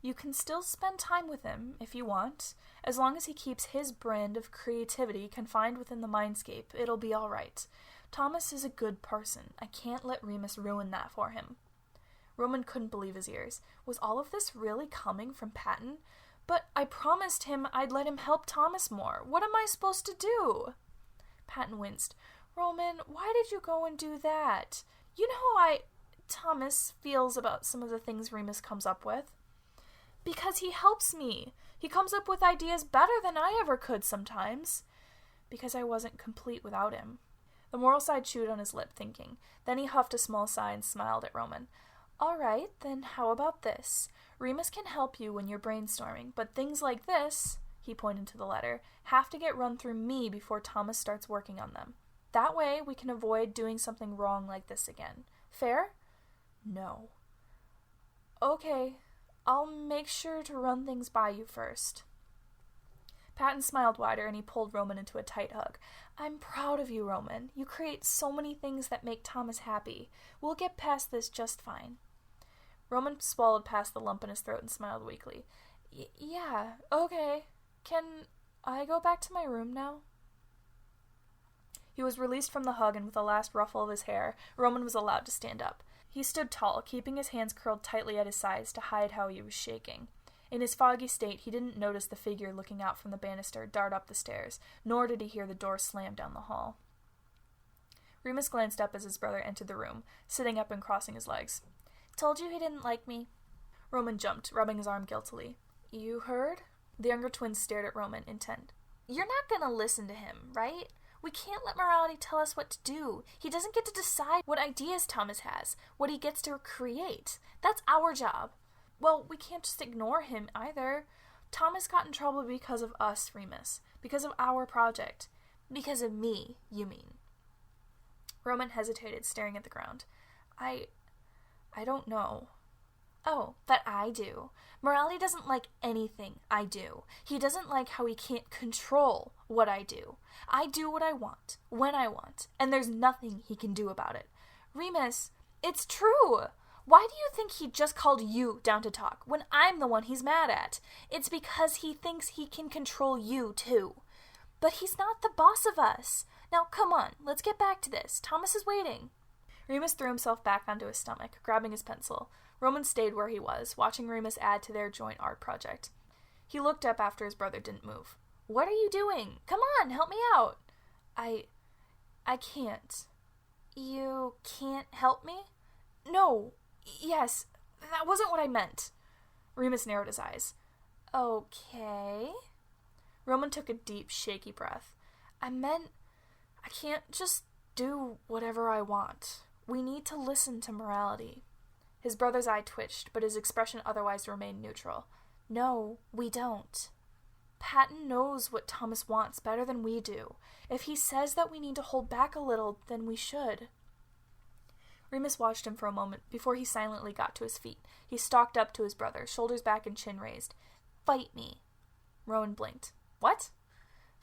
You can still spend time with him, if you want. As long as he keeps his brand of creativity confined within the mindscape, it'll be all right. Thomas is a good person. I can't let Remus ruin that for him. Roman couldn't believe his ears. Was all of this really coming from Patton? But I promised him I'd let him help Thomas more. What am I supposed to do? Patton winced. Roman, why did you go and do that? You know how Thomas feels about some of the things Remus comes up with. Because he helps me. He comes up with ideas better than I ever could sometimes. Because I wasn't complete without him. The moral side chewed on his lip, thinking. Then he huffed a small sigh and smiled at Roman. All right, then how about this? Remus can help you when you're brainstorming, but things like this, he pointed to the letter, have to get run through me before Thomas starts working on them. That way, we can avoid doing something wrong like this again. Fair? No. Okay, I'll make sure to run things by you first. Patton smiled wider and he pulled Roman into a tight hug. I'm proud of you, Roman. You create so many things that make Thomas happy. We'll get past this just fine. Roman swallowed past the lump in his throat and smiled weakly. Yeah, okay. Can I go back to my room now? He was released from the hug, and with a last ruffle of his hair, Roman was allowed to stand up. He stood tall, keeping his hands curled tightly at his sides to hide how he was shaking. In his foggy state, he didn't notice the figure looking out from the banister dart up the stairs, nor did he hear the door slam down the hall. Remus glanced up as his brother entered the room, sitting up and crossing his legs. Told you he didn't like me. Roman jumped, rubbing his arm guiltily. You heard? The younger twin stared at Roman, intent. You're not gonna listen to him, right? We can't let morality tell us what to do. He doesn't get to decide what ideas Thomas has, what he gets to create. That's our job. Well, we can't just ignore him either. Thomas got in trouble because of us, Remus. Because of our project. Because of me, you mean. Roman hesitated, staring at the ground. I don't know. Oh, but I do. Morality doesn't like anything I do. He doesn't like how he can't control what I do. I do what I want, when I want, and there's nothing he can do about it. Remus, it's true. Why do you think he just called you down to talk when I'm the one he's mad at? It's because he thinks he can control you, too. But he's not the boss of us. Now, come on, let's get back to this. Thomas is waiting. Remus threw himself back onto his stomach, grabbing his pencil. Roman stayed where he was, watching Remus add to their joint art project. He looked up after his brother didn't move. What are you doing? Come on, help me out. I can't. You can't help me? No. Yes, that wasn't what I meant. Remus narrowed his eyes. Okay. Roman took a deep, shaky breath. I can't just do whatever I want. We need to listen to morality. His brother's eye twitched, but his expression otherwise remained neutral. No, we don't. Patton knows what Thomas wants better than we do. If he says that we need to hold back a little, then we should. Remus watched him for a moment before he silently got to his feet. He stalked up to his brother, shoulders back and chin raised. Fight me. Rowan blinked. What?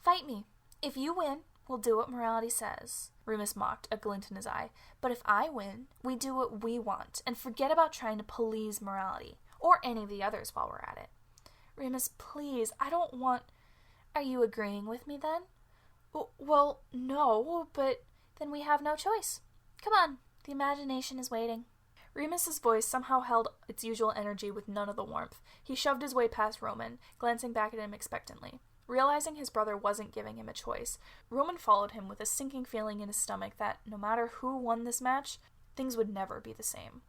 Fight me. If you win, we'll do what morality says. Remus mocked, a glint in his eye. But if I win, we do what we want, and forget about trying to please morality, or any of the others while we're at it. Remus, please, I don't want... Are you agreeing with me then? Well, no, but then we have no choice. Come on, the imagination is waiting. Remus's voice somehow held its usual energy with none of the warmth. He shoved his way past Roman, glancing back at him expectantly. Realizing his brother wasn't giving him a choice, Roman followed him with a sinking feeling in his stomach that, no matter who won this match, things would never be the same.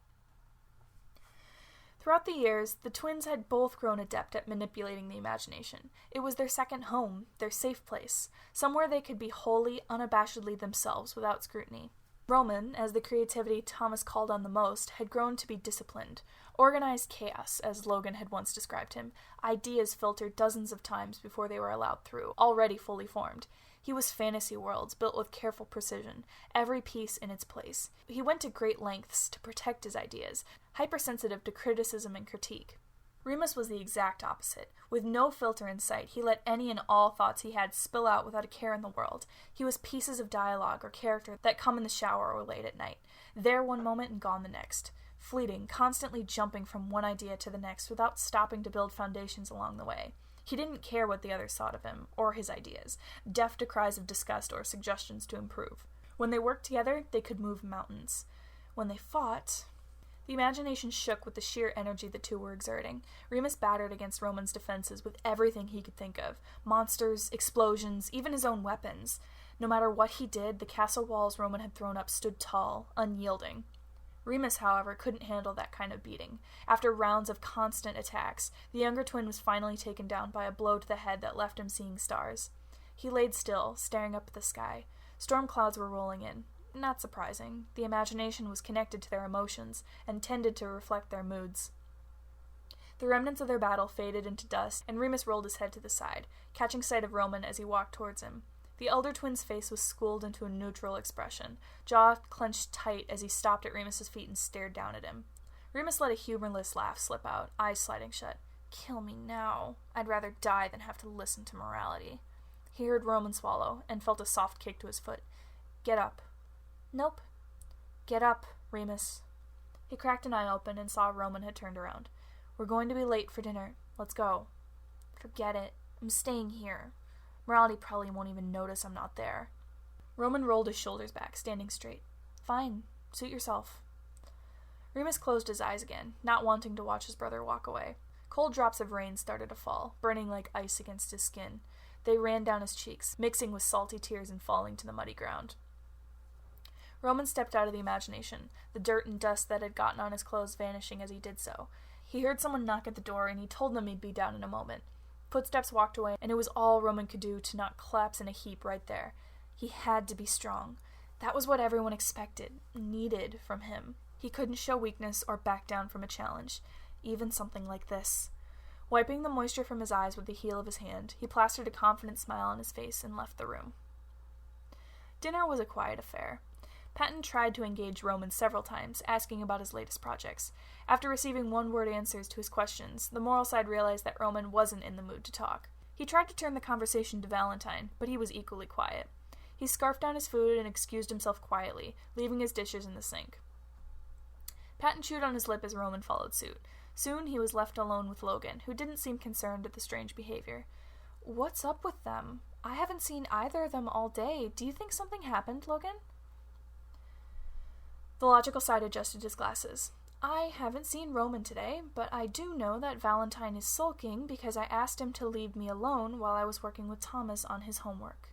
Throughout the years, the twins had both grown adept at manipulating the imagination. It was their second home, their safe place, somewhere they could be wholly, unabashedly themselves without scrutiny. Roman, as the creativity Thomas called on the most, had grown to be disciplined. Organized chaos, as Logan had once described him, ideas filtered dozens of times before they were allowed through, already fully formed. He was fantasy worlds, built with careful precision, every piece in its place. He went to great lengths to protect his ideas, hypersensitive to criticism and critique. Remus was the exact opposite. With no filter in sight, he let any and all thoughts he had spill out without a care in the world. He was pieces of dialogue or character that come in the shower or late at night, there one moment and gone the next. Fleeting, constantly jumping from one idea to the next without stopping to build foundations along the way. He didn't care what the others thought of him, or his ideas, deaf to cries of disgust or suggestions to improve. When they worked together, they could move mountains. When they fought... The imagination shook with the sheer energy the two were exerting. Remus battered against Roman's defenses with everything he could think of. Monsters, explosions, even his own weapons. No matter what he did, the castle walls Roman had thrown up stood tall, unyielding. Remus, however, couldn't handle that kind of beating. After rounds of constant attacks, the younger twin was finally taken down by a blow to the head that left him seeing stars. He laid still, staring up at the sky. Storm clouds were rolling in. Not surprising. The imagination was connected to their emotions and tended to reflect their moods. The remnants of their battle faded into dust, and Remus rolled his head to the side, catching sight of Roman as he walked towards him. The elder twin's face was schooled into a neutral expression, jaw clenched tight as he stopped at Remus's feet and stared down at him. Remus let a humorless laugh slip out, eyes sliding shut. Kill me now. I'd rather die than have to listen to morality. He heard Roman swallow, and felt a soft kick to his foot. Get up. Nope. Get up, Remus. He cracked an eye open and saw Roman had turned around. We're going to be late for dinner. Let's go." "Forget it. I'm staying here. Morality probably won't even notice I'm not there." Roman rolled his shoulders back, standing straight. "Fine. Suit yourself." Remus closed his eyes again, not wanting to watch his brother walk away. Cold drops of rain started to fall, burning like ice against his skin. They ran down his cheeks, mixing with salty tears and falling to the muddy ground. Roman stepped out of the imagination, the dirt and dust that had gotten on his clothes vanishing as he did so. He heard someone knock at the door, and he told them he'd be down in a moment. Footsteps walked away, and it was all Roman could do to not collapse in a heap right there. He had to be strong. That was what everyone expected, needed from him. He couldn't show weakness or back down from a challenge, even something like this. Wiping the moisture from his eyes with the heel of his hand, he plastered a confident smile on his face and left the room. Dinner was a quiet affair. Patton tried to engage Roman several times, asking about his latest projects. After receiving one-word answers to his questions, the moral side realized that Roman wasn't in the mood to talk. He tried to turn the conversation to Valentine, but he was equally quiet. He scarfed down his food and excused himself quietly, leaving his dishes in the sink. Patton chewed on his lip as Roman followed suit. Soon he was left alone with Logan, who didn't seem concerned at the strange behavior. "What's up with them? I haven't seen either of them all day. Do you think something happened, Logan?" The logical side adjusted his glasses. "I haven't seen Roman today, but I do know that Valentine is sulking because I asked him to leave me alone while I was working with Thomas on his homework."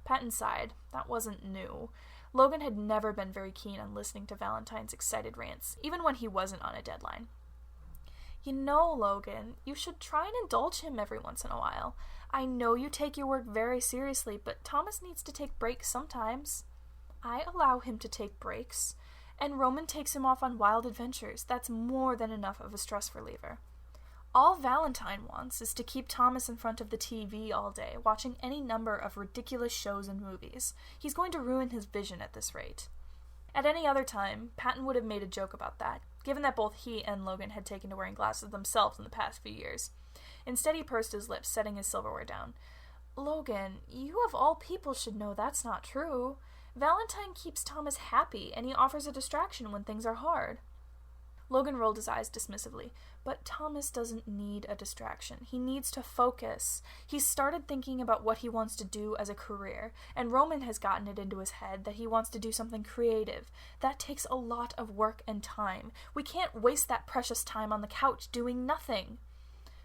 Patton sighed. That wasn't new. Logan had never been very keen on listening to Valentine's excited rants, even when he wasn't on a deadline. "You know, Logan, you should try and indulge him every once in a while. I know you take your work very seriously, but Thomas needs to take breaks sometimes." "I allow him to take breaks. And Roman takes him off on wild adventures. That's more than enough of a stress reliever. All Valentine wants is to keep Thomas in front of the TV all day, watching any number of ridiculous shows and movies. He's going to ruin his vision at this rate." At any other time, Patton would have made a joke about that, given that both he and Logan had taken to wearing glasses themselves in the past few years. Instead, he pursed his lips, setting his silverware down. "Logan, you of all people should know that's not true. Valentine keeps Thomas happy, and he offers a distraction when things are hard." Logan rolled his eyes dismissively. "But Thomas doesn't need a distraction. He needs to focus. He's started thinking about what he wants to do as a career, and Roman has gotten it into his head that he wants to do something creative. That takes a lot of work and time. We can't waste that precious time on the couch doing nothing."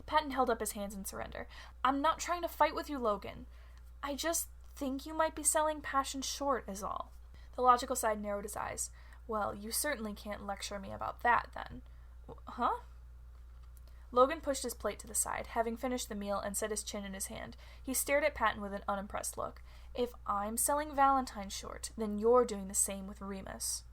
Patton held up his hands in surrender. "I'm not trying to fight with you, Logan. I just think you might be selling passion short, is all." The logical side narrowed his eyes. "Well, you certainly can't lecture me about that, then." "Huh?" Logan pushed his plate to the side, having finished the meal, and set his chin in his hand. He stared at Patton with an unimpressed look. "If I'm selling Valentine short, then you're doing the same with Remus."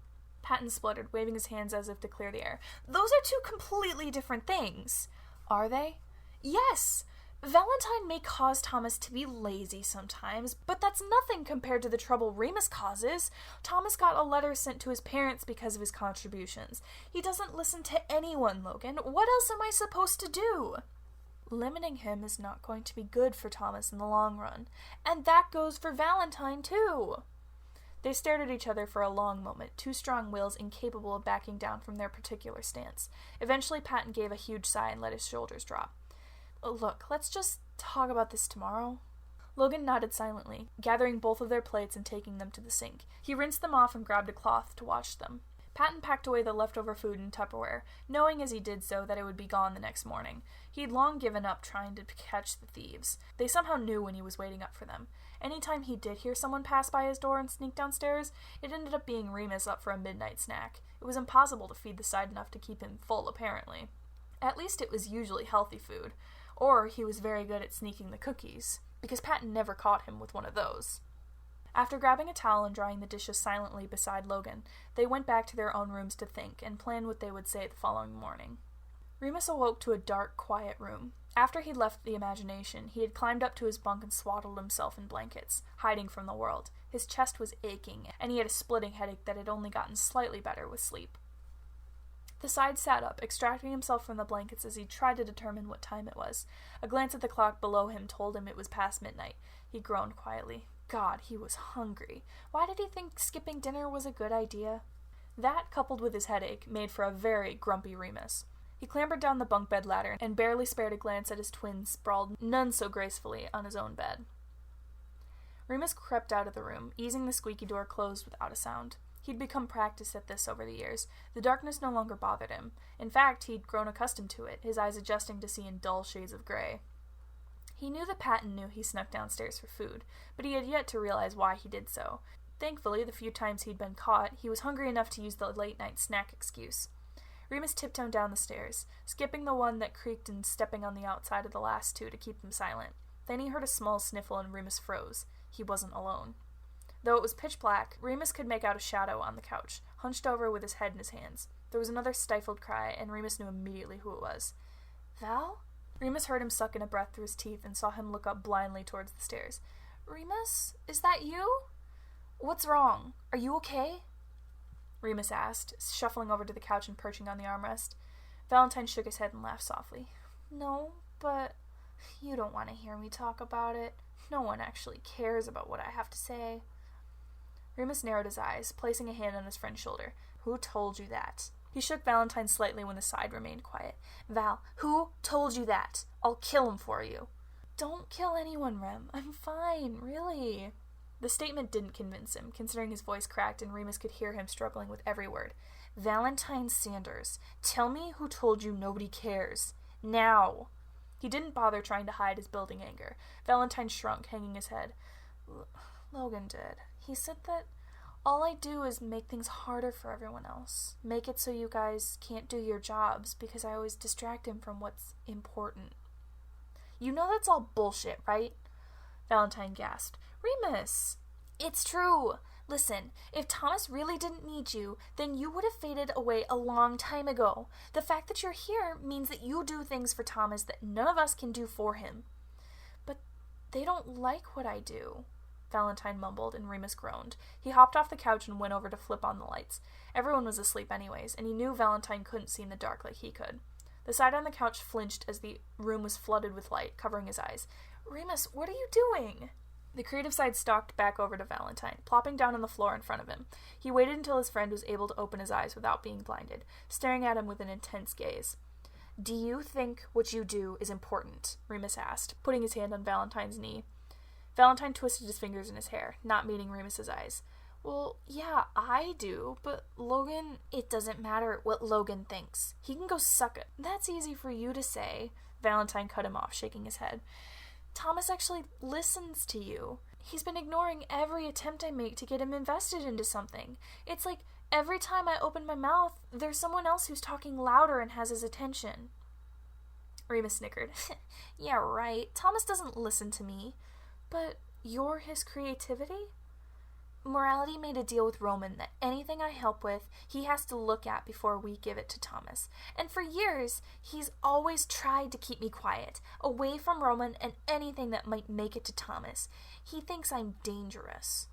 Patton spluttered, waving his hands as if to clear the air. "Those are two completely different things." "Are they?" "Yes! Valentine may cause Thomas to be lazy sometimes, but that's nothing compared to the trouble Remus causes. Thomas got a letter sent to his parents because of his contributions. He doesn't listen to anyone, Logan. What else am I supposed to do?" "Limiting him is not going to be good for Thomas in the long run. And that goes for Valentine, too." They stared at each other for a long moment, two strong wills incapable of backing down from their particular stance. Eventually, Patton gave a huge sigh and let his shoulders drop. "Look, let's just talk about this tomorrow." Logan nodded silently, gathering both of their plates and taking them to the sink. He rinsed them off and grabbed a cloth to wash them. Patton packed away the leftover food in Tupperware, knowing as he did so that it would be gone the next morning. He'd long given up trying to catch the thieves. They somehow knew when he was waiting up for them. Anytime he did hear someone pass by his door and sneak downstairs, it ended up being Remus up for a midnight snack. It was impossible to feed the side enough to keep him full, apparently. At least it was usually healthy food. Or he was very good at sneaking the cookies, because Patton never caught him with one of those. After grabbing a towel and drying the dishes silently beside Logan, they went back to their own rooms to think and plan what they would say the following morning. Remus awoke to a dark, quiet room. After he'd left the imagination, he had climbed up to his bunk and swaddled himself in blankets, hiding from the world. His chest was aching, and he had a splitting headache that had only gotten slightly better with sleep. The side sat up, extracting himself from the blankets as he tried to determine what time it was. A glance at the clock below him told him it was past midnight. He groaned quietly. God, he was hungry. Why did he think skipping dinner was a good idea? That, coupled with his headache, made for a very grumpy Remus. He clambered down the bunk bed ladder and barely spared a glance at his twins sprawled none so gracefully on his own bed. Remus crept out of the room, easing the squeaky door closed without a sound. He'd become practiced at this over the years. The darkness no longer bothered him. In fact, he'd grown accustomed to it, his eyes adjusting to see in dull shades of gray. He knew that Patton knew he snuck downstairs for food, but he had yet to realize why he did so. Thankfully, the few times he'd been caught, he was hungry enough to use the late-night snack excuse. Remus tiptoed down the stairs, skipping the one that creaked and stepping on the outside of the last two to keep them silent. Then he heard a small sniffle and Remus froze. He wasn't alone. Though it was pitch black, Remus could make out a shadow on the couch, hunched over with his head in his hands. There was another stifled cry, and Remus knew immediately who it was. Val? Remus heard him suck in a breath through his teeth and saw him look up blindly towards the stairs. Remus? Is that you? What's wrong? Are you okay? Remus asked, shuffling over to the couch and perching on the armrest. Valentine shook his head and laughed softly. No, but you don't want to hear me talk about it. No one actually cares about what I have to say. Remus narrowed his eyes, placing a hand on his friend's shoulder. Who told you that? He shook Valentine slightly when the side remained quiet. Val, who told you that? I'll kill him for you. Don't kill anyone, Rem. I'm fine, really. The statement didn't convince him, considering his voice cracked and Remus could hear him struggling with every word. Valentine Sanders, tell me who told you nobody cares. Now. He didn't bother trying to hide his building anger. Valentine shrunk, hanging his head. Logan did. He said that all I do is make things harder for everyone else. Make it so you guys can't do your jobs because I always distract him from what's important. You know that's all bullshit, right? Valentine gasped. Remus! It's true. Listen, if Thomas really didn't need you, then you would have faded away a long time ago. The fact that you're here means that you do things for Thomas that none of us can do for him. But they don't like what I do, Valentine mumbled, and Remus groaned. He hopped off the couch and went over to flip on the lights. Everyone was asleep anyways, and he knew Valentine couldn't see in the dark like he could. The side on the couch flinched as the room was flooded with light, covering his eyes. Remus, what are you doing? The creative side stalked back over to Valentine, plopping down on the floor in front of him. He waited until his friend was able to open his eyes without being blinded, staring at him with an intense gaze. Do you think what you do is important? Remus asked, putting his hand on Valentine's knee. Valentine twisted his fingers in his hair, not meeting Remus's eyes. Well, yeah, I do, but Logan, it doesn't matter what Logan thinks. He can go suck it. That's easy for you to say. Valentine cut him off, shaking his head. Thomas actually listens to you. He's been ignoring every attempt I make to get him invested into something. It's like every time I open my mouth, there's someone else who's talking louder and has his attention. Remus snickered. Yeah, right. Thomas doesn't listen to me. But you're his creativity? Morality made a deal with Roman that anything I help with, he has to look at before we give it to Thomas. And for years, he's always tried to keep me quiet, away from Roman and anything that might make it to Thomas. He thinks I'm dangerous.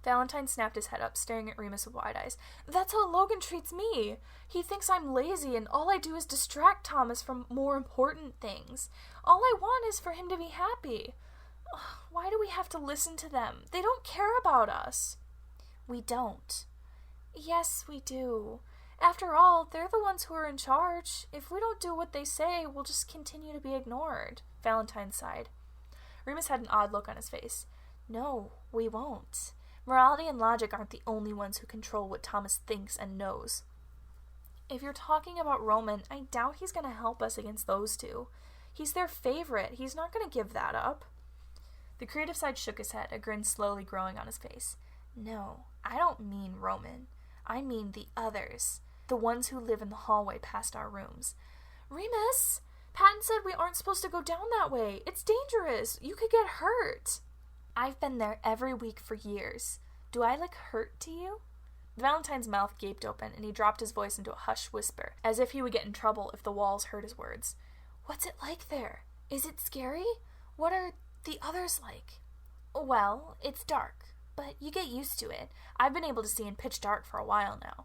Valentine snapped his head up, staring at Remus with wide eyes. That's how Logan treats me. He thinks I'm lazy and all I do is distract Thomas from more important things. All I want is for him to be happy. Why do we have to listen to them? They don't care about us. We don't. Yes, we do. After all, they're the ones who are in charge. If we don't do what they say, we'll just continue to be ignored. Valentine sighed. Remus had an odd look on his face. No, we won't. Morality and logic aren't the only ones who control what Thomas thinks and knows. If you're talking about Roman, I doubt he's going to help us against those two. He's their favorite. He's not going to give that up. The creative side shook his head, a grin slowly growing on his face. No, I don't mean Roman. I mean the others. The ones who live in the hallway past our rooms. Remus! Patton said we aren't supposed to go down that way. It's dangerous. You could get hurt. I've been there every week for years. Do I look hurt to you? Valentine's mouth gaped open, and he dropped his voice into a hushed whisper, as if he would get in trouble if the walls heard his words. What's it like there? Is it scary? What are the others like? Well, it's dark, but you get used to it. I've been able to see in pitch dark for a while now.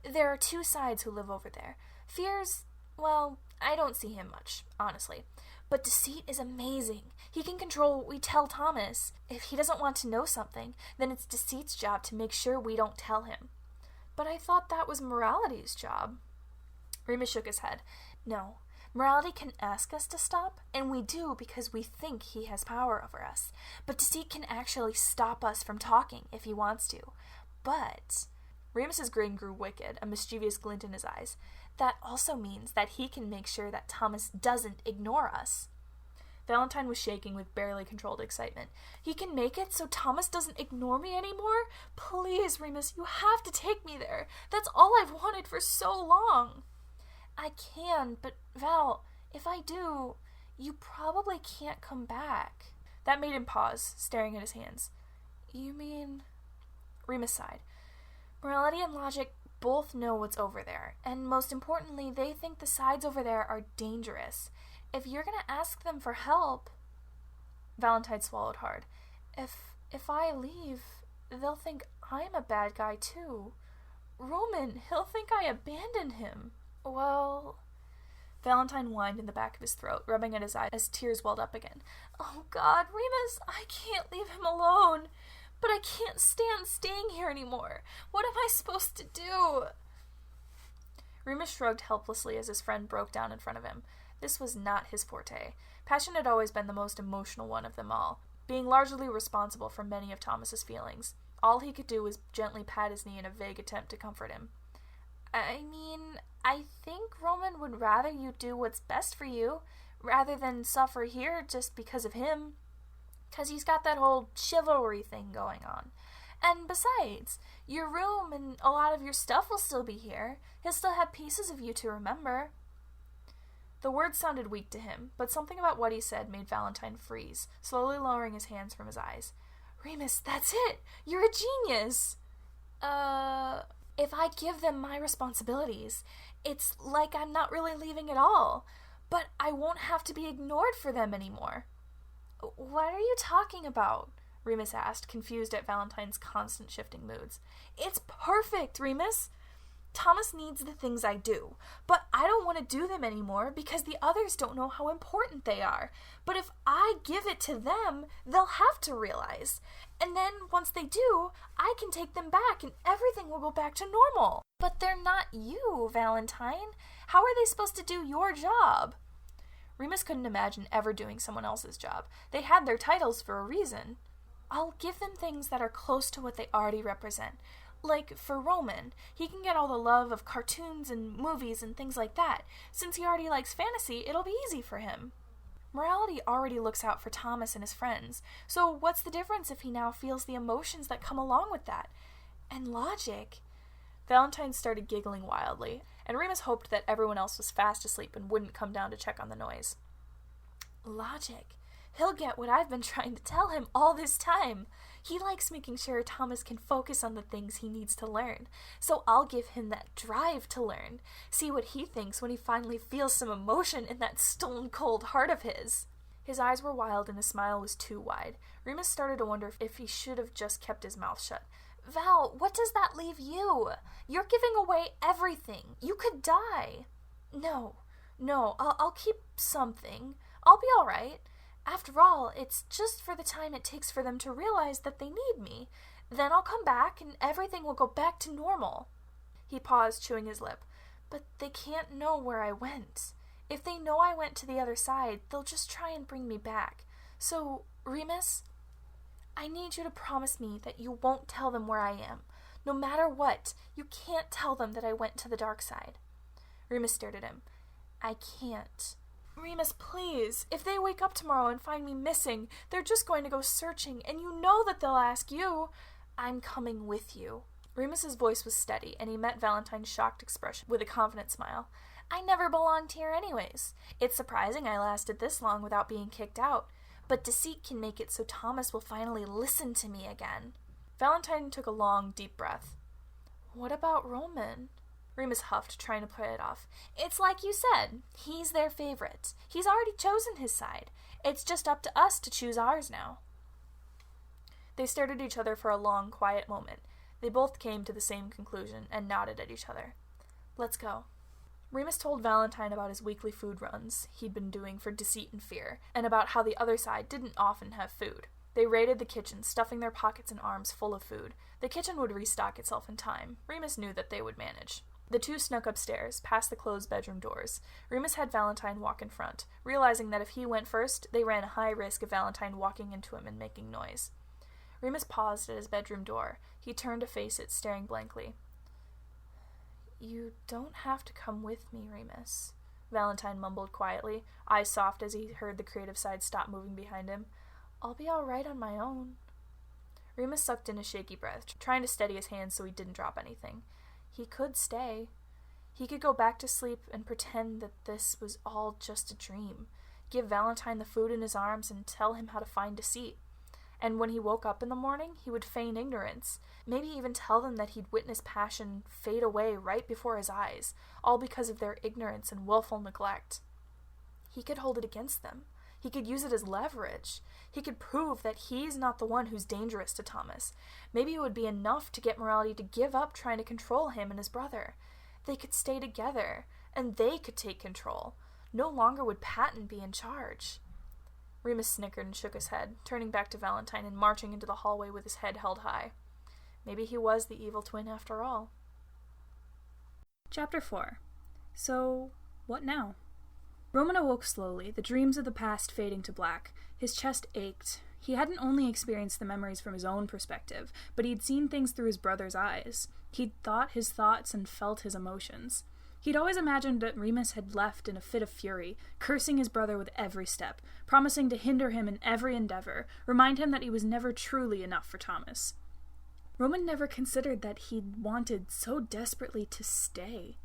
There are two sides who live over there. Fear's, well, I don't see him much, honestly. But Deceit is amazing. He can control what we tell Thomas. If he doesn't want to know something, then it's Deceit's job to make sure we don't tell him. But I thought that was Morality's job. Remus shook his head. No. Morality can ask us to stop, and we do because we think he has power over us. But Deceit can actually stop us from talking if he wants to. But... Remus's grin grew wicked, a mischievous glint in his eyes. That also means that he can make sure that Thomas doesn't ignore us. Valentine was shaking with barely controlled excitement. He can make it so Thomas doesn't ignore me anymore? Please, Remus, you have to take me there. That's all I've wanted for so long. I can, but Val, if I do, you probably can't come back. That made him pause, staring at his hands. You mean... Remus sighed. Morality and logic both know what's over there, and most importantly, they think the sides over there are dangerous. If you're gonna ask them for help... Valentine swallowed hard. If I leave, they'll think I'm a bad guy too. Roman, he'll think I abandoned him. Well... Valentine whined in the back of his throat, rubbing at his eyes as tears welled up again. Oh God, Remus, I can't leave him alone. But I can't stand staying here anymore. What am I supposed to do? Remus shrugged helplessly as his friend broke down in front of him. This was not his forte. Passion had always been the most emotional one of them all, being largely responsible for many of Thomas's feelings. All he could do was gently pat his knee in a vague attempt to comfort him. I mean, I think Roman would rather you do what's best for you, rather than suffer here just because of him. 'Cause he's got that whole chivalry thing going on. And besides, your room and a lot of your stuff will still be here. He'll still have pieces of you to remember. The words sounded weak to him, but something about what he said made Valentine freeze, slowly lowering his hands from his eyes. Remus, that's it! You're a genius! If I give them my responsibilities, it's like I'm not really leaving at all. But I won't have to be ignored for them anymore. What are you talking about? Remus asked, confused at Valentine's constant shifting moods. It's perfect, Remus! Thomas needs the things I do, but I don't want to do them anymore because the others don't know how important they are. But if I give it to them, they'll have to realize. And then, once they do, I can take them back and everything will go back to normal. But they're not you, Valentine. How are they supposed to do your job? Remus couldn't imagine ever doing someone else's job. They had their titles for a reason. I'll give them things that are close to what they already represent. Like, for Roman, he can get all the love of cartoons and movies and things like that. Since he already likes fantasy, it'll be easy for him. Morality already looks out for Thomas and his friends, so what's the difference if he now feels the emotions that come along with that? And logic... Valentine started giggling wildly, and Remus hoped that everyone else was fast asleep and wouldn't come down to check on the noise. Logic. He'll get what I've been trying to tell him all this time. He likes making sure Thomas can focus on the things he needs to learn, so I'll give him that drive to learn, see what he thinks when he finally feels some emotion in that stone-cold heart of his. His eyes were wild and his smile was too wide. Remus started to wonder if he should have just kept his mouth shut. Val, what does that leave you? You're giving away everything. You could die. No, I'll keep something. I'll be all right. After all, it's just for the time it takes for them to realize that they need me. Then I'll come back and everything will go back to normal. He paused, chewing his lip. But they can't know where I went. If they know I went to the other side, they'll just try and bring me back. So, Remus, I need you to promise me that you won't tell them where I am. No matter what, you can't tell them that I went to the dark side. Remus stared at him. I can't. Remus, please. If they wake up tomorrow and find me missing, they're just going to go searching, and you know that they'll ask you. I'm coming with you. Remus's voice was steady, and he met Valentine's shocked expression with a confident smile. I never belonged here anyways. It's surprising I lasted this long without being kicked out. But deceit can make it so Thomas will finally listen to me again. Valentine took a long, deep breath. What about Roman? Remus huffed, trying to play it off. It's like you said. He's their favorite. He's already chosen his side. It's just up to us to choose ours now. They stared at each other for a long, quiet moment. They both came to the same conclusion and nodded at each other. Let's go. Remus told Valentine about his weekly food runs he'd been doing for Deceit and Fear, and about how the other side didn't often have food. They raided the kitchen, stuffing their pockets and arms full of food. The kitchen would restock itself in time. Remus knew that they would manage. The two snuck upstairs, past the closed bedroom doors. Remus had Valentine walk in front, realizing that if he went first, they ran a high risk of Valentine walking into him and making noise. Remus paused at his bedroom door. He turned to face it, staring blankly. "You don't have to come with me, Remus," Valentine mumbled quietly, eyes soft as he heard the creative side stop moving behind him. "I'll be all right on my own." Remus sucked in a shaky breath, trying to steady his hands so he didn't drop anything. He could stay. He could go back to sleep and pretend that this was all just a dream, give Valentine the food in his arms and tell him how to find a seat. And when he woke up in the morning, he would feign ignorance, maybe even tell them that he'd witnessed passion fade away right before his eyes, all because of their ignorance and willful neglect. He could hold it against them. He could use it as leverage. He could prove that he's not the one who's dangerous to Thomas. Maybe it would be enough to get Morality to give up trying to control him and his brother. They could stay together, and they could take control. No longer would Patton be in charge. Remus snickered and shook his head, turning back to Valentine and marching into the hallway with his head held high. Maybe he was the evil twin after all. Chapter 4. So, what now? Roman awoke slowly, the dreams of the past fading to black. His chest ached. He hadn't only experienced the memories from his own perspective, but he'd seen things through his brother's eyes. He'd thought his thoughts and felt his emotions. He'd always imagined that Remus had left in a fit of fury, cursing his brother with every step, promising to hinder him in every endeavor, remind him that he was never truly enough for Thomas. Roman never considered that he'd wanted so desperately to stay.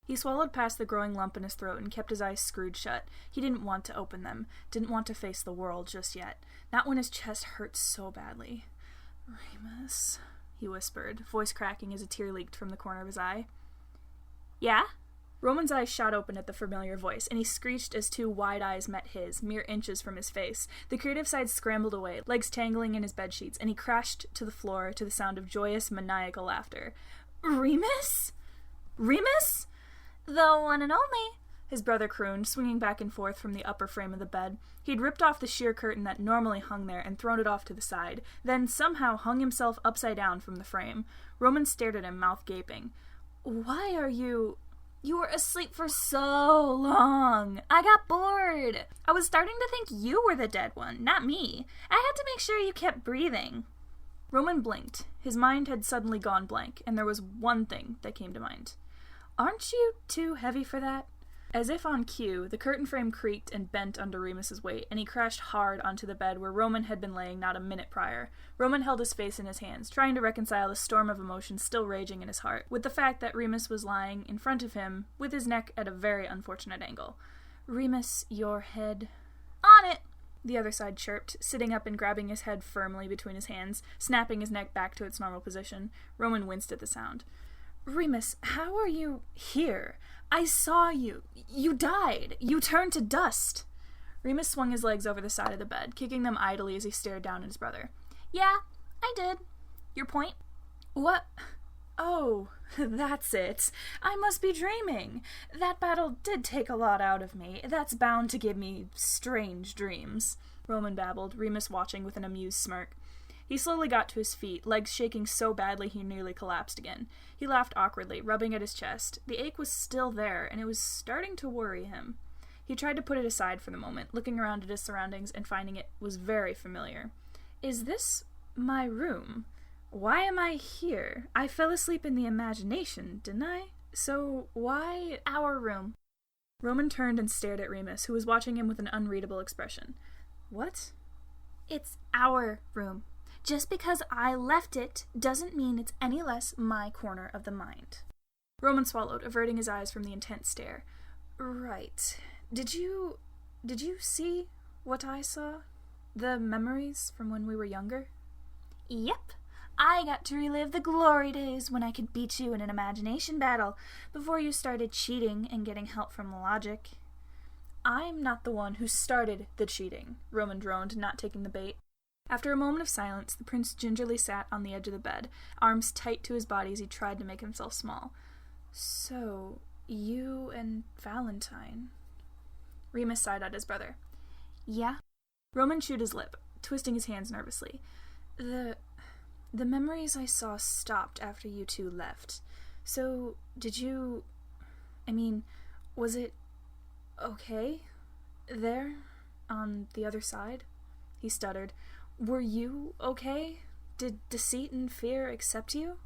He swallowed past the growing lump in his throat and kept his eyes screwed shut. He didn't want to open them, didn't want to face the world just yet, not when his chest hurt so badly. "Remus," he whispered, voice cracking as a tear leaked from the corner of his eye. "Yeah?" Roman's eyes shot open at the familiar voice, and he screeched as two wide eyes met his, mere inches from his face. The creative side scrambled away, legs tangling in his bedsheets, and he crashed to the floor to the sound of joyous, maniacal laughter. "Remus? Remus?" "The one and only," his brother crooned, swinging back and forth from the upper frame of the bed. He'd ripped off the sheer curtain that normally hung there and thrown it off to the side, then somehow hung himself upside down from the frame. Roman stared at him, mouth gaping. "Why are you... You were asleep for so long. I got bored. I was starting to think you were the dead one, not me. I had to make sure you kept breathing." Roman blinked. His mind had suddenly gone blank, and there was one thing that came to mind. "Aren't you too heavy for that?" As if on cue, the curtain frame creaked and bent under Remus's weight, and he crashed hard onto the bed where Roman had been laying not a minute prior. Roman held his face in his hands, trying to reconcile the storm of emotion still raging in his heart, with the fact that Remus was lying in front of him, with his neck at a very unfortunate angle. "Remus, your head." "On it!" the other side chirped, sitting up and grabbing his head firmly between his hands, snapping his neck back to its normal position. Roman winced at the sound. "Remus, how are you here? I saw you. You died. You turned to dust." Remus swung his legs over the side of the bed, kicking them idly as he stared down at his brother. "Yeah, I did. Your point?" "What? Oh, that's it. I must be dreaming. That battle did take a lot out of me. That's bound to give me strange dreams," Roman babbled, Remus watching with an amused smirk. He slowly got to his feet, legs shaking so badly he nearly collapsed again. He laughed awkwardly, rubbing at his chest. The ache was still there, and it was starting to worry him. He tried to put it aside for the moment, looking around at his surroundings and finding it was very familiar. "Is this my room? Why am I here? I fell asleep in the imagination, didn't I? So why our room?" Roman turned and stared at Remus, who was watching him with an unreadable expression. "What?" "It's our room. Just because I left it doesn't mean it's any less my corner of the mind." Roman swallowed, averting his eyes from the intense stare. "Right. Did you see what I saw? The memories from when we were younger?" "Yep. I got to relive the glory days when I could beat you in an imagination battle before you started cheating and getting help from logic." "I'm not the one who started the cheating," Roman droned, not taking the bait. After a moment of silence, the prince gingerly sat on the edge of the bed, arms tight to his body as he tried to make himself small. "So, you and Valentine..." Remus sighed at his brother. "Yeah." Roman chewed his lip, twisting his hands nervously. The memories I saw stopped after you two left. So, was it okay there on the other side? He stuttered. Were you okay? Did deceit and fear accept you?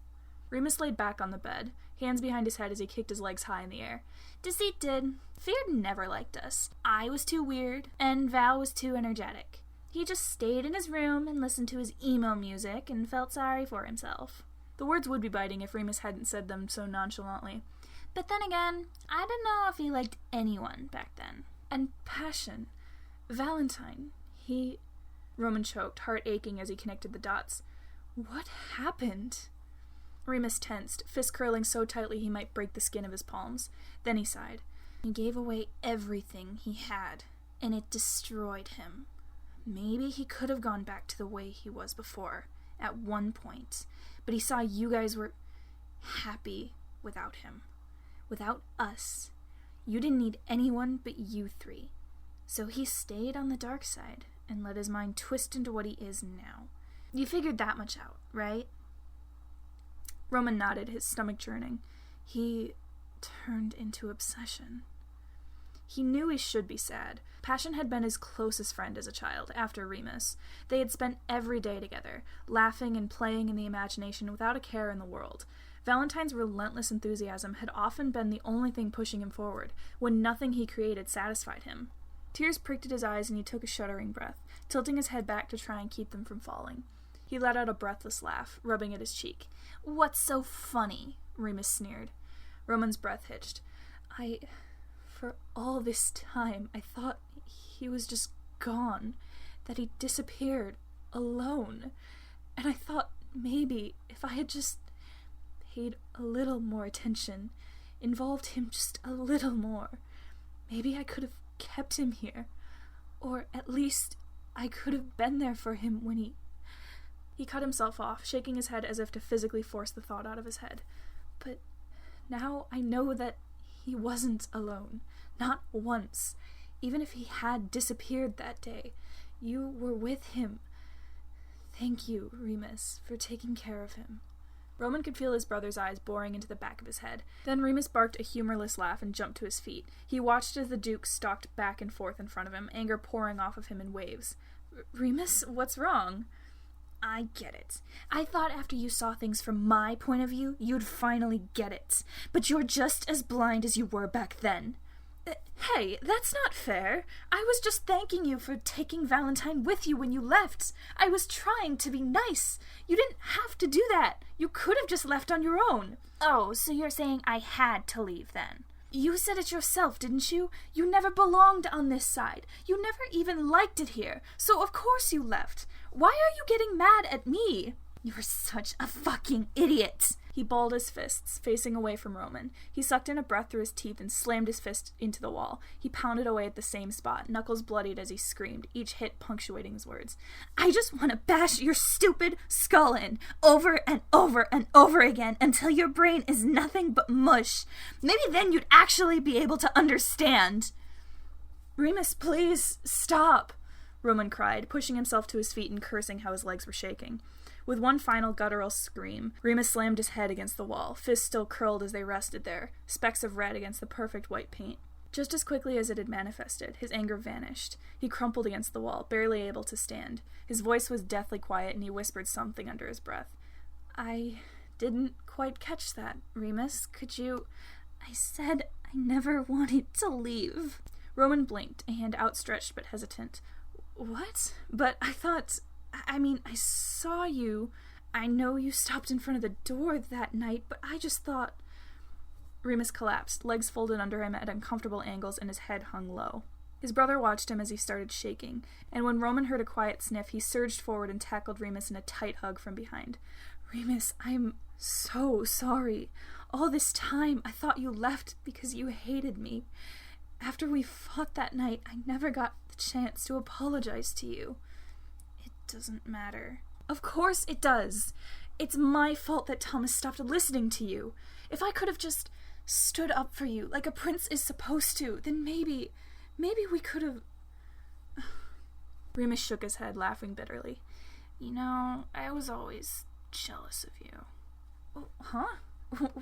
Remus laid back on the bed, hands behind his head as he kicked his legs high in the air. Deceit did. Fear never liked us. I was too weird, and Val was too energetic. He just stayed in his room and listened to his emo music and felt sorry for himself. The words would be biting if Remus hadn't said them so nonchalantly. But then again, I don't know if he liked anyone back then. And Passion. Valentine. Roman choked, heart aching as he connected the dots. What happened? Remus tensed, fist curling so tightly he might break the skin of his palms. Then he sighed. He gave away everything he had, and it destroyed him. Maybe he could have gone back to the way he was before, at one point, but he saw you guys were happy without him. Without us. You didn't need anyone but you three. So he stayed on the dark side and let his mind twist into what he is now. You figured that much out, right? Roman nodded, his stomach churning. He turned into obsession. He knew he should be sad. Passion had been his closest friend as a child, after Remus. They had spent every day together, laughing and playing in the imagination without a care in the world. Valentine's relentless enthusiasm had often been the only thing pushing him forward, when nothing he created satisfied him. Tears pricked at his eyes and he took a shuddering breath, tilting his head back to try and keep them from falling. He let out a breathless laugh, rubbing at his cheek. What's so funny? Remus sneered. Roman's breath hitched. For all this time, I thought he was just gone, that he disappeared, alone. And I thought maybe if I had just paid a little more attention, involved him just a little more, maybe I could have kept him here. Or at least I could have been there for him when He cut himself off, shaking his head as if to physically force the thought out of his head. But now I know that he wasn't alone. Not once. Even if he had disappeared that day, you were with him. Thank you, Remus, for taking care of him. Roman could feel his brother's eyes boring into the back of his head. Then Remus barked a humorless laugh and jumped to his feet. He watched as the Duke stalked back and forth in front of him, anger pouring off of him in waves. Remus, what's wrong? I get it. I thought after you saw things from my point of view, you'd finally get it. But you're just as blind as you were back then. Hey, that's not fair. I was just thanking you for taking Valentine with you when you left. I was trying to be nice. You didn't have to do that. You could have just left on your own. Oh, so you're saying I had to leave then? You said it yourself, didn't you? You never belonged on this side. You never even liked it here. So of course you left. Why are you getting mad at me? You're such a fucking idiot. He balled his fists, facing away from Roman. He sucked in a breath through his teeth and slammed his fist into the wall. He pounded away at the same spot, knuckles bloodied as he screamed, each hit punctuating his words. I just want to bash your stupid skull in, over and over and over again, until your brain is nothing but mush. Maybe then you'd actually be able to understand. Remus, please, stop, Roman cried, pushing himself to his feet and cursing how his legs were shaking. With one final guttural scream, Remus slammed his head against the wall, fists still curled as they rested there, specks of red against the perfect white paint. Just as quickly as it had manifested, his anger vanished. He crumpled against the wall, barely able to stand. His voice was deathly quiet, and he whispered something under his breath. I didn't quite catch that, Remus. Could you... I said I never wanted to leave. Roman blinked, a hand outstretched but hesitant. What? But I thought... I saw you. I know you stopped in front of the door that night, but I just thought... Remus collapsed, legs folded under him at uncomfortable angles and his head hung low. His brother watched him as he started shaking, and when Roman heard a quiet sniff, he surged forward and tackled Remus in a tight hug from behind. Remus, I'm so sorry. All this time, I thought you left because you hated me. After we fought that night, I never got the chance to apologize to you. Doesn't matter. Of course it does. It's my fault that Thomas stopped listening to you. If I could have just stood up for you like a prince is supposed to, then maybe we could have... Remus shook his head, laughing bitterly. You know, I was always jealous of you. Oh, huh?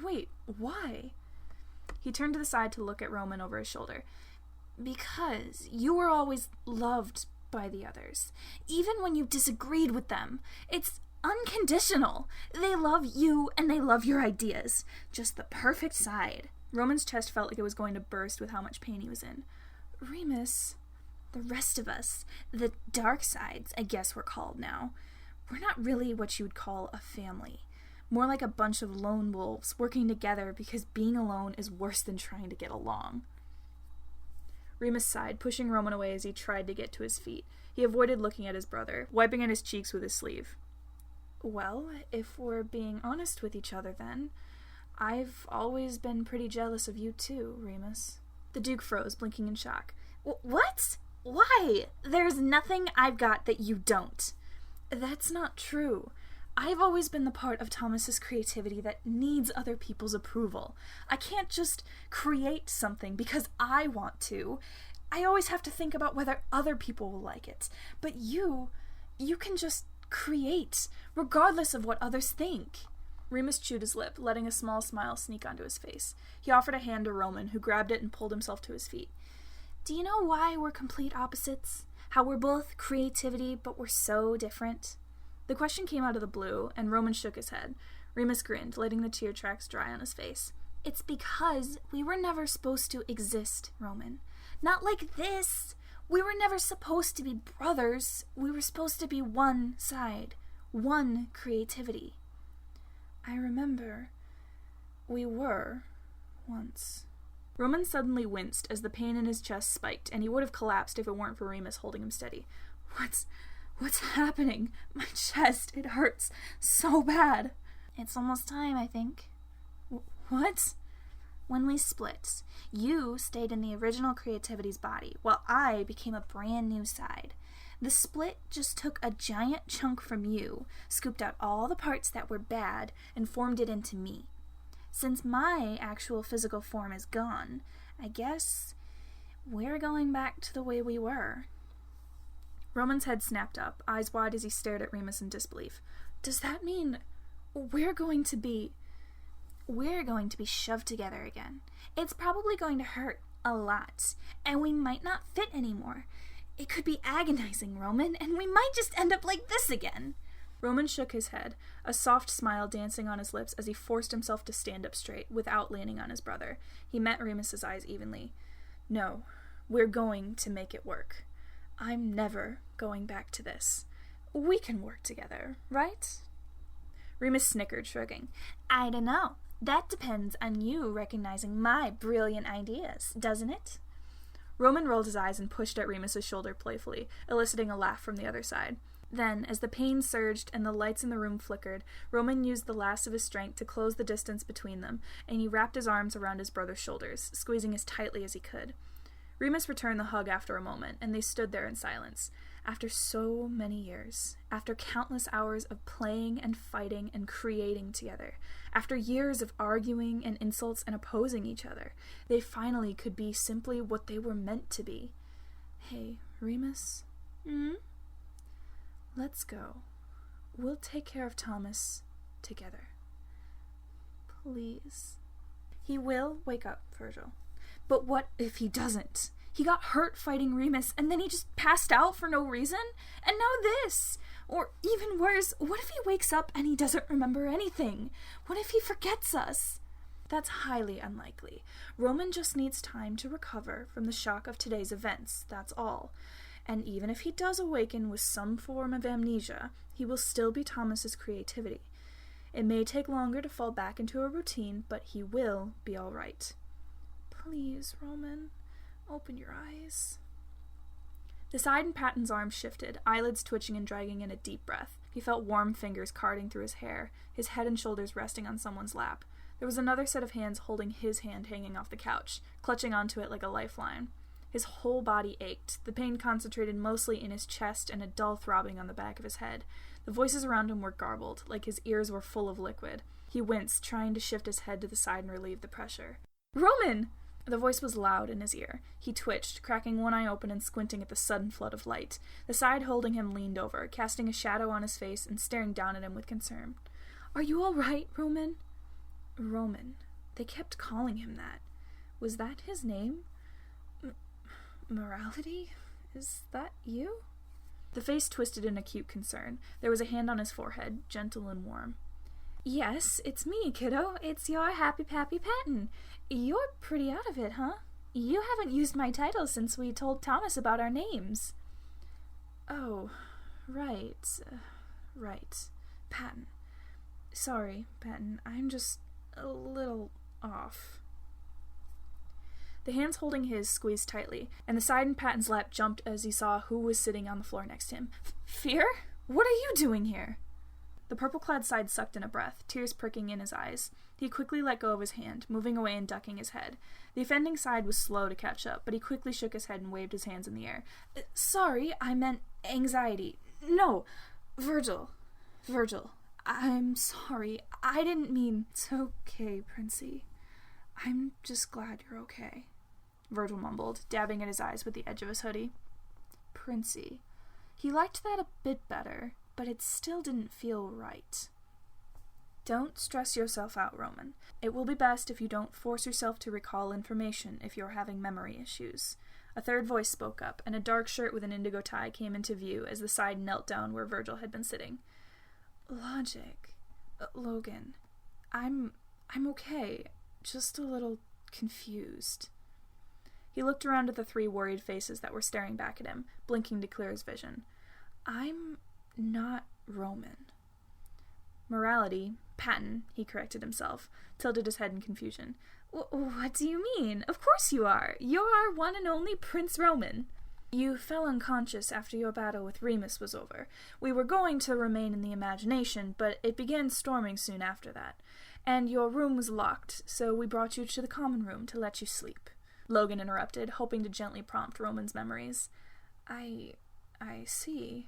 Wait, why? He turned to the side to look at Roman over his shoulder. Because you were always loved by the others, even when you disagreed with them. It's unconditional. They love you and they love your ideas. Just the perfect side. Roman's chest felt like it was going to burst with how much pain he was in. Remus, the rest of us, the dark sides, I guess we're called now, we're not really what you would call a family. More like a bunch of lone wolves working together because being alone is worse than trying to get along. Remus sighed, pushing Roman away as he tried to get to his feet. He avoided looking at his brother, wiping at his cheeks with his sleeve. Well, if we're being honest with each other then, I've always been pretty jealous of you too, Remus. The Duke froze, blinking in shock. What? Why? There's nothing I've got that you don't. That's not true. I've always been the part of Thomas's creativity that needs other people's approval. I can't just create something because I want to. I always have to think about whether other people will like it. But you can just create, regardless of what others think. Remus chewed his lip, letting a small smile sneak onto his face. He offered a hand to Roman, who grabbed it and pulled himself to his feet. Do you know why we're complete opposites? How we're both creativity, but we're so different? The question came out of the blue, and Roman shook his head. Remus grinned, letting the tear tracks dry on his face. It's because we were never supposed to exist, Roman. Not like this. We were never supposed to be brothers. We were supposed to be one side, one creativity. I remember we were once. Roman suddenly winced as the pain in his chest spiked, and he would have collapsed if it weren't for Remus holding him steady. What's happening? My chest, it hurts so bad. It's almost time, I think. What? When we split, you stayed in the original creativity's body, while I became a brand new side. The split just took a giant chunk from you, scooped out all the parts that were bad, and formed it into me. Since my actual physical form is gone, I guess we're going back to the way we were. Roman's head snapped up, eyes wide as he stared at Remus in disbelief. Does that mean we're going to be shoved together again? It's probably going to hurt a lot, and we might not fit anymore. It could be agonizing, Roman, and we might just end up like this again. Roman shook his head, a soft smile dancing on his lips as he forced himself to stand up straight without leaning on his brother. He met Remus's eyes evenly. No, we're going to make it work. I'm never going back to this. We can work together, right? Remus snickered, shrugging. I don't know. That depends on you recognizing my brilliant ideas, doesn't it? Roman rolled his eyes and pushed at Remus's shoulder playfully, eliciting a laugh from the other side. Then, as the pain surged and the lights in the room flickered, Roman used the last of his strength to close the distance between them, and he wrapped his arms around his brother's shoulders, squeezing as tightly as he could. Remus returned the hug after a moment, and they stood there in silence. After so many years, after countless hours of playing and fighting and creating together, after years of arguing and insults and opposing each other, they finally could be simply what they were meant to be. Hey, Remus? Let's go. We'll take care of Thomas together. Please. He will wake up, Virgil. But what if he doesn't? He got hurt fighting Remus, and then he just passed out for no reason? And now this! Or even worse, what if he wakes up and he doesn't remember anything? What if he forgets us? That's highly unlikely. Roman just needs time to recover from the shock of today's events, that's all. And even if he does awaken with some form of amnesia, he will still be Thomas's creativity. It may take longer to fall back into a routine, but he will be all right. Please, Roman, open your eyes. The side in Patton's arm shifted, eyelids twitching and dragging in a deep breath. He felt warm fingers carding through his hair, his head and shoulders resting on someone's lap. There was another set of hands holding his hand hanging off the couch, clutching onto it like a lifeline. His whole body ached, the pain concentrated mostly in his chest and a dull throbbing on the back of his head. The voices around him were garbled, like his ears were full of liquid. He winced, trying to shift his head to the side and relieve the pressure. Roman! The voice was loud in his ear. He twitched, cracking one eye open and squinting at the sudden flood of light. The side holding him leaned over, casting a shadow on his face and staring down at him with concern. Are you all right, Roman? Roman. They kept calling him that. Was that his name? Morality? Is that you? The face twisted in acute concern. There was a hand on his forehead, gentle and warm. Yes, it's me, kiddo. It's your Happy Pappy Patton. You're pretty out of it, huh? You haven't used my title since we told Thomas about our names. Oh, right. Right. Patton. Sorry, Patton. I'm just a little off. The hands holding his squeezed tightly, and the side in Patton's lap jumped as he saw who was sitting on the floor next to him. Fear? What are you doing here? The purple-clad side sucked in a breath, tears pricking in his eyes. He quickly let go of his hand, moving away and ducking his head. The offending side was slow to catch up, but he quickly shook his head and waved his hands in the air. Sorry, I meant anxiety. No, Virgil. I'm sorry. I didn't mean... It's okay, Princey. I'm just glad you're okay, Virgil mumbled, dabbing at his eyes with the edge of his hoodie. Princey. He liked that a bit better, but it still didn't feel right. Don't stress yourself out, Roman. It will be best if you don't force yourself to recall information if you're having memory issues. A third voice spoke up, and a dark shirt with an indigo tie came into view as the side knelt down where Virgil had been sitting. Logic. Logan. I'm okay. Just a little confused. He looked around at the three worried faces that were staring back at him, blinking to clear his vision. I'm not Roman. Morality, Patton, he corrected himself, tilted his head in confusion. What do you mean? Of course you are. You're our one and only Prince Roman. You fell unconscious after your battle with Remus was over. We were going to remain in the imagination, but it began storming soon after that. And your room was locked, so we brought you to the common room to let you sleep. Logan interrupted, hoping to gently prompt Roman's memories. I see.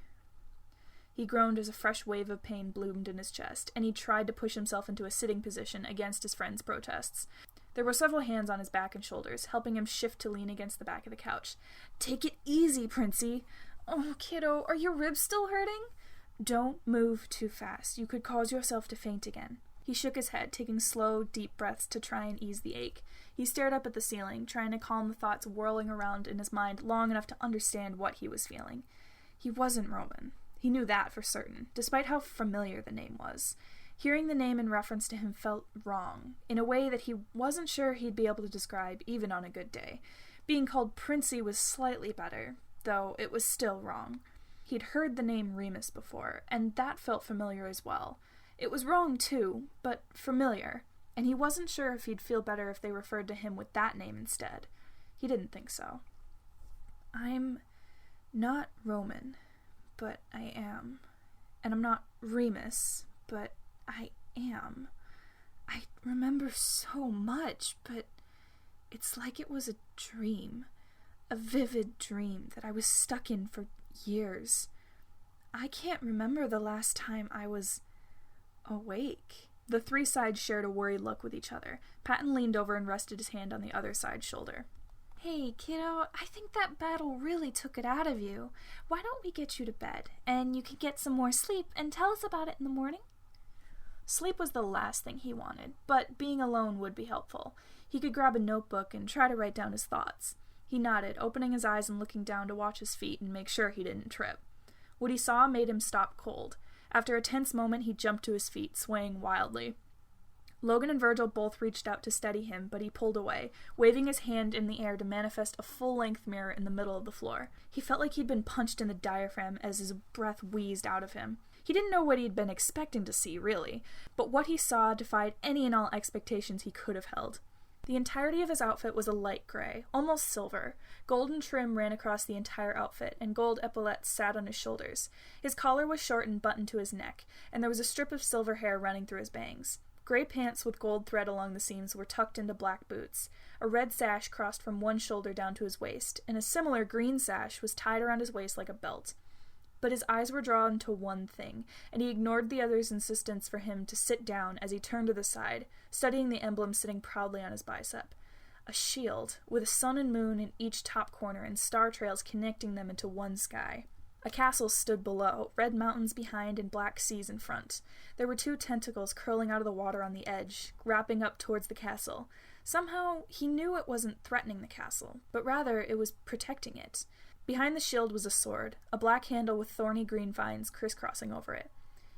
He groaned as a fresh wave of pain bloomed in his chest, and he tried to push himself into a sitting position against his friend's protests. There were several hands on his back and shoulders, helping him shift to lean against the back of the couch. Take it easy, Princey. Oh, kiddo, are your ribs still hurting? Don't move too fast. You could cause yourself to faint again. He shook his head, taking slow, deep breaths to try and ease the ache. He stared up at the ceiling, trying to calm the thoughts whirling around in his mind long enough to understand what he was feeling. He wasn't Roman. He knew that for certain, despite how familiar the name was. Hearing the name in reference to him felt wrong, in a way that he wasn't sure he'd be able to describe even on a good day. Being called Princey was slightly better, though it was still wrong. He'd heard the name Remus before, and that felt familiar as well. It was wrong, too, but familiar, and he wasn't sure if he'd feel better if they referred to him with that name instead. He didn't think so. I'm not Roman, but I am. And I'm not Remus, but I am. I remember so much, but it's like it was a dream. A vivid dream that I was stuck in for years. I can't remember the last time I was awake. The three sides shared a worried look with each other. Patton leaned over and rested his hand on the other side's shoulder. Hey, kiddo, I think that battle really took it out of you. Why don't we get you to bed, and you can get some more sleep and tell us about it in the morning? Sleep was the last thing he wanted, but being alone would be helpful. He could grab a notebook and try to write down his thoughts. He nodded, opening his eyes and looking down to watch his feet and make sure he didn't trip. What he saw made him stop cold. After a tense moment, he jumped to his feet, swaying wildly. Logan and Virgil both reached out to steady him, but he pulled away, waving his hand in the air to manifest a full-length mirror in the middle of the floor. He felt like he'd been punched in the diaphragm as his breath wheezed out of him. He didn't know what he'd been expecting to see, really, but what he saw defied any and all expectations he could have held. The entirety of his outfit was a light gray, almost silver. Golden trim ran across the entire outfit, and gold epaulettes sat on his shoulders. His collar was short and buttoned to his neck, and there was a strip of silver hair running through his bangs. Gray pants with gold thread along the seams were tucked into black boots. A red sash crossed from one shoulder down to his waist, and a similar green sash was tied around his waist like a belt. But his eyes were drawn to one thing, and he ignored the others' insistence for him to sit down as he turned to the side, studying the emblem sitting proudly on his bicep. A shield, with a sun and moon in each top corner and star trails connecting them into one sky. A castle stood below, red mountains behind and black seas in front. There were 2 tentacles curling out of the water on the edge, wrapping up towards the castle. Somehow, he knew it wasn't threatening the castle, but rather it was protecting it. Behind the shield was a sword, a black handle with thorny green vines crisscrossing over it.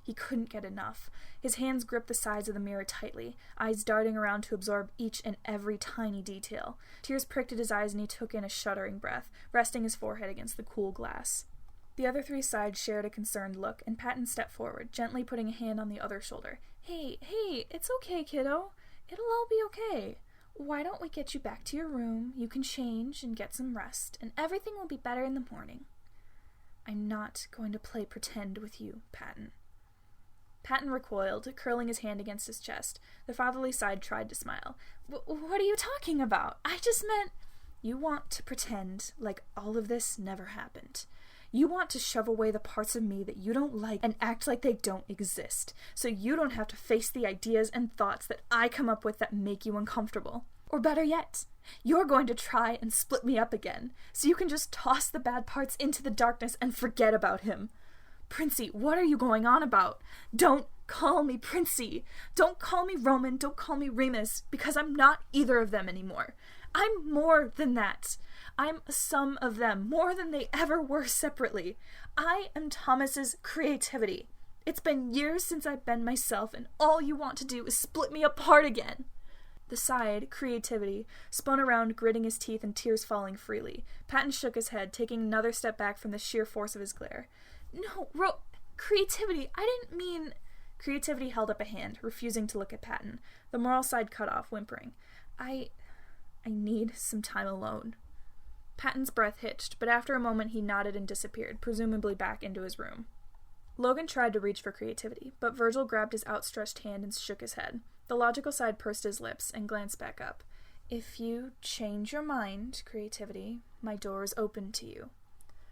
He couldn't get enough. His hands gripped the sides of the mirror tightly, eyes darting around to absorb each and every tiny detail. Tears pricked at his eyes and he took in a shuddering breath, resting his forehead against the cool glass. The other 3 sides shared a concerned look, and Patton stepped forward, gently putting a hand on the other shoulder. Hey, it's okay, kiddo. It'll all be okay. Why don't we get you back to your room? You can change and get some rest, and everything will be better in the morning. I'm not going to play pretend with you, Patton. Patton recoiled, curling his hand against his chest. The fatherly side tried to smile. What are you talking about? I just meant... You want to pretend like all of this never happened. You want to shove away the parts of me that you don't like and act like they don't exist, so you don't have to face the ideas and thoughts that I come up with that make you uncomfortable. Or better yet, you're going to try and split me up again, so you can just toss the bad parts into the darkness and forget about him. Princey, what are you going on about? Don't call me Princey. Don't call me Roman. Don't call me Remus, because I'm not either of them anymore. I'm more than that. I'm a sum of them, more than they ever were separately. I am Thomas's creativity. It's been years since I've been myself, and all you want to do is split me apart again. The side, creativity, spun around, gritting his teeth and tears falling freely. Patton shook his head, taking another step back from the sheer force of his glare. No, creativity, I didn't mean... Creativity held up a hand, refusing to look at Patton. The moral side cut off, whimpering. I need some time alone. Patton's breath hitched, but after a moment he nodded and disappeared, presumably back into his room. Logan tried to reach for creativity, but Virgil grabbed his outstretched hand and shook his head. The logical side pursed his lips and glanced back up. If you change your mind, creativity, my door is open to you.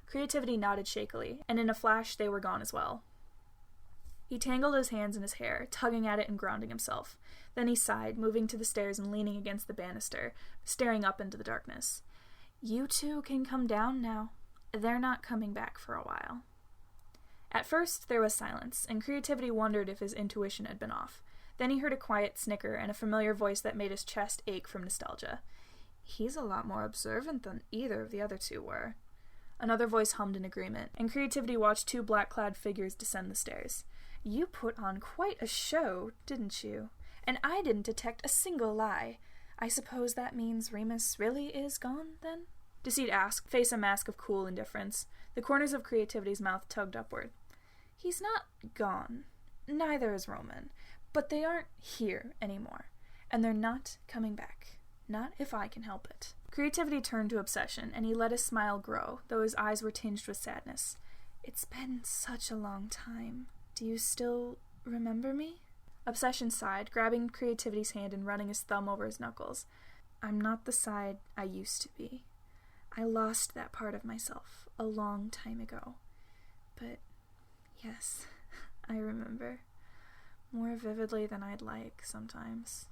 Creativity nodded shakily, and in a flash they were gone as well. He tangled his hands in his hair, tugging at it and grounding himself. Then he sighed, moving to the stairs and leaning against the banister, staring up into the darkness. You two can come down now. They're not coming back for a while. At first there was silence, and Creativity wondered if his intuition had been off. Then he heard a quiet snicker and a familiar voice that made his chest ache from nostalgia. He's a lot more observant than either of the other 2 were. Another voice hummed in agreement, and Creativity watched 2 black-clad figures descend the stairs. You put on quite a show, didn't you? And I didn't detect a single lie. I suppose that means Remus really is gone, then? Deceit asked, face a mask of cool indifference. The corners of Creativity's mouth tugged upward. He's not gone. Neither is Roman. But they aren't here anymore. And they're not coming back. Not if I can help it. Creativity turned to Obsession, and he let his smile grow, though his eyes were tinged with sadness. It's been such a long time. Do you still remember me? Obsession sighed, grabbing Creativity's hand and running his thumb over his knuckles. I'm not the side I used to be. I lost that part of myself a long time ago. But, yes, I remember. More vividly than I'd like, sometimes.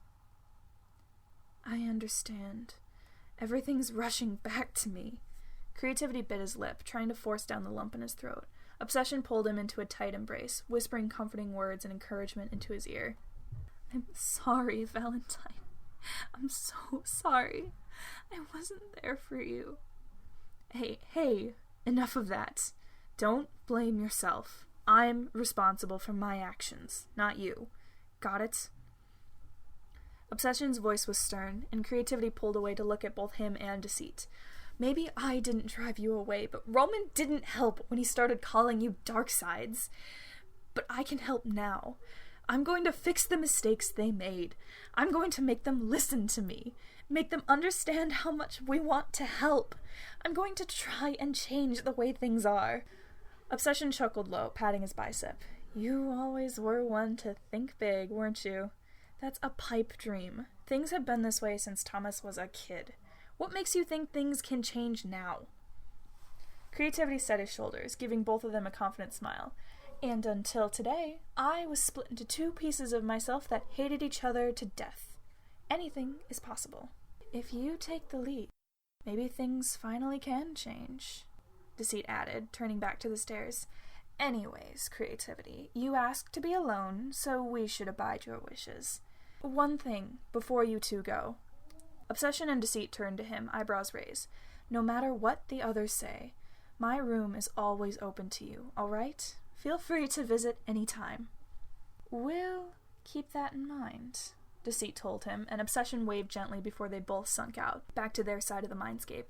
I understand. Everything's rushing back to me. Creativity bit his lip, trying to force down the lump in his throat. Obsession pulled him into a tight embrace, whispering comforting words and encouragement into his ear. I'm sorry, Valentine. I'm so sorry. I wasn't there for you. Hey, enough of that. Don't blame yourself. I'm responsible for my actions, not you. Got it? Obsession's voice was stern, and Creativity pulled away to look at both him and Deceit. Maybe I didn't drive you away, but Roman didn't help when he started calling you dark sides. But I can help now. I'm going to fix the mistakes they made. I'm going to make them listen to me. Make them understand how much we want to help. I'm going to try and change the way things are. Obsession chuckled low, patting his bicep. You always were one to think big, weren't you? That's a pipe dream. Things have been this way since Thomas was a kid. What makes you think things can change now? Creativity set his shoulders, giving both of them a confident smile. And until today, I was split into 2 pieces of myself that hated each other to death. Anything is possible. If you take the lead, maybe things finally can change. Deceit added, turning back to the stairs. Anyways, Creativity, you asked to be alone, so we should abide your wishes. One thing, before you two go. Obsession and Deceit turned to him, eyebrows raised. No matter what the others say, my room is always open to you, all right? Feel free to visit any time. We'll keep that in mind, Deceit told him, and Obsession waved gently before they both sunk out, back to their side of the mindscape.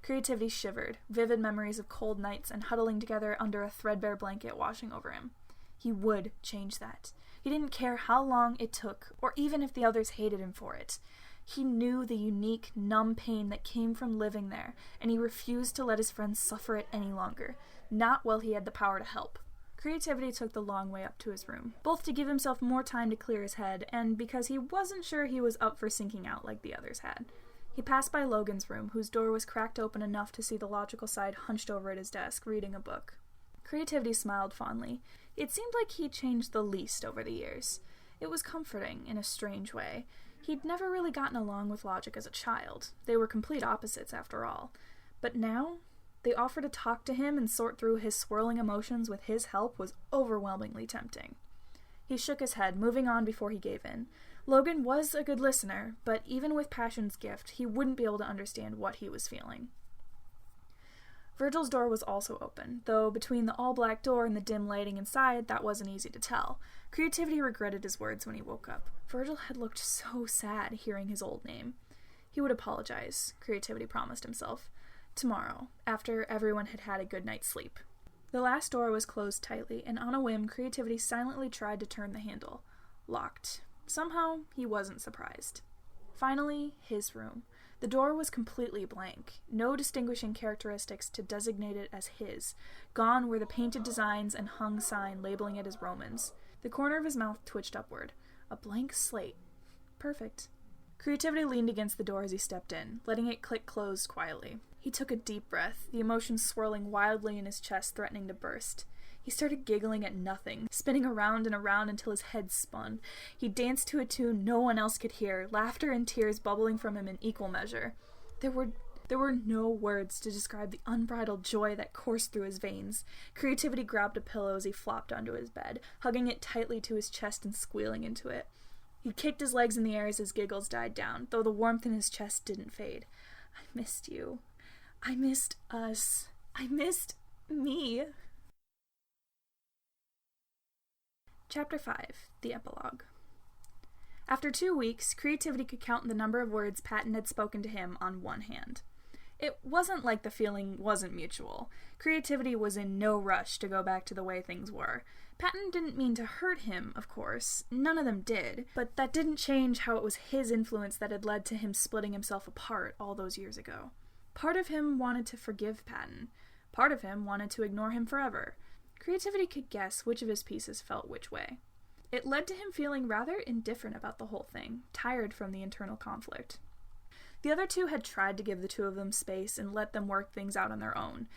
Creativity shivered, vivid memories of cold nights and huddling together under a threadbare blanket washing over him. He would change that. He didn't care how long it took, or even if the others hated him for it. He knew the unique, numb pain that came from living there, and he refused to let his friends suffer it any longer, not while he had the power to help. Creativity took the long way up to his room, both to give himself more time to clear his head, and because he wasn't sure he was up for sinking out like the others had. He passed by Logan's room, whose door was cracked open enough to see the logical side hunched over at his desk, reading a book. Creativity smiled fondly. It seemed like he'd changed the least over the years. It was comforting, in a strange way. He'd never really gotten along with Logic as a child. They were complete opposites, after all. But now, the offer to talk to him and sort through his swirling emotions with his help was overwhelmingly tempting. He shook his head, moving on before he gave in. Logan was a good listener, but even with Passion's gift, he wouldn't be able to understand what he was feeling. Virgil's door was also open, though between the all-black door and the dim lighting inside, that wasn't easy to tell. Creativity regretted his words when he woke up. Virgil had looked so sad hearing his old name. He would apologize, Creativity promised himself. Tomorrow, after everyone had had a good night's sleep. The last door was closed tightly, and on a whim, Creativity silently tried to turn the handle. Locked. Somehow, he wasn't surprised. Finally, his room. The door was completely blank. No distinguishing characteristics to designate it as his. Gone were the painted designs and hung sign labeling it as Roman's. The corner of his mouth twitched upward. A blank slate. Perfect. Creativity leaned against the door as he stepped in, letting it click closed quietly. He took a deep breath, the emotions swirling wildly in his chest, threatening to burst. He started giggling at nothing, spinning around and around until his head spun. He danced to a tune no one else could hear, laughter and tears bubbling from him in equal measure. There were no words to describe the unbridled joy that coursed through his veins. Creativity grabbed a pillow as he flopped onto his bed, hugging it tightly to his chest and squealing into it. He kicked his legs in the air as his giggles died down, though the warmth in his chest didn't fade. I missed you. I missed us. I missed me. Chapter 5. The Epilogue. After 2 weeks, Creativity could count the number of words Patton had spoken to him on one hand. It wasn't like the feeling wasn't mutual. Creativity was in no rush to go back to the way things were. Patton didn't mean to hurt him, of course. None of them did. But that didn't change how it was his influence that had led to him splitting himself apart all those years ago. Part of him wanted to forgive Patton. Part of him wanted to ignore him forever. Creativity could guess which of his pieces felt which way. It led to him feeling rather indifferent about the whole thing, tired from the internal conflict. The other two had tried to give the two of them space and let them work things out on their own.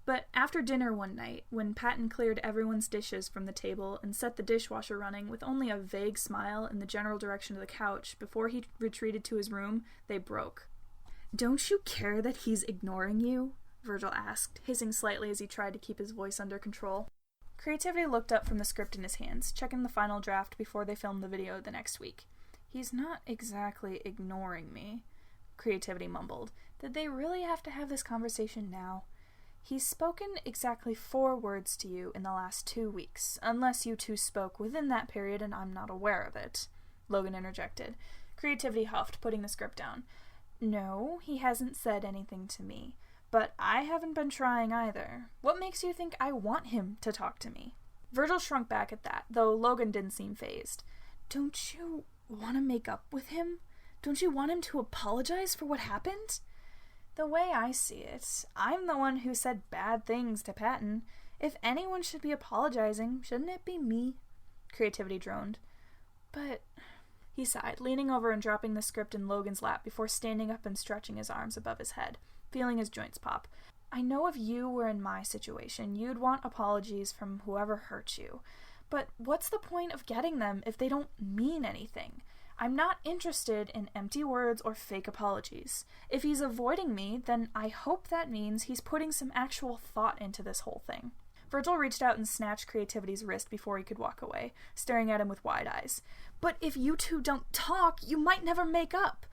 But after dinner one night, when Patton cleared everyone's dishes from the table and set the dishwasher running with only a vague smile in the general direction of the couch before he retreated to his room, they broke. "Don't you care that he's ignoring you?" Virgil asked, hissing slightly as he tried to keep his voice under control. Creativity looked up from the script in his hands, checking the final draft before they filmed the video the next week. "He's not exactly ignoring me," Creativity mumbled. "Did they really have to have this conversation now? He's spoken exactly 4 words to you in the last 2 weeks, unless you two spoke within that period and I'm not aware of it," Logan interjected. Creativity huffed, putting the script down. "No, he hasn't said anything to me. But I haven't been trying either. What makes you think I want him to talk to me?" Virgil shrunk back at that, though Logan didn't seem fazed. "Don't you want to make up with him? Don't you want him to apologize for what happened?" "The way I see it, I'm the one who said bad things to Patton. If anyone should be apologizing, shouldn't it be me?" Creativity droned. "But..." He sighed, leaning over and dropping the script in Logan's lap before standing up and stretching his arms above his head, feeling his joints pop. "I know if you were in my situation, you'd want apologies from whoever hurt you. But what's the point of getting them if they don't mean anything? I'm not interested in empty words or fake apologies. If he's avoiding me, then I hope that means he's putting some actual thought into this whole thing. Virgil reached out and snatched Creativity's wrist before he could walk away, staring at him with wide eyes. But if you two don't talk, you might never make up.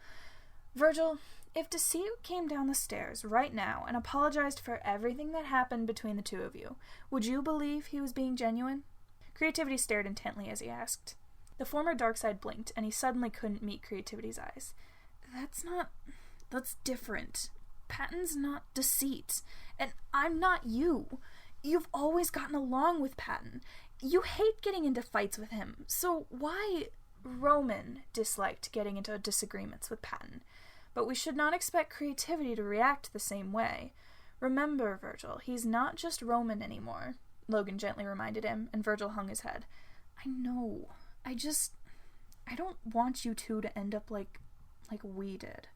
Virgil, if Deceit came down the stairs right now and apologized for everything that happened between the two of you, would you believe he was being genuine? Creativity stared intently as he asked. The former dark side blinked, and he suddenly couldn't meet Creativity's eyes. That's different. Patton's not Deceit, and I'm not you. You've always gotten along with Patton. You hate getting into fights with him, so why... Roman disliked getting into disagreements with Patton, but we should not expect Creativity to react the same way. Remember, Virgil, he's not just Roman anymore, Logan gently reminded him, and Virgil hung his head. I know. I don't want you two to end up like we did.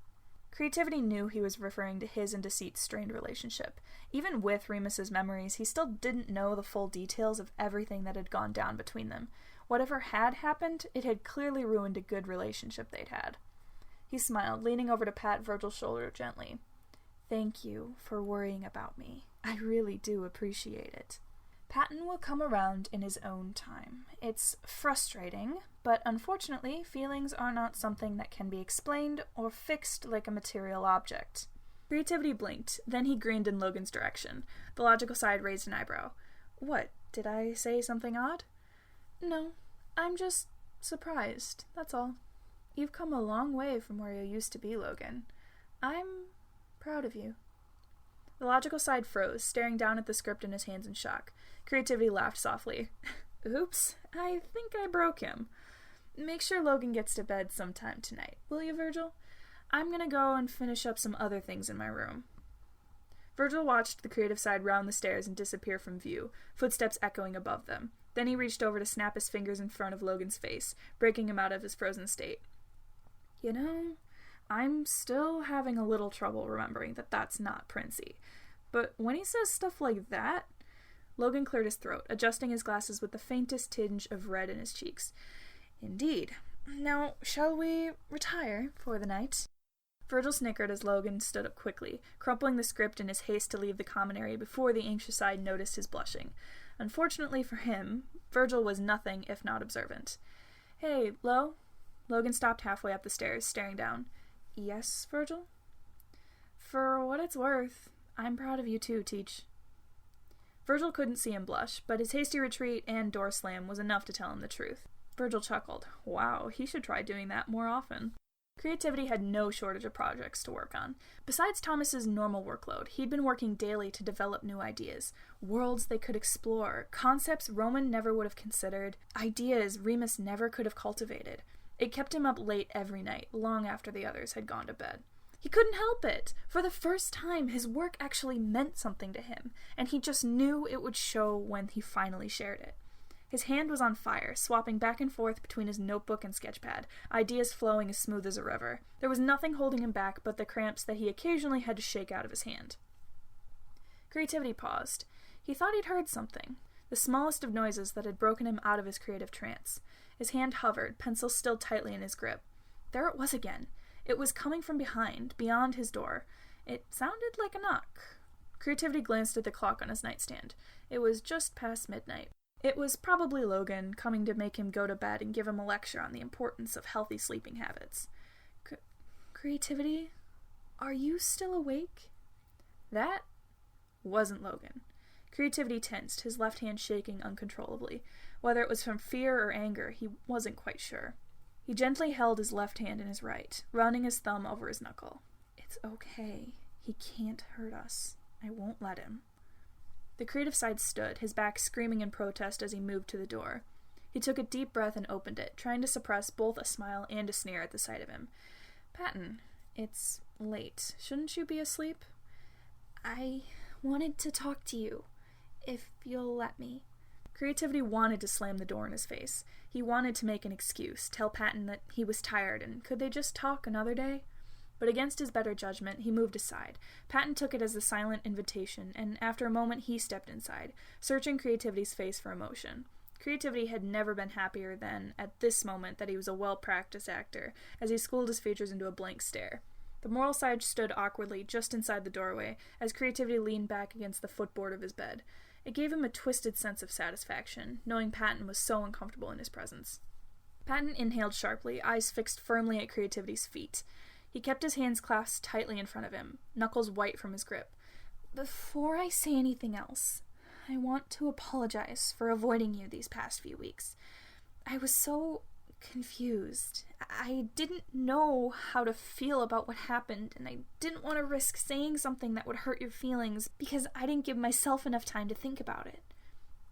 Creativity knew he was referring to his and Deceit's strained relationship. Even with Remus's memories, he still didn't know the full details of everything that had gone down between them. Whatever had happened, it had clearly ruined a good relationship they'd had. He smiled, leaning over to pat Virgil's shoulder gently. Thank you for worrying about me. I really do appreciate it. Patton will come around in his own time. It's frustrating, but unfortunately, feelings are not something that can be explained or fixed like a material object. Creativity blinked, then he grinned in Logan's direction. The logical side raised an eyebrow. What, did I say something odd? No, I'm just surprised, that's all. You've come a long way from where you used to be, Logan. I'm proud of you. The logical side froze, staring down at the script in his hands in shock. Creativity laughed softly. Oops, I think I broke him. Make sure Logan gets to bed sometime tonight, will you, Virgil? I'm gonna go and finish up some other things in my room. Virgil watched the creative side round the stairs and disappear from view, footsteps echoing above them. Then he reached over to snap his fingers in front of Logan's face, breaking him out of his frozen state. You know, I'm still having a little trouble remembering that that's not Princey. But when he says stuff like that... Logan cleared his throat, adjusting his glasses with the faintest tinge of red in his cheeks. Indeed. Now, shall we retire for the night? Virgil snickered as Logan stood up quickly, crumpling the script in his haste to leave the common area before the anxious side noticed his blushing. Unfortunately for him, Virgil was nothing if not observant. Hey, Lo? Logan stopped halfway up the stairs, staring down. Yes, Virgil? For what it's worth, I'm proud of you too, Teach. Virgil couldn't see him blush, but his hasty retreat and door slam was enough to tell him the truth. Virgil chuckled. Wow, he should try doing that more often. Creativity had no shortage of projects to work on. Besides Thomas's normal workload, he'd been working daily to develop new ideas, worlds they could explore, concepts Roman never would have considered, ideas Remus never could have cultivated. It kept him up late every night, long after the others had gone to bed. He couldn't help it. For the first time, his work actually meant something to him, and he just knew it would show when he finally shared it. His hand was on fire, swapping back and forth between his notebook and sketchpad, ideas flowing as smooth as a river. There was nothing holding him back but the cramps that he occasionally had to shake out of his hand. Creativity paused. He thought he'd heard something, the smallest of noises that had broken him out of his creative trance. His hand hovered, pencil still tightly in his grip. There it was again. It was coming from behind, beyond his door. It sounded like a knock. Creativity glanced at the clock on his nightstand. It was just past midnight. It was probably Logan, coming to make him go to bed and give him a lecture on the importance of healthy sleeping habits. Creativity? Are you still awake? That wasn't Logan. Creativity tensed, his left hand shaking uncontrollably. Whether it was from fear or anger, he wasn't quite sure. He gently held his left hand in his right, running his thumb over his knuckle. It's okay. He can't hurt us. I won't let him. The creative side stood, his back screaming in protest as he moved to the door. He took a deep breath and opened it, trying to suppress both a smile and a sneer at the sight of him. Patton, it's late. Shouldn't you be asleep? I wanted to talk to you, if you'll let me. Creativity wanted to slam the door in his face. He wanted to make an excuse, tell Patton that he was tired, and could they just talk another day? But against his better judgment, he moved aside. Patton took it as a silent invitation, and after a moment he stepped inside, searching Creativity's face for emotion. Creativity had never been happier than, at this moment, that he was a well-practiced actor, as he schooled his features into a blank stare. The moral side stood awkwardly just inside the doorway, as Creativity leaned back against the footboard of his bed. It gave him a twisted sense of satisfaction, knowing Patton was so uncomfortable in his presence. Patton inhaled sharply, eyes fixed firmly at Creativity's feet. He kept his hands clasped tightly in front of him, knuckles white from his grip. "Before I say anything else, I want to apologize for avoiding you these past few weeks. I was so confused. I didn't know how to feel about what happened, and I didn't want to risk saying something that would hurt your feelings because I didn't give myself enough time to think about it."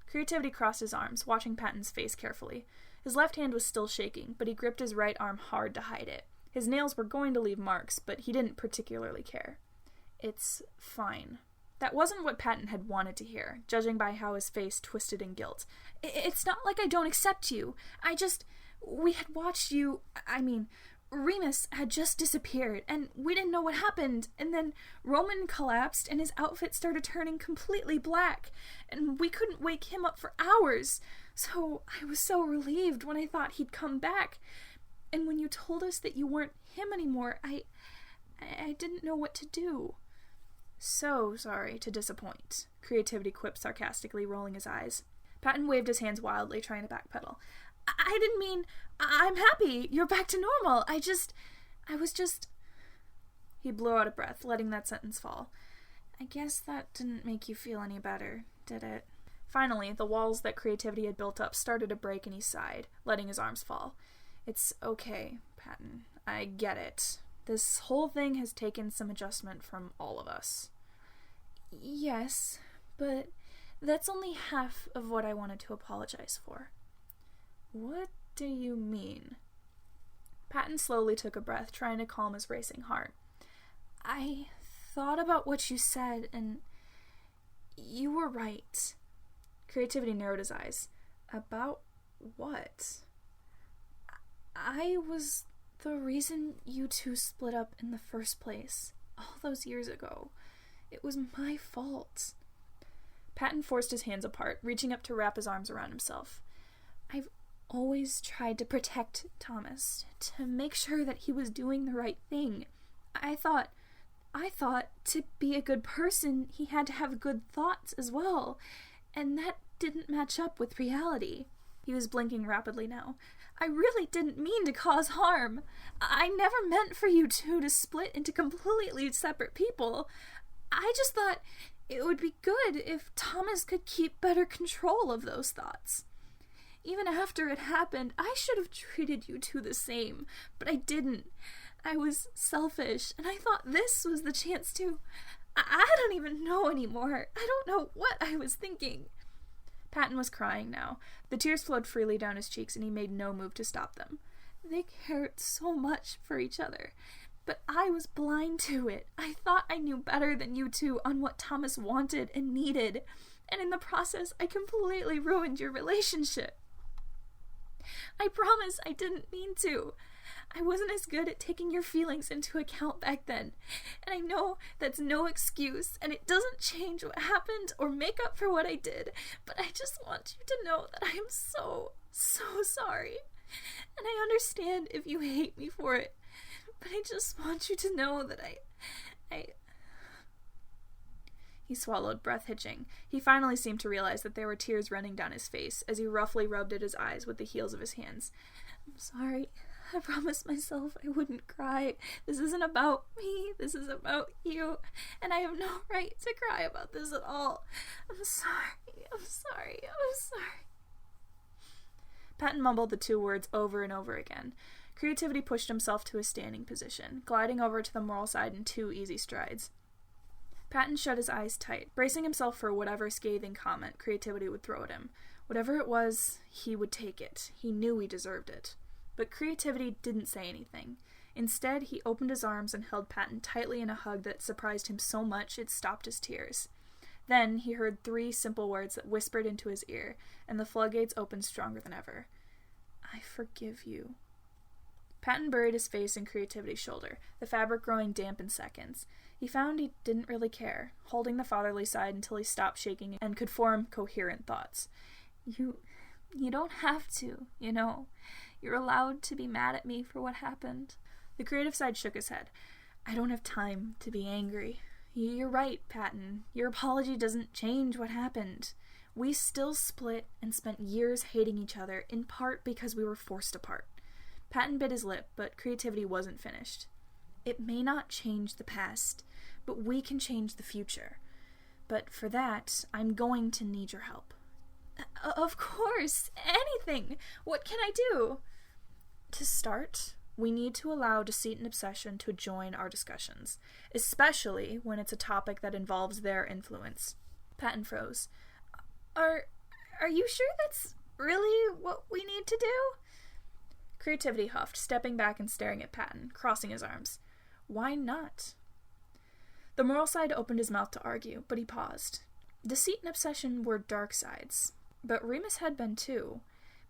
Creativity crossed his arms, watching Patton's face carefully. His left hand was still shaking, but he gripped his right arm hard to hide it. His nails were going to leave marks, but he didn't particularly care. "It's fine." That wasn't what Patton had wanted to hear, judging by how his face twisted in guilt. "It's not like I don't accept you. We had watched you, Remus had just disappeared, and we didn't know what happened, and then Roman collapsed, and his outfit started turning completely black, and we couldn't wake him up for hours, so I was so relieved when I thought he'd come back, and when you told us that you weren't him anymore, I didn't know what to do." "So sorry to disappoint," Creativity quipped sarcastically, rolling his eyes. Patton waved his hands wildly, trying to backpedal. I didn't mean, I'm happy, you're back to normal, I was just... He blew out a breath, letting that sentence fall. "I guess that didn't make you feel any better, did it?" Finally, the walls that Creativity had built up started to break and he sighed, letting his arms fall. "It's okay, Patton. I get it. This whole thing has taken some adjustment from all of us." "Yes, but that's only half of what I wanted to apologize for." "What do you mean?" Patton slowly took a breath, trying to calm his racing heart. "I thought about what you said, and you were right." Creativity narrowed his eyes. "About what?" "I was the reason you two split up in the first place, all those years ago. It was my fault." Patton forced his hands apart, reaching up to wrap his arms around himself. "I've always tried to protect Thomas, to make sure that he was doing the right thing. I thought to be a good person, he had to have good thoughts as well, and that didn't match up with reality." He was blinking rapidly now. "I really didn't mean to cause harm. I never meant for you two to split into completely separate people. I just thought it would be good if Thomas could keep better control of those thoughts. Even after it happened, I should have treated you two the same, but I didn't. I was selfish, and I thought this was the chance to... I don't even know anymore. I don't know what I was thinking." Patton was crying now. The tears flowed freely down his cheeks, and he made no move to stop them. "They cared so much for each other, but I was blind to it. I thought I knew better than you two on what Thomas wanted and needed, and in the process, I completely ruined your relationship. I promise I didn't mean to. I wasn't as good at taking your feelings into account back then, and I know that's no excuse, and it doesn't change what happened or make up for what I did, but I just want you to know that I am so, so sorry, and I understand if you hate me for it, but I just want you to know that I... He swallowed, breath hitching. He finally seemed to realize that there were tears running down his face as he roughly rubbed at his eyes with the heels of his hands. "I'm sorry. I promised myself I wouldn't cry. This isn't about me. This is about you. And I have no right to cry about this at all. I'm sorry. I'm sorry. I'm sorry." Patton mumbled the two words over and over again. Creativity pushed himself to a standing position, gliding over to the moral side in 2 easy strides. Patton shut his eyes tight, bracing himself for whatever scathing comment Creativity would throw at him. Whatever it was, he would take it. He knew he deserved it. But Creativity didn't say anything. Instead, he opened his arms and held Patton tightly in a hug that surprised him so much it stopped his tears. Then he heard 3 simple words that whispered into his ear, and the floodgates opened stronger than ever. "I forgive you." Patton buried his face in Creativity's shoulder, the fabric growing damp in seconds. He found he didn't really care, holding the fatherly side until he stopped shaking and could form coherent thoughts. You You don't have to, you know. You're allowed to be mad at me for what happened. The creative side shook his head. I don't have time to be angry. You're right, Patton. Your apology doesn't change what happened. We still split and spent years hating each other, in part because we were forced apart. Patton bit his lip, but creativity wasn't finished. It may not change the past, but we can change the future. But for that, I'm going to need your help. Of course, anything. What can I do? To start, we need to allow deceit and obsession to join our discussions, especially when it's a topic that involves their influence. Patton froze. Are you sure that's really what we need to do? Creativity huffed, stepping back and staring at Patton, crossing his arms. Why not? The moral side opened his mouth to argue, but he paused. Deceit and obsession were dark sides, but Remus had been too.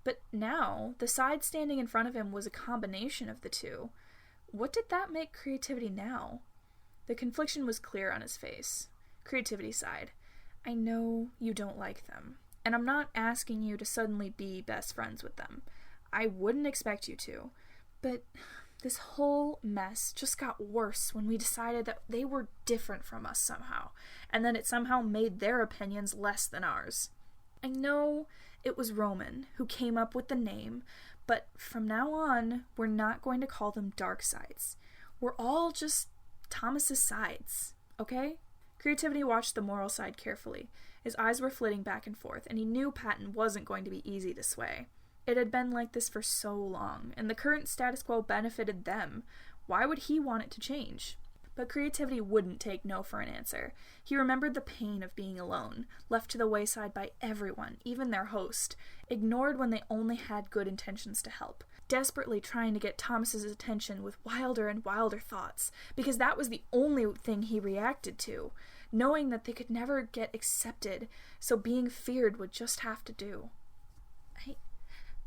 But now, the side standing in front of him was a combination of the two. What did that make creativity now? The confliction was clear on his face. Creativity sighed. I know you don't like them, and I'm not asking you to suddenly be best friends with them. I wouldn't expect you to, but this whole mess just got worse when we decided that they were different from us somehow, and then it somehow made their opinions less than ours. I know it was Roman who came up with the name, but from now on, we're not going to call them dark sides. We're all just Thomas's sides, okay? Creativity watched the moral side carefully. His eyes were flitting back and forth, and he knew Patton wasn't going to be easy to sway. It had been like this for so long, and the current status quo benefited them. Why would he want it to change? But creativity wouldn't take no for an answer. He remembered the pain of being alone, left to the wayside by everyone, even their host, ignored when they only had good intentions to help, desperately trying to get Thomas's attention with wilder and wilder thoughts, because that was the only thing he reacted to, knowing that they could never get accepted, so being feared would just have to do.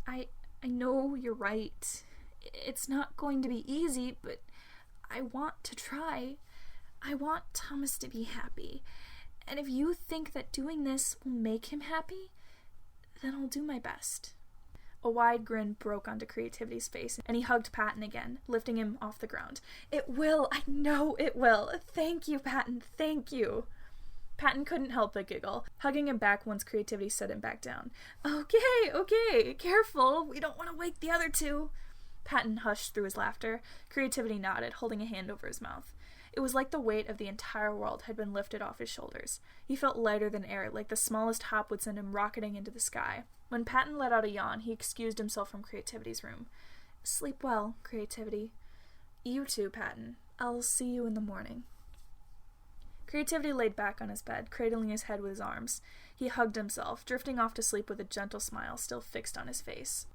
I know you're right. It's not going to be easy, but I want to try. I want Thomas to be happy. And if you think that doing this will make him happy, then I'll do my best. A wide grin broke onto Creativity's face, and he hugged Patton again, lifting him off the ground. It will! I know it will! Thank you, Patton, thank you! Patton couldn't help but giggle, hugging him back once Creativity set him back down. Okay, careful, we don't want to wake the other two. Patton hushed through his laughter. Creativity nodded, holding a hand over his mouth. It was like the weight of the entire world had been lifted off his shoulders. He felt lighter than air, like the smallest hop would send him rocketing into the sky. When Patton let out a yawn, he excused himself from Creativity's room. Sleep well, Creativity. You too, Patton. I'll see you in the morning. Creativity laid back on his bed, cradling his head with his arms. He hugged himself, drifting off to sleep with a gentle smile still fixed on his face.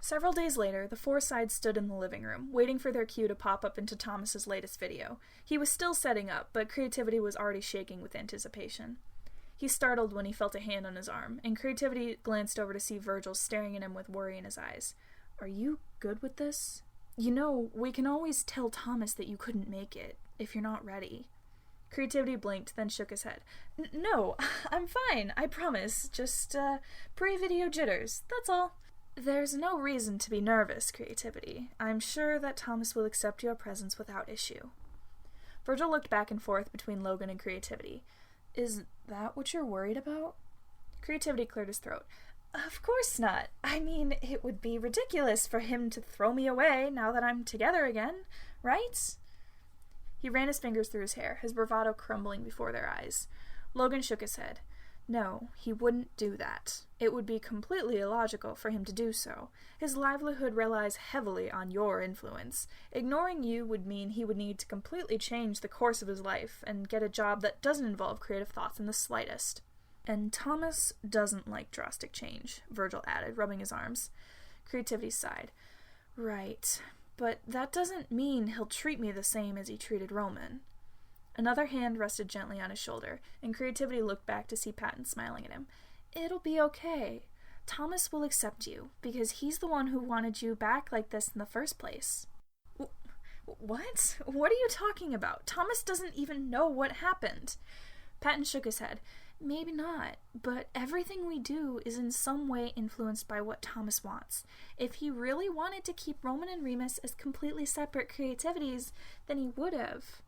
Several days later, the four sides stood in the living room, waiting for their cue to pop up into Thomas's latest video. He was still setting up, but Creativity was already shaking with anticipation. He startled when he felt a hand on his arm, and Creativity glanced over to see Virgil staring at him with worry in his eyes. Are you good with this? You know, we can always tell Thomas that you couldn't make it, if you're not ready. Creativity blinked, then shook his head. No, I'm fine, I promise. Just, pre-video jitters, that's all. There's no reason to be nervous, Creativity. I'm sure that Thomas will accept your presence without issue. Virgil looked back and forth between Logan and Creativity. Is that what you're worried about? Creativity cleared his throat. Of course not. I mean, it would be ridiculous for him to throw me away now that I'm together again, right? He ran his fingers through his hair, his bravado crumbling before their eyes. Logan shook his head. No, he wouldn't do that. It would be completely illogical for him to do so. His livelihood relies heavily on your influence. Ignoring you would mean he would need to completely change the course of his life and get a job that doesn't involve creative thoughts in the slightest. And Thomas doesn't like drastic change, Virgil added, rubbing his arms. Creativity sighed. Right. But that doesn't mean he'll treat me the same as he treated Roman. Another hand rested gently on his shoulder, and Creativity looked back to see Patton smiling at him. It'll be okay. Thomas will accept you, because he's the one who wanted you back like this in the first place. What? What are you talking about? Thomas doesn't even know what happened. Patton shook his head. maybe not, but everything we do is in some way influenced by what Thomas wants. If he really wanted to keep Roman and Remus as completely separate creativities, then he would have.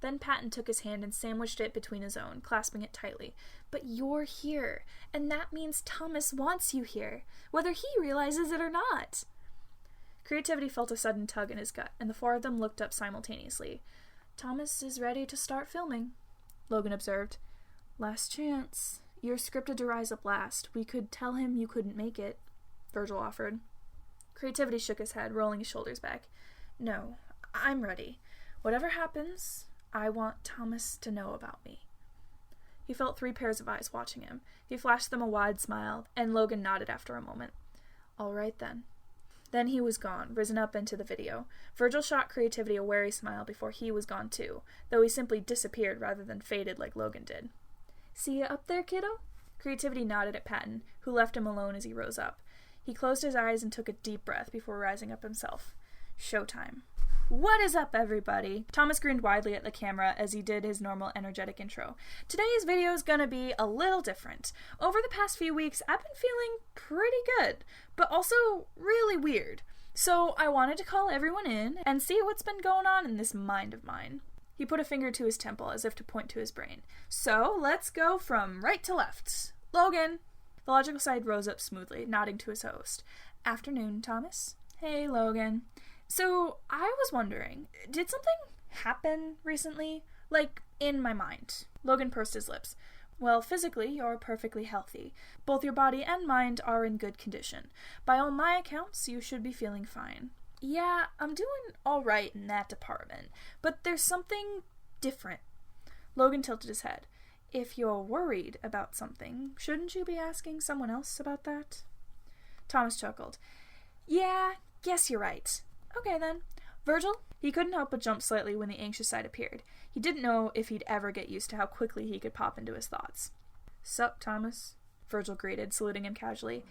Then Patton took his hand and sandwiched it between his own, clasping it tightly. But you're here, and that means Thomas wants you here, whether he realizes it or not. Creativity felt a sudden tug in his gut, and the four of them looked up simultaneously. Thomas is ready to start filming, Logan observed. Last chance. You're scripted to rise up last. We could tell him you couldn't make it, Virgil offered. Creativity shook his head, rolling his shoulders back. No, I'm ready. Whatever happens, I want Thomas to know about me. He felt 3 pairs of eyes watching him. He flashed them a wide smile, and Logan nodded after a moment. All right, then. Then he was gone, risen up into the video. Virgil shot Creativity a wary smile before he was gone too, though he simply disappeared rather than faded like Logan did. See you up there, kiddo? Creativity nodded at Patton, who left him alone as he rose up. He closed his eyes and took a deep breath before rising up himself. Showtime. What is up, everybody? Thomas grinned widely at the camera as he did his normal energetic intro. Today's video is gonna be a little different. Over the past few weeks, I've been feeling pretty good, but also really weird. So I wanted to call everyone in and see what's been going on in this mind of mine. He put a finger to his temple as if to point to his brain. So let's go from right to left. Logan! The logical side rose up smoothly, nodding to his host. Afternoon, Thomas. Hey, Logan. So, I was wondering, did something happen recently? Like, in my mind. Logan pursed his lips. Well, physically, you're perfectly healthy. Both your body and mind are in good condition. By all my accounts, you should be feeling fine. Yeah, I'm doing alright in that department, but there's something different. Logan tilted his head. If you're worried about something, shouldn't you be asking someone else about that? Thomas chuckled. Yeah, guess you're right. Okay, then. Virgil? He couldn't help but jump slightly when the anxious side appeared. He didn't know if he'd ever get used to how quickly he could pop into his thoughts. Sup, Thomas? Virgil greeted, saluting him casually.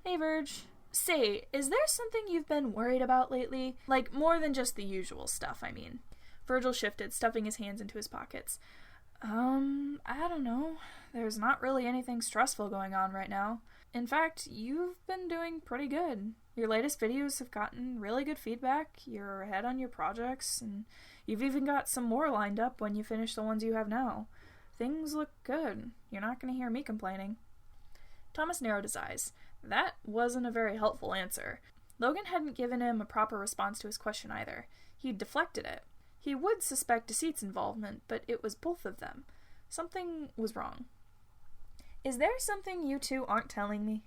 Hey, Virg. Say, is there something you've been worried about lately? Like, more than just the usual stuff, I mean. Virgil shifted, stuffing his hands into his pockets. I don't know. There's not really anything stressful going on right now. In fact, you've been doing pretty good. Your latest videos have gotten really good feedback, you're ahead on your projects, and you've even got some more lined up when you finish the ones you have now. Things look good. You're not going to hear me complaining. Thomas narrowed his eyes. That wasn't a very helpful answer. Logan hadn't given him a proper response to his question either. He'd deflected it. He would suspect Deceit's involvement, but it was both of them. Something was wrong. Is there something you two aren't telling me?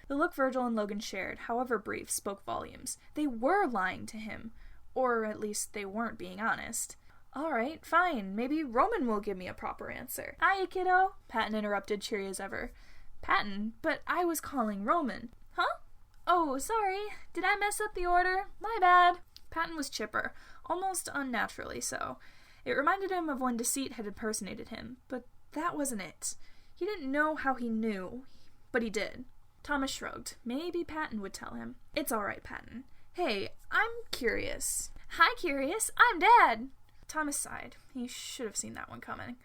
The look Virgil and Logan shared, however brief, spoke volumes. They were lying to him. Or at least they weren't being honest. Alright, fine. Maybe Roman will give me a proper answer. Hiya, kiddo, Patton interrupted, cheery as ever. Patton? But I was calling Roman. Huh? Oh, sorry. Did I mess up the order? My bad. Patton was chipper, almost unnaturally so. It reminded him of when Deceit had impersonated him, but that wasn't it. He didn't know how he knew, but he did. Thomas shrugged. Maybe Patton would tell him. It's alright, Patton. Hey, I'm curious. Hi, Curious. I'm Dad. Thomas sighed. He should have seen that one coming.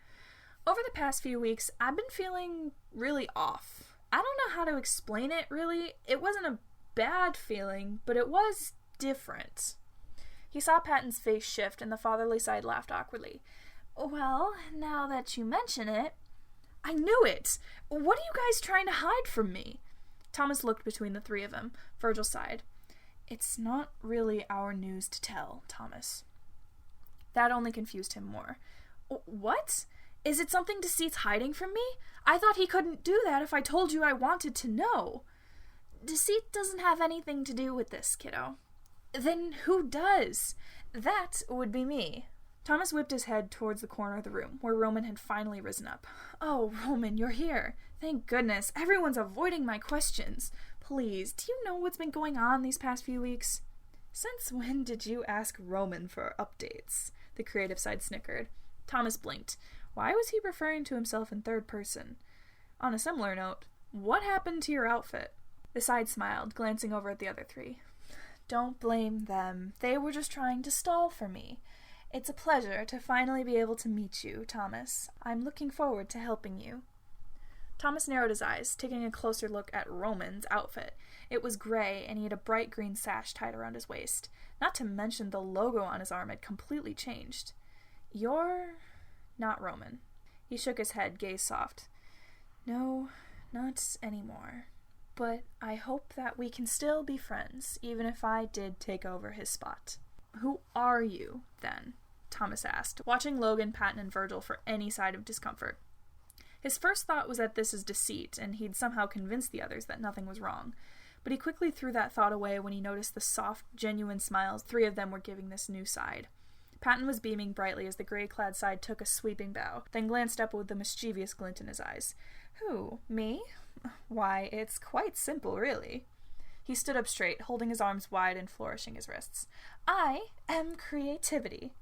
Over the past few weeks, I've been feeling really off. I don't know how to explain it, really. It wasn't a bad feeling, but it was different. He saw Patton's face shift, and the fatherly side laughed awkwardly. Well, now that you mention it... I knew it! What are you guys trying to hide from me? Thomas looked between the 3 of them. Virgil sighed. It's not really our news to tell, Thomas. That only confused him more. What? Is it something Deceit's hiding from me? I thought he couldn't do that if I told you I wanted to know. Deceit doesn't have anything to do with this, kiddo. Then who does? That would be me. Thomas whipped his head towards the corner of the room, where Roman had finally risen up. Oh, Roman, you're here. Thank goodness. Everyone's avoiding my questions. Please, do you know what's been going on these past few weeks? Since when did you ask Roman for updates? The creative side snickered. Thomas blinked. Why was he referring to himself in third person? On a similar note, what happened to your outfit? The side smiled, glancing over at the other 3. Don't blame them. They were just trying to stall for me. It's a pleasure to finally be able to meet you, Thomas. I'm looking forward to helping you. Thomas narrowed his eyes, taking a closer look at Roman's outfit. It was gray, and he had a bright green sash tied around his waist. Not to mention the logo on his arm had completely changed. "You're not Roman." He shook his head, gaze soft. "No, not anymore. But I hope that we can still be friends, even if I did take over his spot." "Who are you, then?" Thomas asked, watching Logan, Patton, and Virgil for any sign of discomfort. His first thought was that this is deceit, and he'd somehow convinced the others that nothing was wrong. But he quickly threw that thought away when he noticed the soft, genuine smiles 3 of them were giving this new side. Patton was beaming brightly as the gray-clad side took a sweeping bow, then glanced up with a mischievous glint in his eyes. "Who, me? Why, it's quite simple, really." He stood up straight, holding his arms wide and flourishing his wrists. "I am creativity."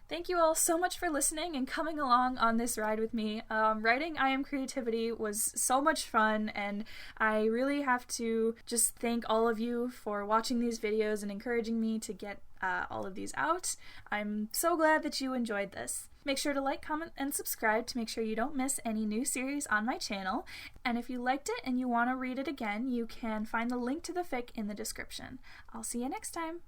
Thank you all so much for listening and coming along on this ride with me. Writing I Am Creativity was so much fun, and I really have to just thank all of you for watching these videos and encouraging me to get all of these out. I'm so glad that you enjoyed this. Make sure to like, comment, and subscribe to make sure you don't miss any new series on my channel. And if you liked it and you want to read it again, you can find the link to the fic in the description. I'll see you next time.